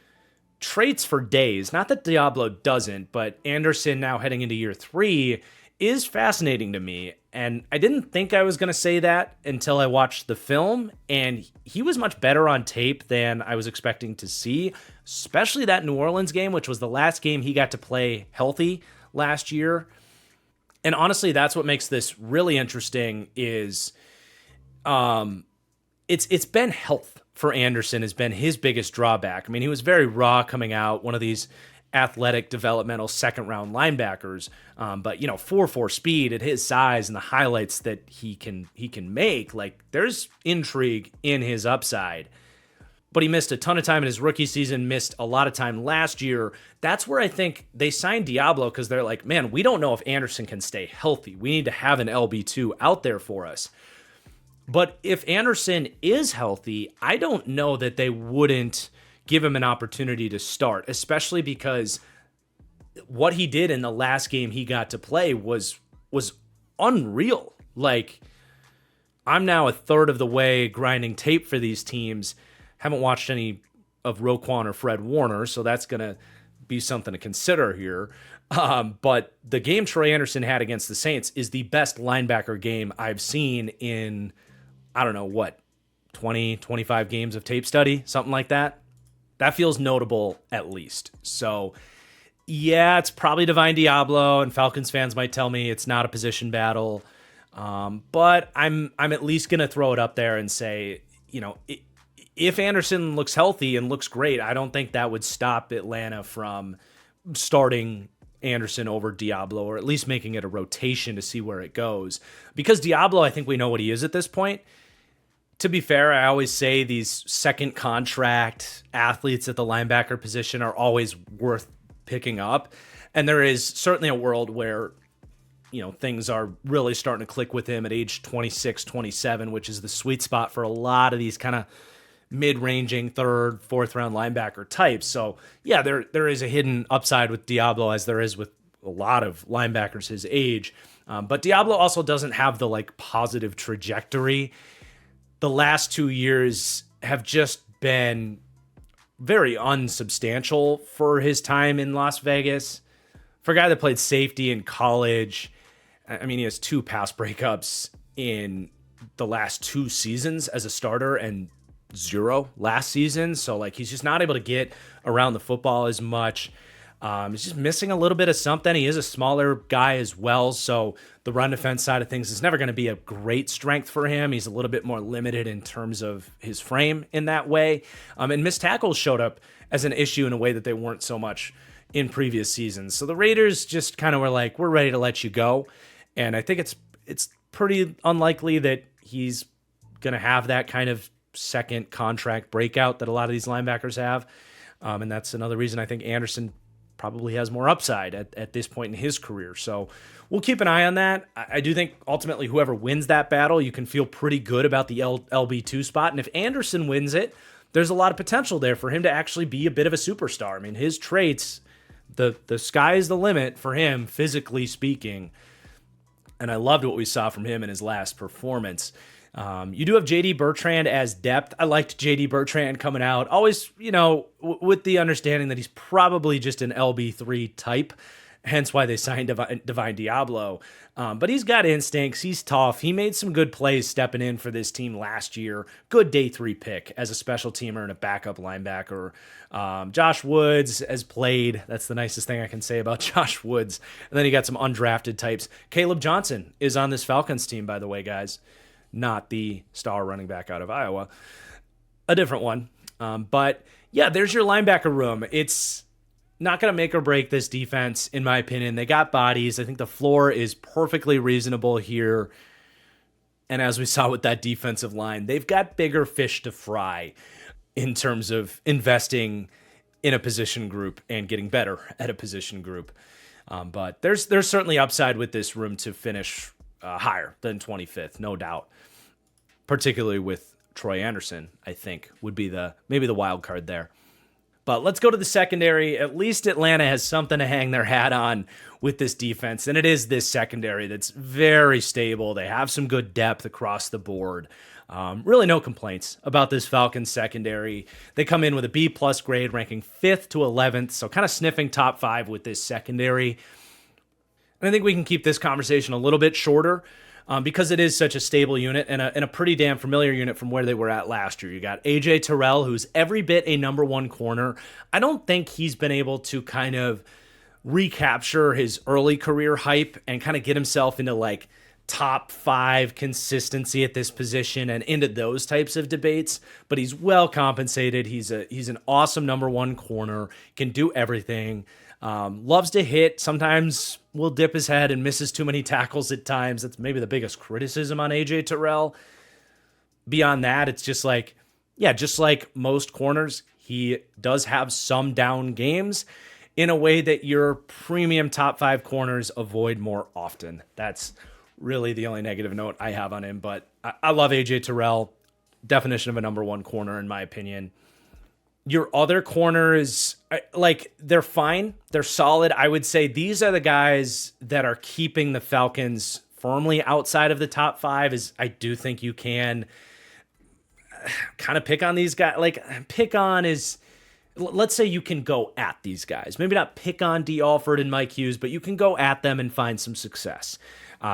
traits for days, not that Diablo doesn't, but Anderson now heading into year 3 is fascinating to me. And I didn't think I was going to say that until I watched the film, and he was much better on tape than I was expecting to see, especially that New Orleans game, which was the last game he got to play healthy last year. And honestly, that's what makes this really interesting is it's been health for Anderson has been his biggest drawback. I mean, he was very raw coming out, one of these athletic developmental second-round linebackers, but 4.4 speed at his size and the highlights that he can make, there's intrigue in his upside. But he missed a ton of time in his rookie season, missed a lot of time last year. That's where I think they signed Diablo, because they're like, man, we don't know if Anderson can stay healthy. We need to have an LB2 out there for us. But if Anderson is healthy, I don't know that they wouldn't give him an opportunity to start, especially because what he did in the last game he got to play was unreal. Like, I'm now a third of the way grinding tape for these teams. Haven't watched any of Roquan or Fred Warner, so that's going to be something to consider here. But the game Troy Anderson had against the Saints is the best linebacker game I've seen in, I don't know, what, 20, 25 games of tape study, something like that. That feels notable at least. So, yeah, it's probably Divine Diablo, and Falcons fans might tell me it's not a position battle. But I'm at least going to throw it up there and say, if Anderson looks healthy and looks great, I don't think that would stop Atlanta from starting Anderson over Diablo, or at least making it a rotation to see where it goes. Because Diablo, I think we know what he is at this point. To be fair, I always say these second contract athletes at the linebacker position are always worth picking up. And there is certainly a world where, things are really starting to click with him at age 26, 27, which is the sweet spot for a lot of these kind of mid-ranging third, fourth round linebacker types. So yeah, there is a hidden upside with Diablo, as there is with a lot of linebackers his age. But Diablo also doesn't have the positive trajectory. The last 2 years have just been very unsubstantial for his time in Las Vegas. For a guy that played safety in college, I mean, he has 2 pass breakups in the last 2 seasons as a starter and 0 last season. So he's just not able to get around the football as much. He's just missing a little bit of something. He is a smaller guy as well, so the run defense side of things is never going to be a great strength for him. He's a little bit more limited in terms of his frame in that way. And missed tackles showed up as an issue in a way that they weren't so much in previous seasons. So the Raiders just kind of were like, we're ready to let you go. And I think it's pretty unlikely that he's going to have that kind of second contract breakout that a lot of these linebackers have. And that's another reason I think Anderson probably has more upside at this point in his career. So we'll keep an eye on that. I do think ultimately whoever wins that battle, you can feel pretty good about the LB2 spot. And if Anderson wins it, there's a lot of potential there for him to actually be a bit of a superstar. I mean, his traits, the sky is the limit for him, physically speaking. And I loved what we saw from him in his last performance. You do have J.D. Bertrand as depth. I liked J.D. Bertrand coming out, always, with the understanding that he's probably just an LB3 type, hence why they signed Divine Diablo. But he's got instincts. He's tough. He made some good plays stepping in for this team last year. Good day 3 pick as a special teamer and a backup linebacker. Josh Woods has played. That's the nicest thing I can say about Josh Woods. And then you got some undrafted types. Caleb Johnson is on this Falcons team, by the way, guys. Not the star running back out of Iowa. A different one. But yeah, there's your linebacker room. It's not going to make or break this defense, in my opinion. They got bodies. I think the floor is perfectly reasonable here. And as we saw with that defensive line, they've got bigger fish to fry in terms of investing in a position group and getting better at a position group. But there's certainly upside with this room to finish higher than 25th, no doubt. Particularly with Troy Anderson, I think, would be maybe the wild card there. But let's go to the secondary. At least Atlanta has something to hang their hat on with this defense, and it is this secondary that's very stable. They have some good depth across the board. Really no complaints about this Falcons secondary. They come in with a B+ grade, ranking 5th to 11th, so kind of sniffing top 5 with this secondary. And I think we can keep this conversation a little bit shorter because it is such a stable unit and a pretty damn familiar unit from where they were at last year. You got A.J. Terrell, who's every bit a number 1 corner. I don't think he's been able to kind of recapture his early career hype and kind of get himself into top 5 consistency at this position and into those types of debates, but he's well compensated. He's an awesome number 1 corner, can do everything. Loves to hit, sometimes will dip his head and misses too many tackles at times. That's maybe the biggest criticism on AJ Terrell. Beyond that, it's just like most corners, he does have some down games in a way that your premium top 5 corners avoid more often. That's really the only negative note I have on him, but I love AJ Terrell. Definition of a number one corner, in my opinion. Your other corners, like, they're fine. They're solid. I would say these are the guys that are keeping the Falcons firmly outside of the top five. Is I do think you can kind of pick on these guys. Like, pick on is, let's say you can go at these guys. Maybe not pick on D. Alford and Mike Hughes, but you can go at them and find some success.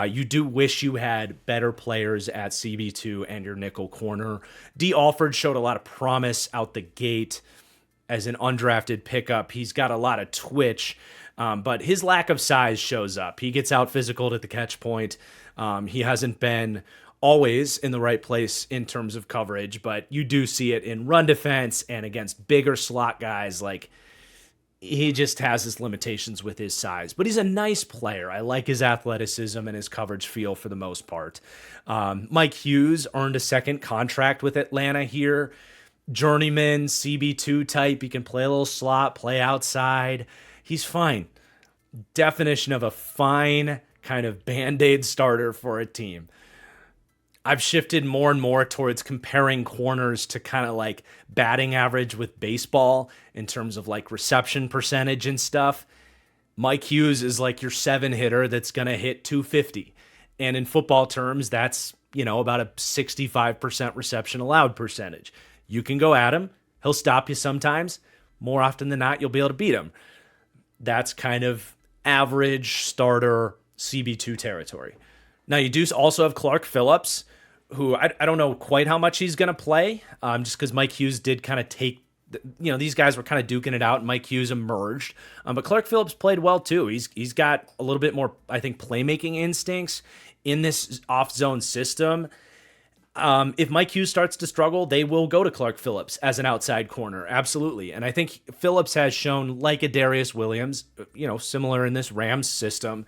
You do wish you had better players at CB2 and your nickel corner. D. Alford showed a lot of promise out the gate as an undrafted pickup. He's got a lot of twitch, but his lack of size shows up. He gets out physical at the catch point. He hasn't been always in the right place in terms of coverage, but you do see it in run defense and against bigger slot guys. Like, he just has his limitations with his size, but he's a nice player. I like his athleticism and his coverage feel for the most part. Mike Hughes earned a second contract with Atlanta here. Journeyman, CB2 type. He can play a little slot, play outside. He's fine. Definition of a fine kind of Band-Aid starter for a team. I've shifted more and more towards comparing corners to kind of like batting average with baseball in terms of like reception percentage and stuff. Mike Hughes is like your 7 hitter that's going to hit 250. And in football terms, that's, about a 65% reception allowed percentage. You can go at him. He'll stop you sometimes. More often than not, you'll be able to beat him. That's kind of average starter CB2 territory. Now, you do also have Clark Phillips, who I don't know quite how much he's going to play, just because Mike Hughes did kind of take, these guys were kind of duking it out, and Mike Hughes emerged. But Clark Phillips played well, too. He's got a little bit more, I think, playmaking instincts in this off-zone system. If Mike Hughes starts to struggle, they will go to Clark Phillips as an outside corner, absolutely. And I think Phillips has shown, like a Darius Williams, similar in this Rams system,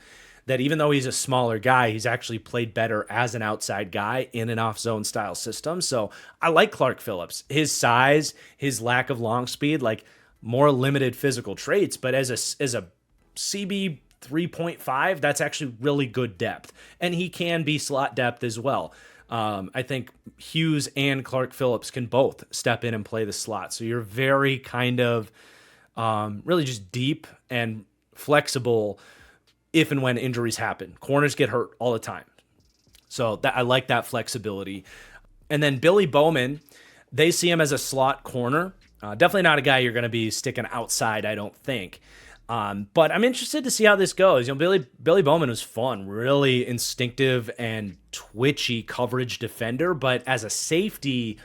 that even though he's a smaller guy, he's actually played better as an outside guy in an off-zone style system. So I like Clark Phillips. His size, his lack of long speed, like more limited physical traits, but as a CB 3.5, that's actually really good depth. And he can be slot depth as well. I think Hughes and Clark Phillips can both step in and play the slot. So you're very kind of really just deep and flexible if and when injuries happen. Corners get hurt all the time. So I like that flexibility. And then Billy Bowman, they see him as a slot corner. Definitely not a guy you're going to be sticking outside, I don't think. But I'm interested to see how this goes. Billy Bowman was fun, really instinctive and twitchy coverage defender. But as a safety,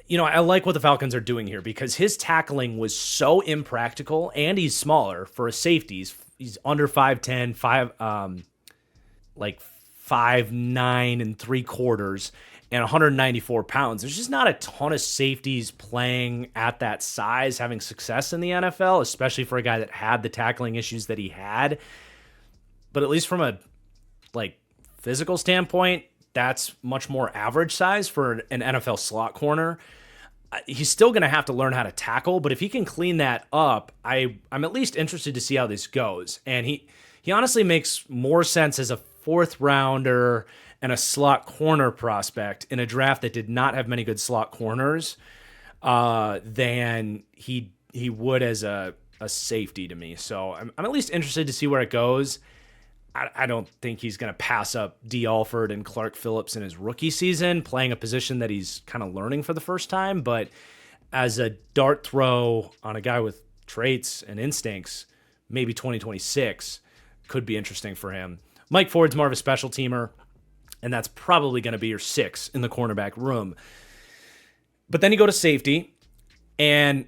I like what the Falcons are doing here because his tackling was so impractical, and he's smaller for a safety. He's under 5'10", 5'9 3/4, and 194 pounds. There's just not a ton of safeties playing at that size, having success in the NFL, especially for a guy that had the tackling issues that he had. But at least from a physical standpoint, that's much more average size for an NFL slot corner. He's still going to have to learn how to tackle, but if he can clean that up, I'm at least interested to see how this goes. And he honestly makes more sense as a 4th rounder and a slot corner prospect in a draft that did not have many good slot corners than he would as a safety to me. So I'm at least interested to see where it goes. I don't think he's going to pass up D. Alford and Clark Phillips in his rookie season, playing a position that he's kind of learning for the first time. But as a dart throw on a guy with traits and instincts, maybe 2026 could be interesting for him. Mike Ford's more of a special teamer, and that's probably going to be your 6 in the cornerback room. But then you go to safety, and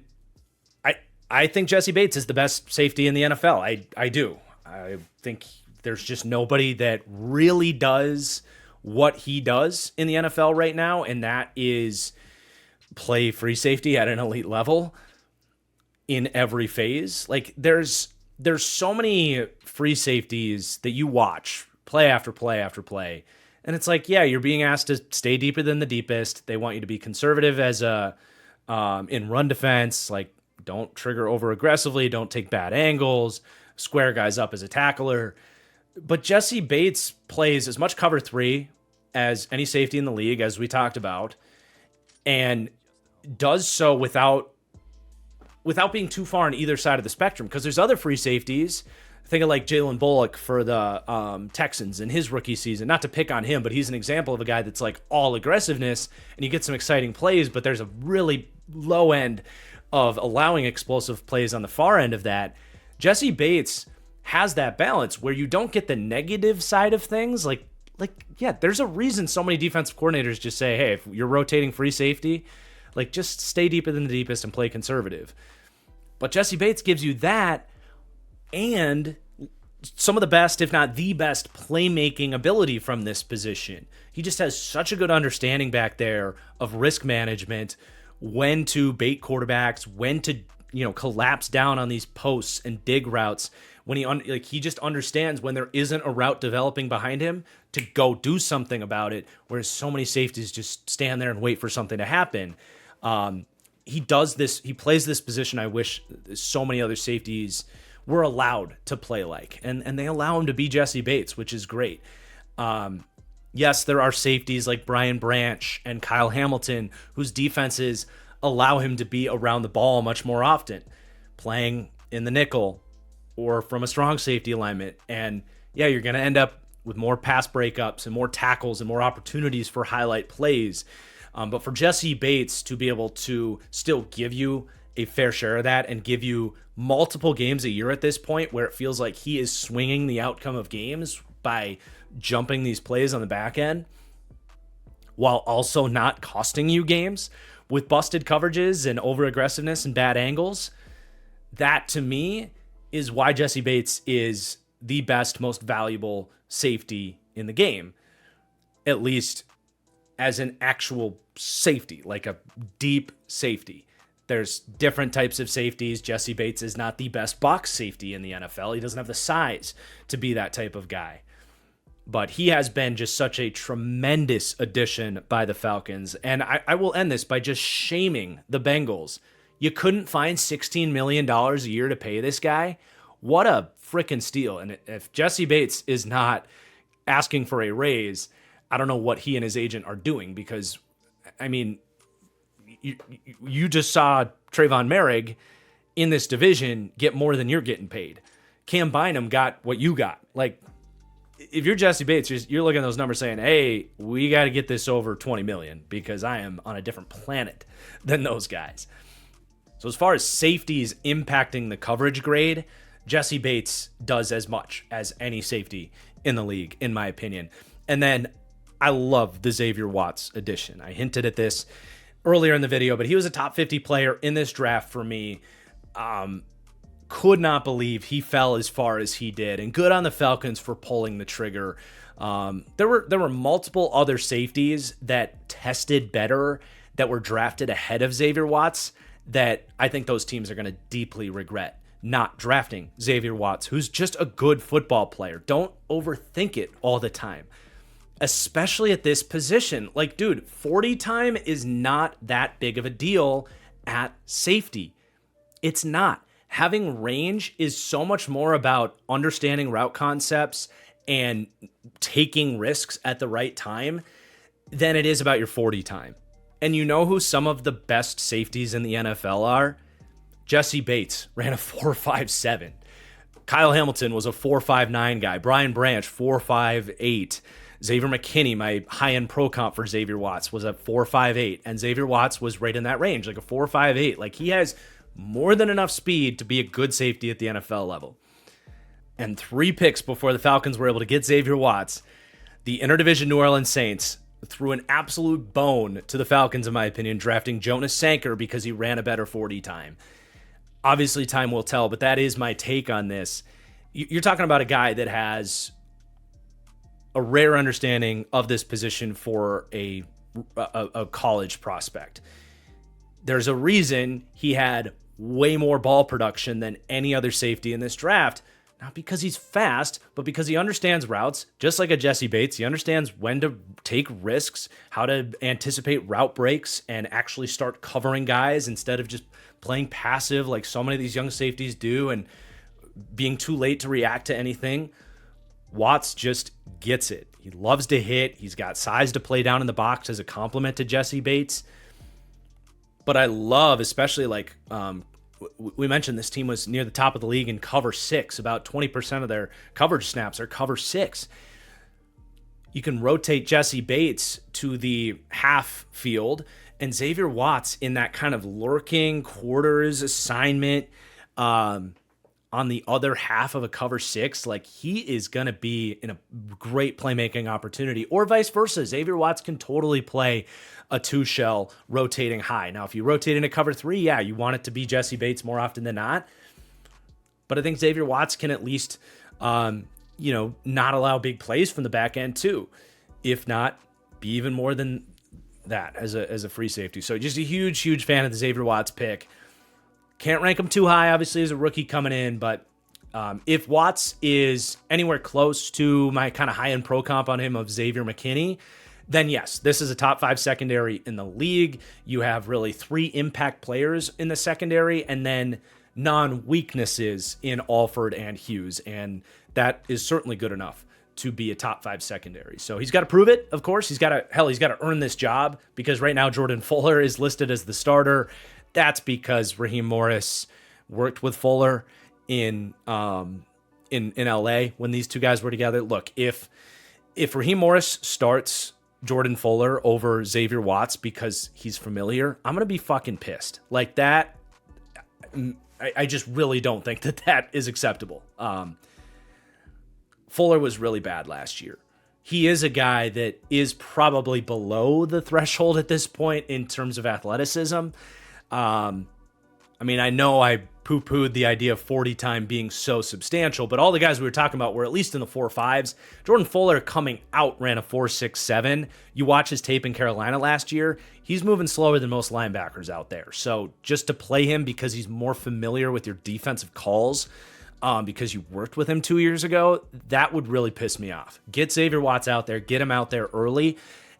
I think Jesse Bates is the best safety in the NFL. I do. I think there's just nobody that really does what he does in the NFL right now, and that is play free safety at an elite level in every phase. Like, there's so many free safeties that you watch play after play after play, and it's like, yeah, you're being asked to stay deeper than the deepest. They want you to be conservative as in run defense, like don't trigger over aggressively, don't take bad angles, square guys up as a tackler. But Jesse Bates plays as much cover 3 as any safety in the league, as we talked about, and does so without being too far on either side of the spectrum, because there's other free safeties. Think of like Jalen Bullock for the Texans in his rookie season. Not to pick on him, but he's an example of a guy that's like all aggressiveness, and you get some exciting plays, but there's a really low end of allowing explosive plays on the far end of that. Jessie Bates has that balance where you don't get the negative side of things. Like yeah, there's a reason so many defensive coordinators just say, hey, if you're rotating free safety, like just stay deeper than the deepest and play conservative. But Jessie Bates gives you that and some of the best, if not the best, playmaking ability from this position. He just has such a good understanding back there of risk management, when to bait quarterbacks, when to, collapse down on these posts and dig routes. When he just understands when there isn't a route developing behind him to go do something about it, whereas so many safeties just stand there and wait for something to happen. He does this. He plays this position I wish so many other safeties were allowed to play like, and they allow him to be Jessie Bates, which is great. Yes, there are safeties like Brian Branch and Kyle Hamilton whose defenses allow him to be around the ball much more often, playing in the nickel or from a strong safety alignment. And yeah, you're going to end up with more pass breakups and more tackles and more opportunities for highlight plays. But for Jessie Bates to be able to still give you a fair share of that and give you multiple games a year at this point where it feels like he is swinging the outcome of games by jumping these plays on the back end while also not costing you games with busted coverages and over aggressiveness and bad angles, that to me is why Jessie Bates is the best, most valuable safety in the game, at least as an actual safety, like a deep safety. There's different types of safeties. Jessie Bates is not the best box safety in the NFL. He doesn't have the size to be that type of guy. But he has been just such a tremendous addition by the Falcons. And I will end this by just shaming the Bengals. You couldn't find $16 million a year to pay this guy? What a freaking steal. And if Jessie Bates is not asking for a raise, I don't know what he and his agent are doing, because, I mean, you just saw Trayvon Merrick in this division get more than you're getting paid. Cam Bynum got what you got. Like, if you're Jessie Bates, you're looking at those numbers saying, hey, we got to get this over 20 million because I am on a different planet than those guys. So as far as safeties impacting the coverage grade, Jessie Bates does as much as any safety in the league, in my opinion. And then I love the Xavier Watts addition. I hinted at this earlier in the video, but he was a top 50 player in this draft for me. Could not believe he fell as far as he did, and good on the Falcons for pulling the trigger. There were multiple other safeties that tested better that were drafted ahead of Xavier Watts that I think those teams are going to deeply regret not drafting Xavier Watts, who's just a good football player. Don't overthink it all the time, especially at this position. Like, dude, 40 time is not that big of a deal at safety. It's not. Having range is so much more about understanding route concepts and taking risks at the right time than it is about your 40 time. And you know who some of the best safeties in the NFL are? Jessie Bates ran a 4.57. Kyle Hamilton was a 4.59 guy. Brian Branch, 4.58. Xavier McKinney, my high-end pro comp for Xavier Watts, was a 4.58. And Xavier Watts was right in that range, like a 4.58. Like, he has more than enough speed to be a good safety at the NFL level. And 3 picks before the Falcons were able to get Xavier Watts, the interdivision New Orleans Saints threw an absolute bone to the Falcons, in my opinion, drafting Jonas Sanker because he ran a better 40 time. Obviously, time will tell, but that is my take on this. You're talking about a guy that has a rare understanding of this position for a college prospect. There's a reason he had way more ball production than any other safety in this draft, not because he's fast, but because he understands routes, just like a Jessie Bates. He understands when to take risks, how to anticipate route breaks, and actually start covering guys instead of just playing passive like so many of these young safeties do and being too late to react to anything. Watts just gets it. He loves to hit. He's got size to play down in the box as a compliment to Jesse Bates. But I love, especially like we mentioned, this team was near the top of the league in cover 6. About 20% of their coverage snaps are cover 6. You can rotate Jesse Bates to the half field and Xavier Watts in that kind of lurking quarters assignment on the other half of a cover 6. Like, he is going to be in a great playmaking opportunity, or vice versa. Xavier Watts can totally play a 2-shell rotating high. Now, if you rotate into cover 3, yeah, you want it to be Jesse Bates more often than not. But I think Xavier Watts can at least, not allow big plays from the back end too. If not, be even more than that as a free safety. So just a huge, huge fan of the Xavier Watts pick. Can't rank him too high, obviously, as a rookie coming in, but if Watts is anywhere close to my kind of high-end pro comp on him of Xavier McKinney, then yes, this is a top 5 secondary in the league. You have really 3 impact players in the secondary, and then non-weaknesses in Alford and Hughes, and that is certainly good enough to be a top 5 secondary. So he's got to prove it, of course. He's got to earn this job, because right now Jordan Fuller is listed as the starter. That's because Raheem Morris worked with Fuller in LA when these two guys were together. Look, if Raheem Morris starts Jordan Fuller over Xavier Watts because he's familiar, I'm gonna be fucking pissed. Like that, I just really don't think that is acceptable. Fuller was really bad last year. He is a guy that is probably below the threshold at this point in terms of athleticism. I know I poo-pooed the idea of 40 time being so substantial, but all the guys we were talking about were at least in the 4.5s. Jordan Fuller coming out ran a 4.67. You watch his tape in Carolina last year, he's moving slower than most linebackers out there. So just to play him because he's more familiar with your defensive calls, because you worked with him 2 years ago, that would really piss me off. Get Xavier Watts out there, get him out there early,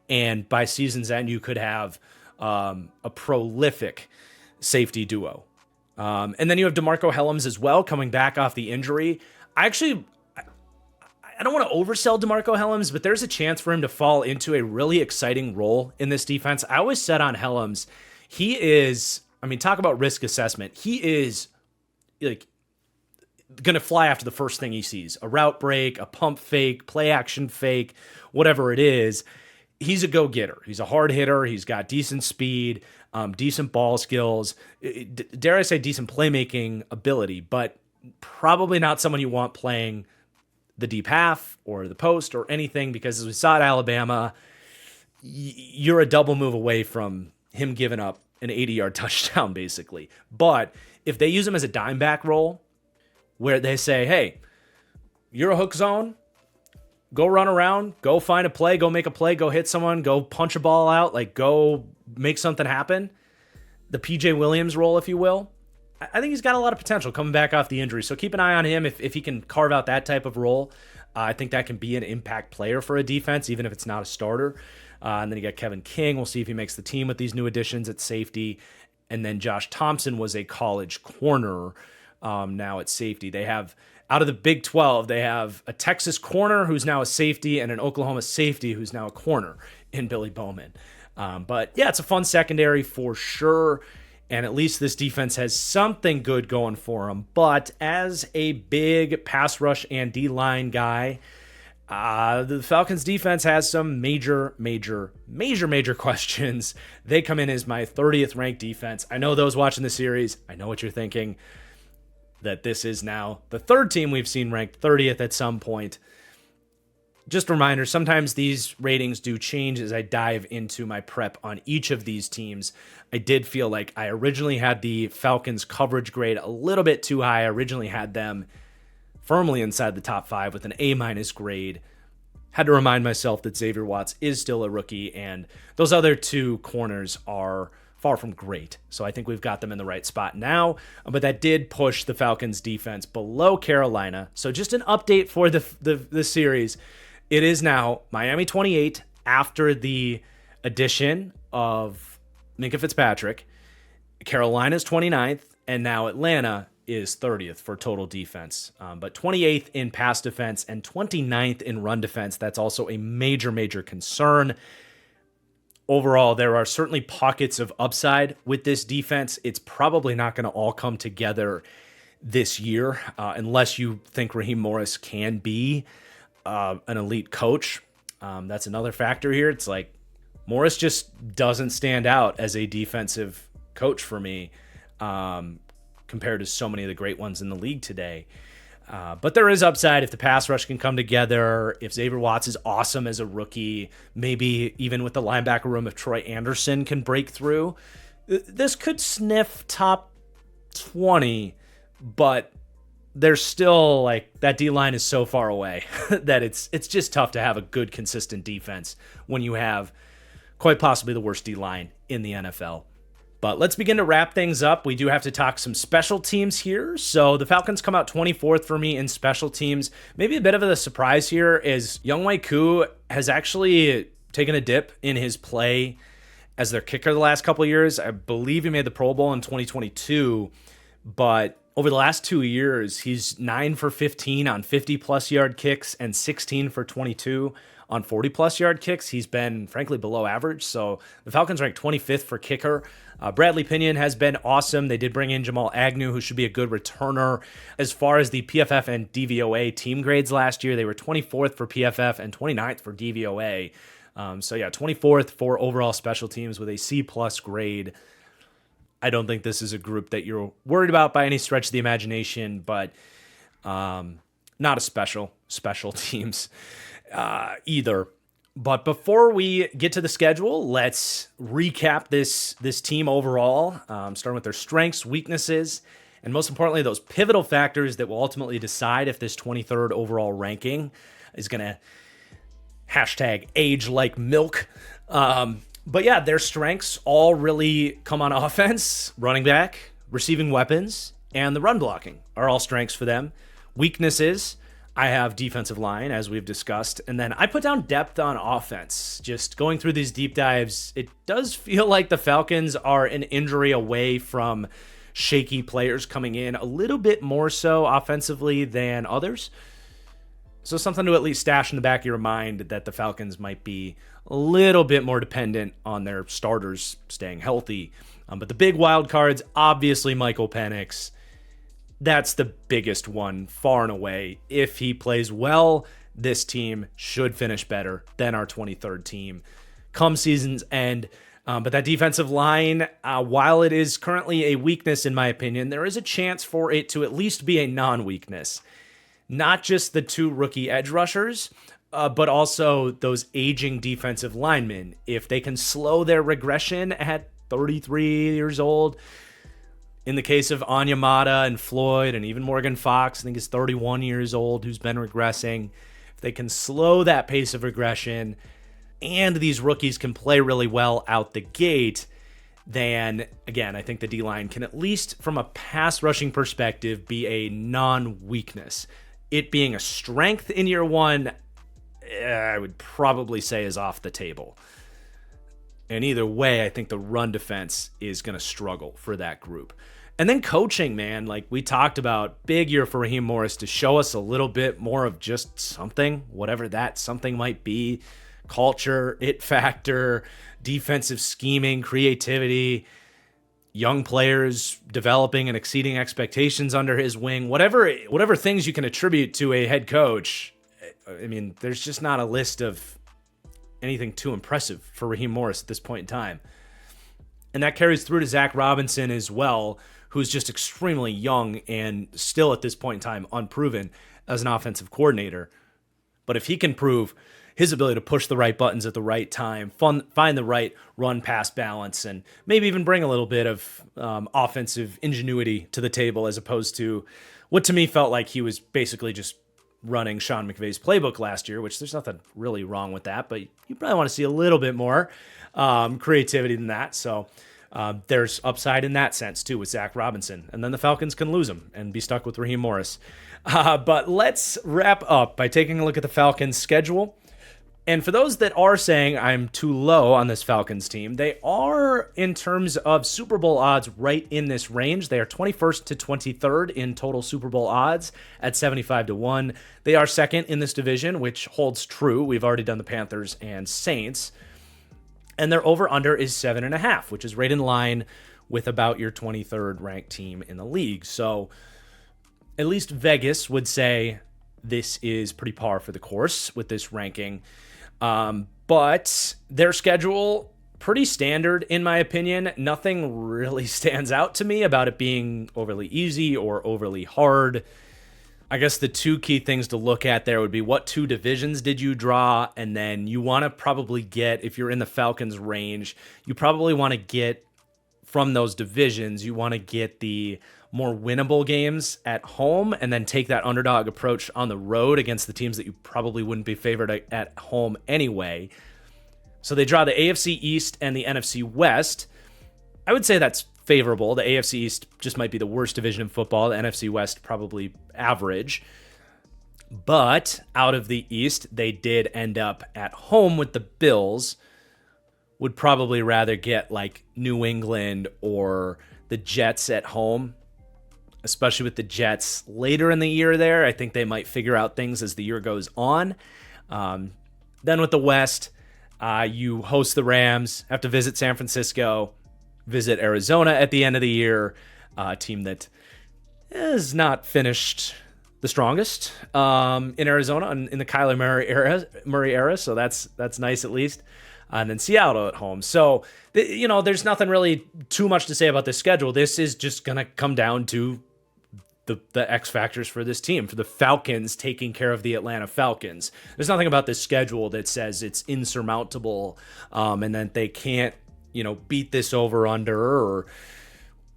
and by season's end, you could have a prolific safety duo. And then you have DeMarco Hellams as well, coming back off the injury. I don't want to oversell DeMarco Hellams, but there's a chance for him to fall into a really exciting role in this defense. I always said on Hellams, he is, talk about risk assessment. He is like going to fly after the first thing he sees. A route break, a pump fake, play action fake, whatever it is. He's a go-getter. He's a hard hitter. He's got decent speed, decent ball skills, dare I say decent playmaking ability, but probably not someone you want playing the deep half or the post or anything, because as we saw at Alabama, you're a double move away from him giving up an 80-yard touchdown, basically. But if they use him as a dime back role, where they say, hey, you're a hook zone, go run around, go find a play, go make a play, go hit someone, go punch a ball out, like go make something happen. The PJ Williams role, if you will. I think he's got a lot of potential coming back off the injury. So keep an eye on him if he can carve out that type of role. I think that can be an impact player for a defense, even if it's not a starter. And then you got Kevin King. We'll see if he makes the team with these new additions at safety. And then Josh Thompson was a college corner now at safety. They have, out of the Big 12, they have a Texas corner who's now a safety and an Oklahoma safety who's now a corner in Billy Bowman. But yeah, it's a fun secondary for sure. And at least this defense has something good going for them. But as a big pass rush and D-line guy, the Falcons defense has some major questions. They come in as my 30th ranked defense. I know those watching the series, I know what you're thinking, that this is now the third team we've seen ranked 30th at some point. Just a reminder, sometimes these ratings do change as I dive into my prep on each of these teams. I did feel like I originally had the Falcons coverage grade a little bit too high. I originally had them firmly inside the top 5 with an A- grade. Had to remind myself that Xavier Watts is still a rookie, and those other two corners are far from great. So I think we've got them in the right spot now, but that did push the Falcons defense below Carolina. So just an update for the series. It is now Miami 28 after the addition of Minkah Fitzpatrick. Carolina's 29th, and now Atlanta is 30th for total defense, but 28th in pass defense and 29th in run defense. That's also a major, major concern. Overall, there are certainly pockets of upside with this defense. It's probably not going to all come together this year unless you think Raheem Morris can be an elite coach. That's another factor here. It's like Morris just doesn't stand out as a defensive coach for me compared to so many of the great ones in the league today. But there is upside if the pass rush can come together, if Xavier Watts is awesome as a rookie, maybe even with the linebacker room, if Troy Anderson can break through. This could sniff top 20, but there's still, like, that D-line is so far away that it's just tough to have a good, consistent defense when you have quite possibly the worst D-line in the NFL. But let's begin to wrap things up. We do have to talk some special teams here. So the Falcons come out 24th for me in special teams. Maybe a bit of a surprise here is Younghoe Koo has actually taken a dip in his play as their kicker the last couple of years. I believe he made the Pro Bowl in 2022, but over the last 2 years, he's 9 for 15 on 50-plus yard kicks and 16 for 22 on 40-plus yard kicks. He's been, frankly, below average. So the Falcons rank 25th for kicker. Bradley Pinion has been awesome. They did bring in Jamal Agnew, who should be a good returner. As far as the PFF and DVOA team grades last year, they were 24th for PFF and 29th for DVOA. 24th for overall special teams with a C-plus grade. I don't think this is a group that you're worried about by any stretch of the imagination, but not a special teams either. But before we get to the schedule, let's recap this team overall, starting with their strengths, weaknesses, and most importantly, those pivotal factors that will ultimately decide if this 23rd overall ranking is going to #age like milk. But yeah, their strengths all really come on offense. Running back, receiving weapons, and the run blocking are all strengths for them. Weaknesses, I have defensive line, as we've discussed. And then I put down depth on offense. Just going through these deep dives, it does feel like the Falcons are an injury away from shaky players coming in, a little bit more so offensively than others. So something to at least stash in the back of your mind that the Falcons might be a little bit more dependent on their starters staying healthy. But the big wild cards, obviously Michael Penix. That's the biggest one, far and away. If he plays well, this team should finish better than our 23rd team come season's end. But that defensive line, while it is currently a weakness in my opinion, there is a chance for it to at least be a non-weakness. Not just the two rookie edge rushers, but also those aging defensive linemen. If they can slow their regression at 33 years old, in the case of Onyemata and Floyd and even Morgan Fox, I think is 31 years old, who's been regressing. If they can slow that pace of regression and these rookies can play really well out the gate, then, again, I think the D-line can, at least from a pass rushing perspective, be a non-weakness. It being a strength in year one, I would probably say is off the table. And either way, I think the run defense is going to struggle for that group. And then coaching, man, like we talked about, big year for Raheem Morris to show us a little bit more of just something, whatever that something might be. Culture, it factor, defensive scheming, creativity, young players developing and exceeding expectations under his wing, whatever things you can attribute to a head coach. I mean, there's just not a list of anything too impressive for Raheem Morris at this point in time. And that carries through to Zach Robinson as well, who's just extremely young and still at this point in time unproven as an offensive coordinator. But if he can prove his ability to push the right buttons at the right time, find the right run-pass balance, and maybe even bring a little bit of offensive ingenuity to the table, as opposed to what to me felt like he was basically just running Sean McVay's playbook last year, which there's nothing really wrong with that, but you probably want to see a little bit more creativity than that. So there's upside in that sense too with Zach Robinson, and then the Falcons can lose him and be stuck with Raheem Morris. But let's wrap up by taking a look at the Falcons' schedule. And for those that are saying I'm too low on this Falcons team, they are, in terms of Super Bowl odds, right in this range. They are 21st to 23rd in total Super Bowl odds at 75-1. They are second in this division, which holds true. We've already done the Panthers and Saints. And their over-under is 7.5, which is right in line with about your 23rd ranked team in the league. So at least Vegas would say this is pretty par for the course with this ranking. But their schedule, pretty standard in my opinion. Nothing really stands out to me about it being overly easy or overly hard. I guess the two key things to look at there would be what two divisions did you draw? And then you want to probably get, if you're in the Falcons range, you probably want to get from those divisions, you want to get the more winnable games at home and then take that underdog approach on the road against the teams that you probably wouldn't be favored at home anyway. So they draw the AFC East and the NFC West. I would say that's favorable. The AFC East just might be the worst division in football. The NFC West probably average. But out of the East, they did end up at home with the Bills. Would probably rather get like New England or the Jets at home, especially with the Jets later in the year there. I think they might figure out things as the year goes on. Then with the West, you host the Rams, have to visit San Francisco, visit Arizona at the end of the year, a team that is not finished the strongest in Arizona in the Kyler Murray era, so that's nice at least. And then Seattle at home. So, there's nothing really too much to say about this schedule. This is just going to come down to the X factors for this team, for the Falcons taking care of the Atlanta Falcons. There's nothing about this schedule that says it's insurmountable and that they can't, beat this over under or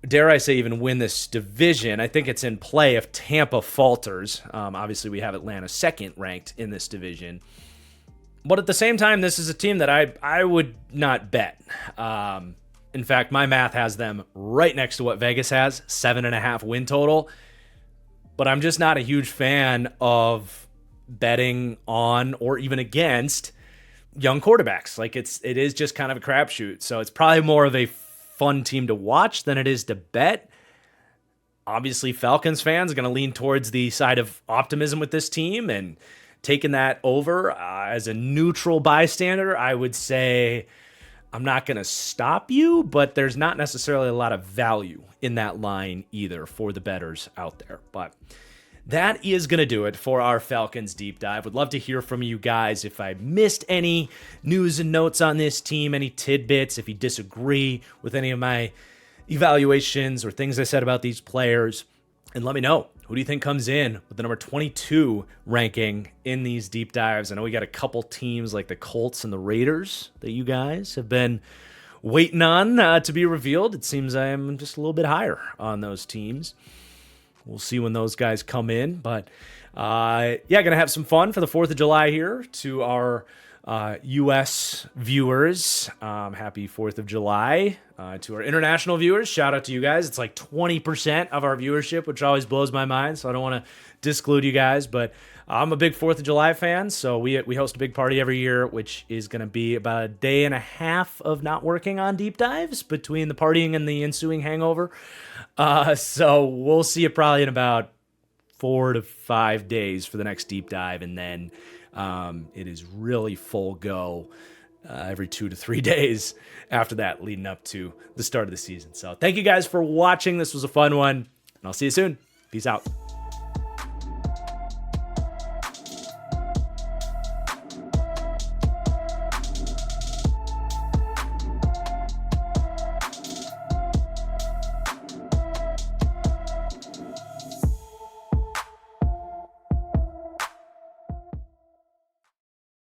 dare I say even win this division. I think it's in play if Tampa falters. Obviously, we have Atlanta second ranked in this division. But at the same time, this is a team that I would not bet. In fact, my math has them right next to what Vegas has, 7.5 win total. But I'm just not a huge fan of betting on or even against young quarterbacks. Like it is just kind of a crapshoot. So it's probably more of a fun team to watch than it is to bet. Obviously, Falcons fans are going to lean towards the side of optimism with this team and taking that over. As a neutral bystander, I would say I'm not going to stop you, but there's not necessarily a lot of value in that line either for the bettors out there. But that is going to do it for our Falcons deep dive. Would love to hear from you guys if I missed any news and notes on this team, any tidbits, if you disagree with any of my evaluations or things I said about these players. And let me know, who do you think comes in with the number 22 ranking in these deep dives? I know we got a couple teams like the Colts and the Raiders that you guys have been waiting on to be revealed. It seems I am just a little bit higher on those teams. We'll see when those guys come in. But going to have some fun for the 4th of July here to our U.S. viewers. Happy 4th of July. To our international viewers, shout out to you guys. It's like 20% of our viewership, which always blows my mind, so I don't want to disclude you guys, but I'm a big 4th of July fan, so we host a big party every year, which is going to be about a day and a half of not working on deep dives between the partying and the ensuing hangover. So we'll see you probably in about 4 to 5 days for the next deep dive, and then it is really full go every 2 to 3 days after that, leading up to the start of the season. So thank you guys for watching. This was a fun one, and I'll see you soon. Peace out.